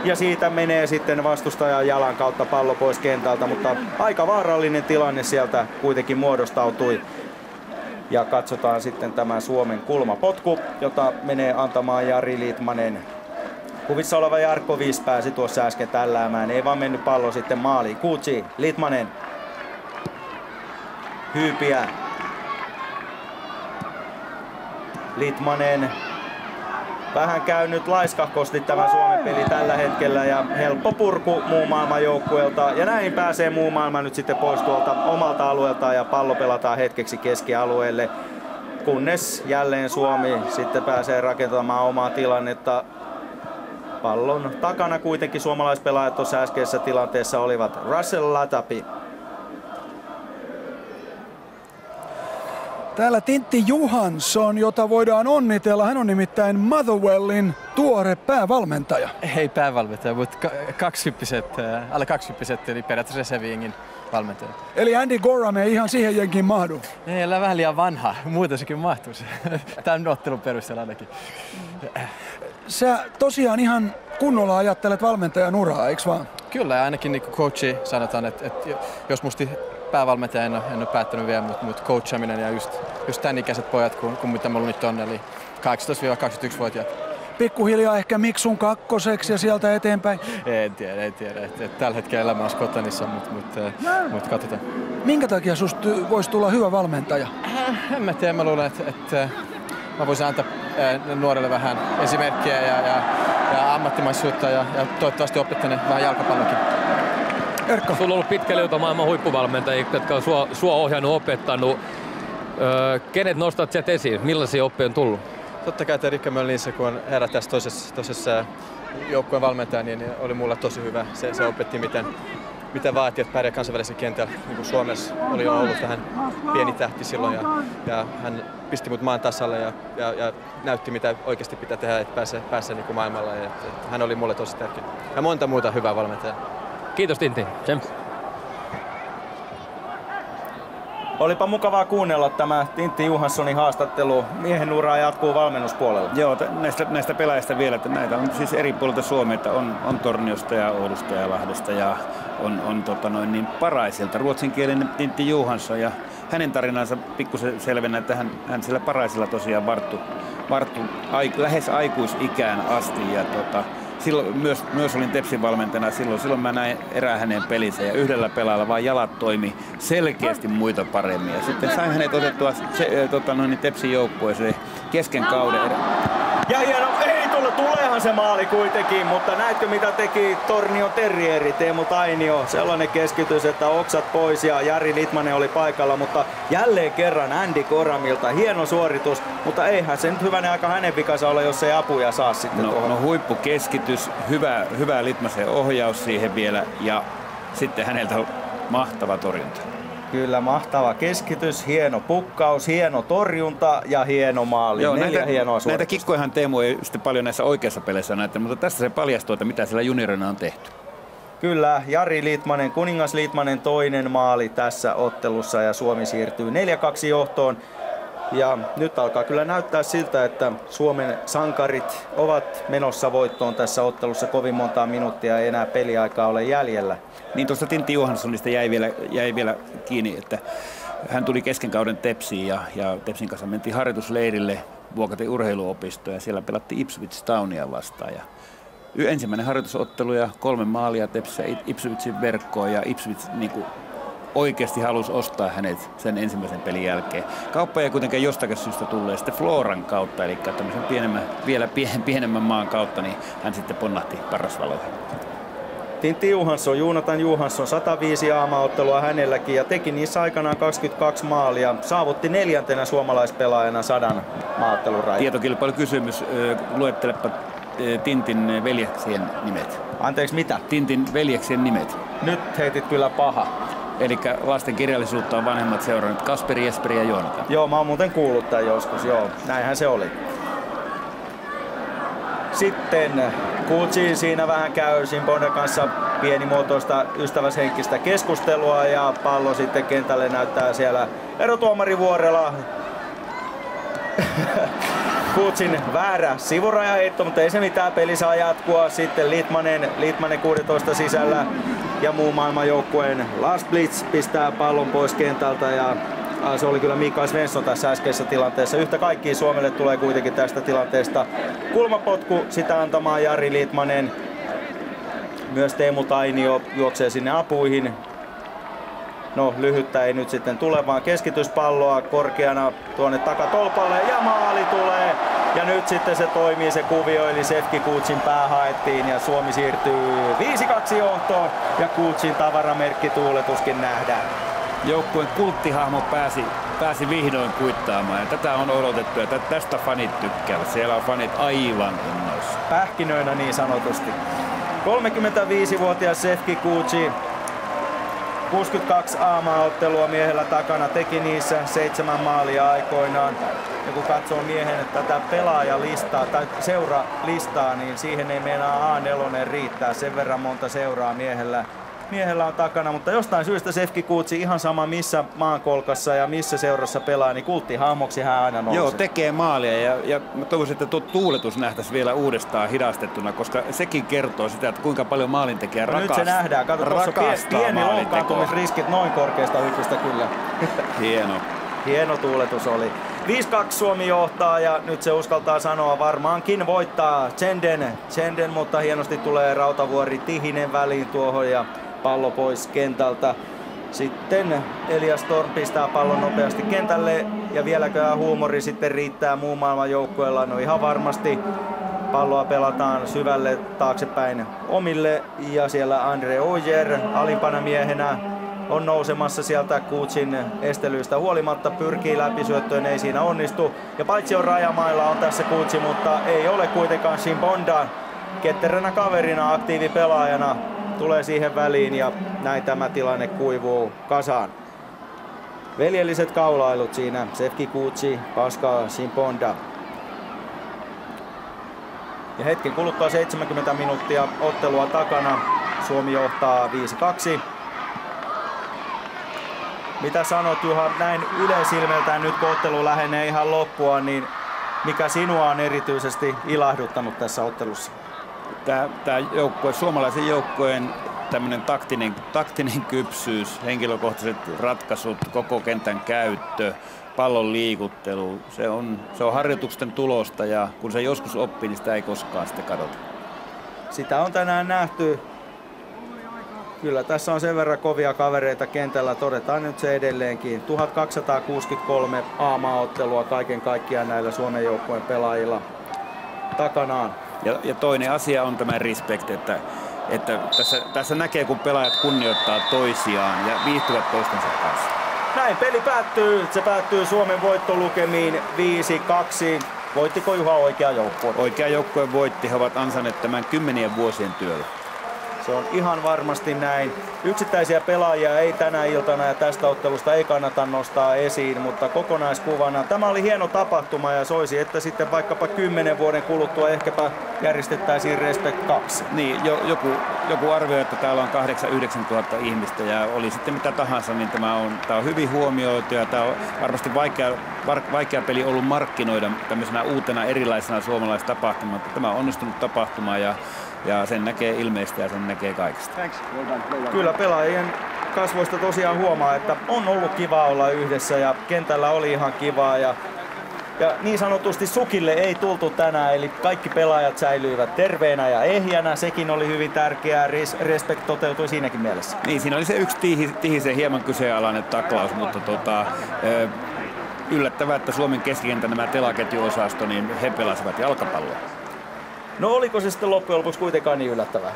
Ja siitä menee sitten vastustajan jalan kautta pallo pois kentältä, mutta aika vaarallinen tilanne sieltä kuitenkin muodostautui. Ja katsotaan sitten tämä Suomen kulmapotku, jota menee antamaan Jari Litmanen. Kuvissa oleva Jarkko Viis pääsi tuossa äsken tälläämään. Ei vaan mennyt pallo sitten maaliin. Kutsi, Litmanen. Litmanen vähän käynyt laiskahkosti tämä Suomen peli tällä hetkellä ja helppo purku muun maailman joukkueelta. Ja näin pääsee muu maailma nyt sitten pois tuolta omalta alueeltaan ja pallo pelataan hetkeksi keskialueelle. Kunnes jälleen Suomi sitten pääsee rakentamaan omaa tilannetta. Pallon takana kuitenkin suomalaispelaajat tuossa äskeisessä tilanteessa olivat Russell Latapi. Täällä Tintti Johansson, jota voidaan onnitella. Hän on nimittäin Motherwellin tuore päävalmentaja. Ei päävalmentaja, mutta alle 20 eli periaatteessa reserviingin valmentaja. Eli Andy Gorham ei ihan siihen jenkin mahdu? Ei, ole vähän liian vanha. Muuten sekin mahtuisi. Tämän ottelun perusteella ainakin. Sä tosiaan ihan kunnolla ajattelet valmentajan uraa, eikö vaan? Kyllä, ainakin niin kuin coachi sanotaan, että jos musti päävalmentaja en ole päättänyt vielä, mutta coachaminen ja just tämän ikäiset pojat, kun mitä mulla nyt on, eli 18-21-vuotiaat. Pikkuhiljaa ehkä Miksun kakkoseksi ja sieltä eteenpäin? En tiedä. Tällä hetkellä elämä on Skotanissa, mutta katsotaan. Minkä takia susta voisi tulla hyvä valmentaja? En mä tiedä, mä luulen, että mä voisin antaa nuorelle vähän esimerkkiä ja ammattimaisuutta ja toivottavasti opettaa vähän jalkapallokin. Erkka. Sulla on ollut pitkä liuta maailman huippuvalmentajia, jotka on sua ohjannut, opettanut. Kenet nostat sieltä esiin? Millaisia oppeja on tullut? Totta kai Rikke Möllinsä, kun on herra tässä toisessa joukkueen valmentaja, niin oli mulle tosi hyvä. Se opetti, miten vaatii, että pärjää kansainvälisellä kentällä. Niin kuin Suomessa oli ollut vähän pieni tähti silloin ja hän pisti mut maan tasalle ja näytti, mitä oikeasti pitää tehdä, että pääsee niin kuin maailmalla. Ja hän oli mulle tosi tärkeä. Ja monta muuta hyvää valmentajaa. Kiitos Tintti. Tsemps. Olipa mukavaa kuunnella tämä Tintti Johanssonin haastattelu. Miehen ura jatkuu valmennuspuolella. Joo, näistä pelaajista vielä, että näitä on siis eri puolilta Suomea, että on Torniosta ja Oulusta ja Lahdesta ja on niin Paraisilta. Ruotsinkielinen Tintti Johansson ja hänen tarinansa pikkusen selvennä, että hän siellä Paraisilla tosiaan varttu lähes aikuisikään asti ja silloin myös olin Tepsin valmentajana silloin mä näin erään hänen pelinsä ja yhdellä pelaajalla vaan jalat toimi selkeästi muita paremmin. Ja sitten sain hänet otettua Tepsin joukkueeseen kesken kauden. Ja hieno, tuleehan se maali kuitenkin, mutta näetkö mitä teki Tornion terrieri Teemu Tainio? Sellainen keskitys, että oksat pois ja Jari Litmanen oli paikalla, mutta jälleen kerran Andy Gorhamilta hieno suoritus, mutta eihän se nyt hyvänen aika hänen vikansa ole, jos ei apuja saa sitten tuohon. No huippukeskitys, hyvä Litmasen ohjaus siihen vielä ja sitten häneltä mahtava torjunta. Kyllä, mahtava keskitys, hieno pukkaus, hieno torjunta ja hieno maali. Joo, hienoa näitä kikkojahan Teemu ei sitten paljon näissä oikeissa peleissä näytä, mutta tästä se paljastuu, että mitä siellä juniorina on tehty. Kyllä, Jari Litmanen, Kuningas Litmanen toinen maali tässä ottelussa ja Suomi siirtyy 4-2 johtoon. Ja nyt alkaa kyllä näyttää siltä, että Suomen sankarit ovat menossa voittoon tässä ottelussa. Kovin montaa minuuttia ei enää peliaikaa ole jäljellä. Niin tuosta Tintti Johanssonista jäi vielä kiinni, että hän tuli kesken kauden Tepsiin ja Tepsin kanssa mentiin harjoitusleirille Vuokatin urheiluopistoon ja siellä pelattiin Ipswich Townia vastaan. Ja ensimmäinen harjoitusottelu ja 3 maalia Tepsissä Ipswichin verkkoon ja Ipswich oikeasti halusi ostaa hänet sen ensimmäisen pelin jälkeen. Kauppa ei kuitenkaan jostakin syystä tullut sitten Floran kautta, eli tämmöisen vielä pienemmän maan kautta, niin hän sitten ponnahti Parrasvaloihin. Tintti Johansson, Joonatan Johansson, 105 aamaottelua hänelläkin ja teki niissä aikanaan 22 maalia. Saavutti 4. suomalaispelaajana 100 maaottelun rajan. Tietokilpailukysymys, luettelepa Tintin veljeksien nimet. Anteeksi, mitä? Tintin veljeksien nimet. Nyt heitit kyllä paha. Eli lasten kirjallisuutta on vanhemmat seurannut Kasperi, Jesperi ja Joonatan. Joo, mä oon muuten kuullut tämän joskus, joo. Näinhän se oli. Sitten Kultsin siinä vähän käy Simponen kanssa pienimuotoista ystäväshenkistä keskustelua ja pallo sitten kentälle näyttää siellä erotuomari Vuorela. Kultsin väärä sivurajaheitto, mutta ei se mitään, peli saa jatkua. Sitten Litmanen 16 sisällä ja muu maailman joukkueen Lars Blitz pistää pallon pois kentältä ja se oli kyllä Mikael Svensson tässä äskeisessä tilanteessa. Yhtä kaikki Suomelle tulee kuitenkin tästä tilanteesta kulmapotku sitä antamaan Jari Litmanen. Myös Teemu Tainio juoksee sinne apuihin. No lyhyttä ei nyt sitten tule, vaan keskityspalloa korkeana tuonne takatolpalle ja maali tulee. Ja nyt sitten se toimii se kuvio, eli Šefki Kučin pää haettiin ja Suomi siirtyy 5-2 johtoon ja Kučin tavaramerkkituuletuskin nähdään. Joukkueen kulttihahmo pääsi vihdoin kuittaamaan ja tätä on odotettu ja tästä fanit tykkäävät. Siellä on fanit aivan innoissa. Pähkinöinä niin sanotusti. 35-vuotias Šefki Kučin. 62 A-maaottelua miehellä takana, teki niissä 7 maalia aikoinaan. Ja kun katsoo miehen tätä pelaajalistaa tai seuralistaa, niin siihen ei meinaa A4 riittää. Sen verran monta seuraa miehellä on takana, mutta jostain syystä Šefki Kučin ihan sama missä maankolkassa ja missä seurassa pelaa, niin kulttihahmoksi hän aina nousee. Joo, tekee maalia ja mä toivoisin, että tuo tuuletus nähtäisi vielä uudestaan hidastettuna, koska sekin kertoo sitä, että kuinka paljon maalintekijä rakastaa. Nyt se nähdään, kato tuossa pieni loukkaantumisriskit noin korkeasta hyppystä kyllä. Hieno tuuletus oli. 5-2 Suomi johtaa ja nyt se uskaltaa sanoa varmaankin voittaa Zenden, mutta hienosti tulee Rautavuori Tihinen väliin tuohon ja pallo pois kentältä. Sitten Elias Storm pistää pallon nopeasti kentälle ja vieläkö huumori sitten riittää muun maailman joukkueella? No ihan varmasti. Palloa pelataan syvälle taaksepäin omille ja siellä Andre Ojer alimpana miehenä on nousemassa sieltä Kučin estelyistä huolimatta, pyrkii läpisyöttöön, ei siinä onnistu. Ja paitsi on rajamailla on tässä Kučin, mutta ei ole kuitenkaan Chimbonda ketteränä kaverina, aktiivipelaajana tulee siihen väliin ja näin tämä tilanne kuivuu kasaan. Veljelliset kaulailut siinä, Šefki Kučin, Pascal Chimbonda. Ja hetken kuluttua 70 minuuttia ottelua takana, Suomi johtaa 5-2. Mitä sanot Juha, näin yleisilmeltään nyt kun ottelu lähenee ihan loppua, niin mikä sinua on erityisesti ilahduttanut tässä ottelussa? Tämä joukkue, suomalaisen joukkueen tämmöinen taktinen kypsyys, henkilökohtaiset ratkaisut, koko kentän käyttö, pallon liikuttelu, se on harjoitusten tulosta ja kun se joskus oppii, niin sitä ei koskaan sitten kadota. Sitä on tänään nähty. Kyllä tässä on sen verran kovia kavereita kentällä, todetaan nyt se edelleenkin. 1263 A-maaottelua kaiken kaikkiaan näillä Suomen joukkueen pelaajilla takanaan. Ja toinen asia on tämä respect, että tässä näkee kun pelaajat kunnioittaa toisiaan ja viihtyvät toistensa kanssa. Näin peli päättyy. Se päättyy Suomen voittolukemiin 5-2. Voittiko Juha oikea joukkue? Oikea joukkue voitti. He ovat ansainneet tämän 10 vuosien työllä. Se on ihan varmasti näin. Yksittäisiä pelaajia ei tänä iltana ja tästä ottelusta ei kannata nostaa esiin, mutta kokonaiskuvana tämä oli hieno tapahtuma ja soisi, että sitten vaikkapa 10 vuoden kuluttua ehkäpä järjestettäisiin Respect 2. Niin, joku arvioi, että täällä on 8-9 tuhatta ihmistä ja oli sitten mitä tahansa, niin tämä on hyvin huomioitu ja tämä on varmasti vaikea peli ollut markkinoida tämmöisenä uutena erilaisena suomalaistapahtumana, mutta tämä on onnistunut tapahtuma ja sen näkee ilmeisesti ja sen näkee kaikesta. Kyllä pelaajien kasvoista tosiaan huomaa, että on ollut kiva olla yhdessä ja kentällä oli ihan kivaa. Ja niin sanotusti sukille ei tultu tänään, eli kaikki pelaajat säilyivät terveenä ja ehjänä. Sekin oli hyvin tärkeää. Respect toteutui siinäkin mielessä. Niin, siinä oli se yksi Tihisen hieman kyseenalainen taklaus, mutta yllättävää, että Suomen keskikentän nämä telaketjuosasto, niin he pelasivat jalkapalloa. No oliko se sitten loppujen lopuksi kuitenkaan niin yllättävää?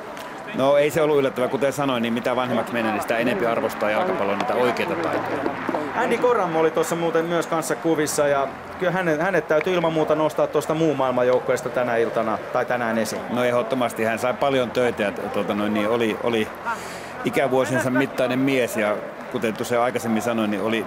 No ei se ollut yllättävää, kuten sanoin, niin mitä vanhemmaksi menee, niin sitä enemmän arvostaa jalkapallon niitä oikeita taitoja. Andy Coram oli tuossa muuten myös kanssa kuvissa ja kyllä hänet täytyy ilman muuta nostaa tuosta muun maailman joukkueesta tänä iltana tai tänään esiin. No ehdottomasti, hän sai paljon töitä ja oli ikävuosiensa mittainen mies ja kuten tuossa aikaisemmin sanoin, niin oli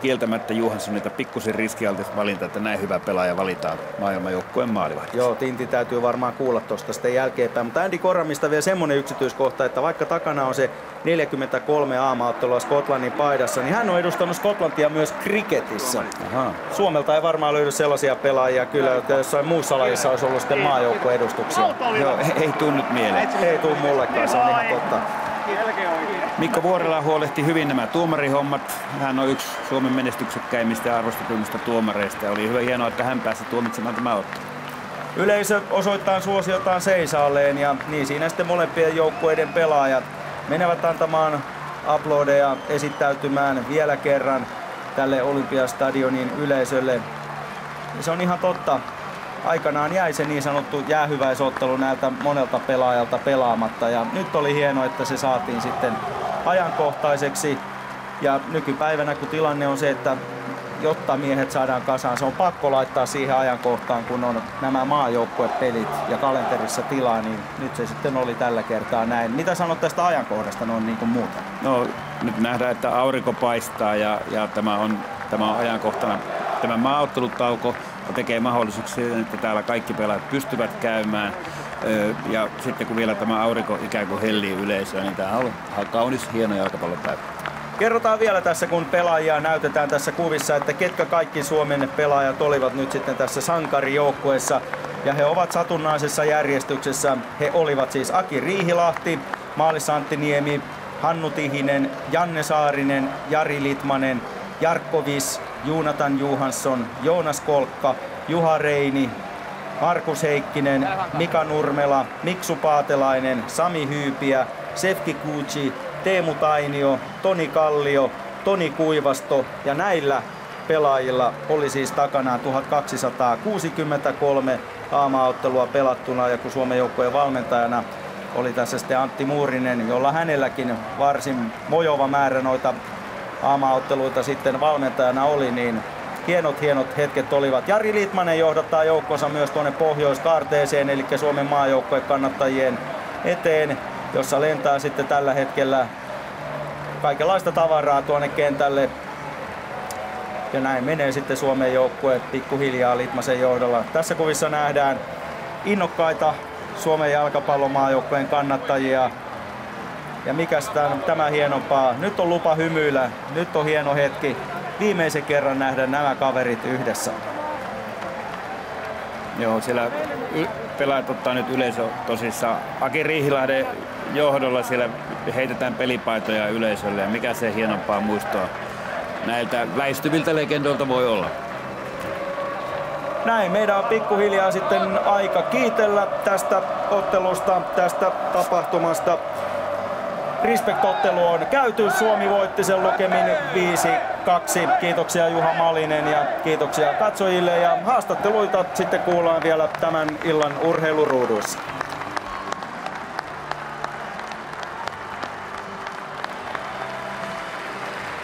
kieltämättä Johanssonilta pikkusen riskialtis valinta, että näin hyvä pelaaja valitaan maailmanjoukkueen maalivahdiksi. Joo, Tinti täytyy varmaan kuulla tuosta sitten jälkeenpäin, mutta Andy Coramista vielä semmoinen yksityiskohta, että vaikka takana on se 43 A-maaottelua Skotlannin paidassa, niin hän on edustanut Skotlantia myös kriketissä. Aha. Suomelta ei varmaan löydy sellaisia pelaajia kyllä, että jossain muussa lajissa olisi ollut sitten maajoukkueen edustuksia. Joo, ei tuu nyt mieleen. Ei tuu mullekaan, se on ihan totta. Mikko Vuorela huolehti hyvin nämä tuomarihommat. Hän on yksi Suomen menestyksekkäimmistä ja arvostetuimmista tuomareista ja oli hyvä hienoa, että hän pääsi tuomitsemaan tämä ottelu. Yleisö osoittaa suosiotaan seisaalleen ja niin siinä sitten molempien joukkueiden pelaajat menevät antamaan aplodeja esittäytymään vielä kerran tälle Olympiastadionin yleisölle. Ja se on ihan totta. Aikanaan jäi se niin sanottu jäähyväisottelu näiltä monelta pelaajalta pelaamatta ja nyt oli hienoa, että se saatiin sitten ajankohtaiseksi. Ja nykypäivänä kun tilanne on se, että jotta miehet saadaan kasaan, se on pakko laittaa siihen ajankohtaan, kun on nämä maajoukkuepelit ja kalenterissa tilaa, niin nyt se sitten oli tällä kertaa näin. Mitä sanot tästä ajankohdasta noin niin kuin muuta? No nyt nähdään, että aurinko paistaa ja tämä on ajankohtana. Tämä maaottelutauko tekee mahdollisuuksia, että täällä kaikki pelaajat pystyvät käymään. Ja sitten kun vielä tämä aurinko ikään kuin hellii yleisöä, niin tämä on kaunis, hieno jalkapallopäivä. Kerrotaan vielä tässä, kun pelaajia näytetään tässä kuvissa, että ketkä kaikki Suomen pelaajat olivat nyt sitten tässä sankarijoukkueessa. Ja he ovat satunnaisessa järjestyksessä. He olivat siis Aki Riihilahti, maalissa Antti Niemi, Hannu Tihinen, Janne Saarinen, Jari Litmanen, Jarkko Vis, Joonatan Johansson, Joonas Kolkka, Juha Reini, Markus Heikkinen, Mika Nurmela, Miksu Paatelainen, Sami Hyypiä, Sefki Kuuci, Teemu Tainio, Toni Kallio, Toni Kuivasto ja näillä pelaajilla oli siis takana 1263 aamaottelua pelattuna ja kun Suomen joukkueen valmentajana oli tässä sitten Antti Muurinen, jolla hänelläkin varsin mojova määrä noita aamaotteluita sitten valmentajana oli, niin hienot hetket olivat. Jari Litmanen johdattaa joukkonsa myös tuonne Pohjois-Kaarteeseen, eli Suomen maajoukkojen kannattajien eteen, jossa lentää sitten tällä hetkellä kaikenlaista tavaraa tuonne kentälle. Ja näin menee sitten Suomen joukkue pikkuhiljaa Litmasen johdolla. Tässä kuvissa nähdään innokkaita Suomen jalkapallomaajoukkojen kannattajia. Ja mikäs tämä hienompaa. Nyt on lupa hymyillä. Nyt on hieno hetki viimeisen kerran nähdä nämä kaverit yhdessä. Joo, siellä pelaajat ottaa nyt yleisö tosissaan. Aki Riihilahden johdolla siellä heitetään pelipaitoja yleisölle ja mikä se hienompaa muistoa näiltä väistyviltä legendoilta voi olla. Näin, meidän on pikkuhiljaa sitten aika kiitellä tästä ottelusta, tästä tapahtumasta. Respect-ottelu on käyty, Suomi voitti sen lukemin 5-2. Kiitoksia Juha Malinen ja kiitoksia katsojille ja haastatteluita sitten kuullaan vielä tämän illan urheiluruuduissa.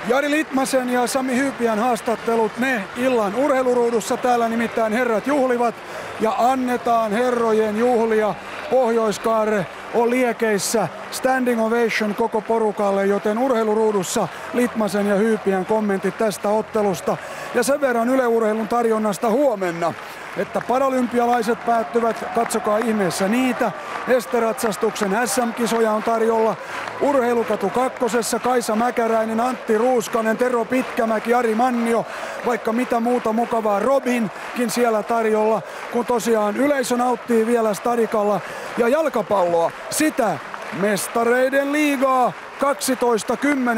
Jari Litmasen ja Sami Hyypiän haastattelut, ne illan urheiluruudussa. Täällä nimittäin herrat juhlivat ja annetaan herrojen juhlia. Pohjois-Kaarre on liekeissä. Standing ovation koko porukalle, joten urheiluruudussa Litmasen ja Hyypiän kommentit tästä ottelusta. Ja sen verran Yle Urheilun tarjonnasta huomenna, että paralympialaiset päättyvät, katsokaa ihmeessä niitä. Esteratsastuksen SM-kisoja on tarjolla. Urheilukatu kakkosessa Kaisa Mäkäräinen, Antti Ruuskanen, Tero Pitkämäki, Jari Mannio, vaikka mitä muuta mukavaa. Robinkin siellä tarjolla, kun tosiaan yleisö nauttii vielä Stadikalla. Ja jalkapalloa, sitä Mestareiden liigaa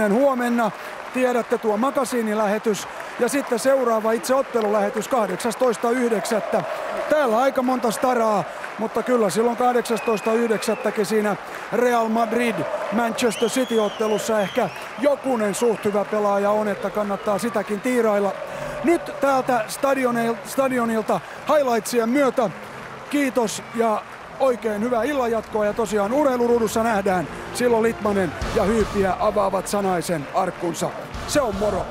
12.10 huomenna. Tiedätte tuo makasiinilähetys ja sitten seuraava itse ottelulähetys 18.9. Täällä aika monta staraa, mutta kyllä silloin 18.9. siinä Real Madrid Manchester City-ottelussa ehkä jokunen suht hyvä pelaaja on, että kannattaa sitäkin tiirailla. Nyt täältä stadionilta highlightsien myötä kiitos ja oikein hyvää illanjatkoa ja tosiaan urheiluruudussa nähdään silloin Litmanen ja Hyypiä avaavat sanaisen arkkunsa. Se on moro!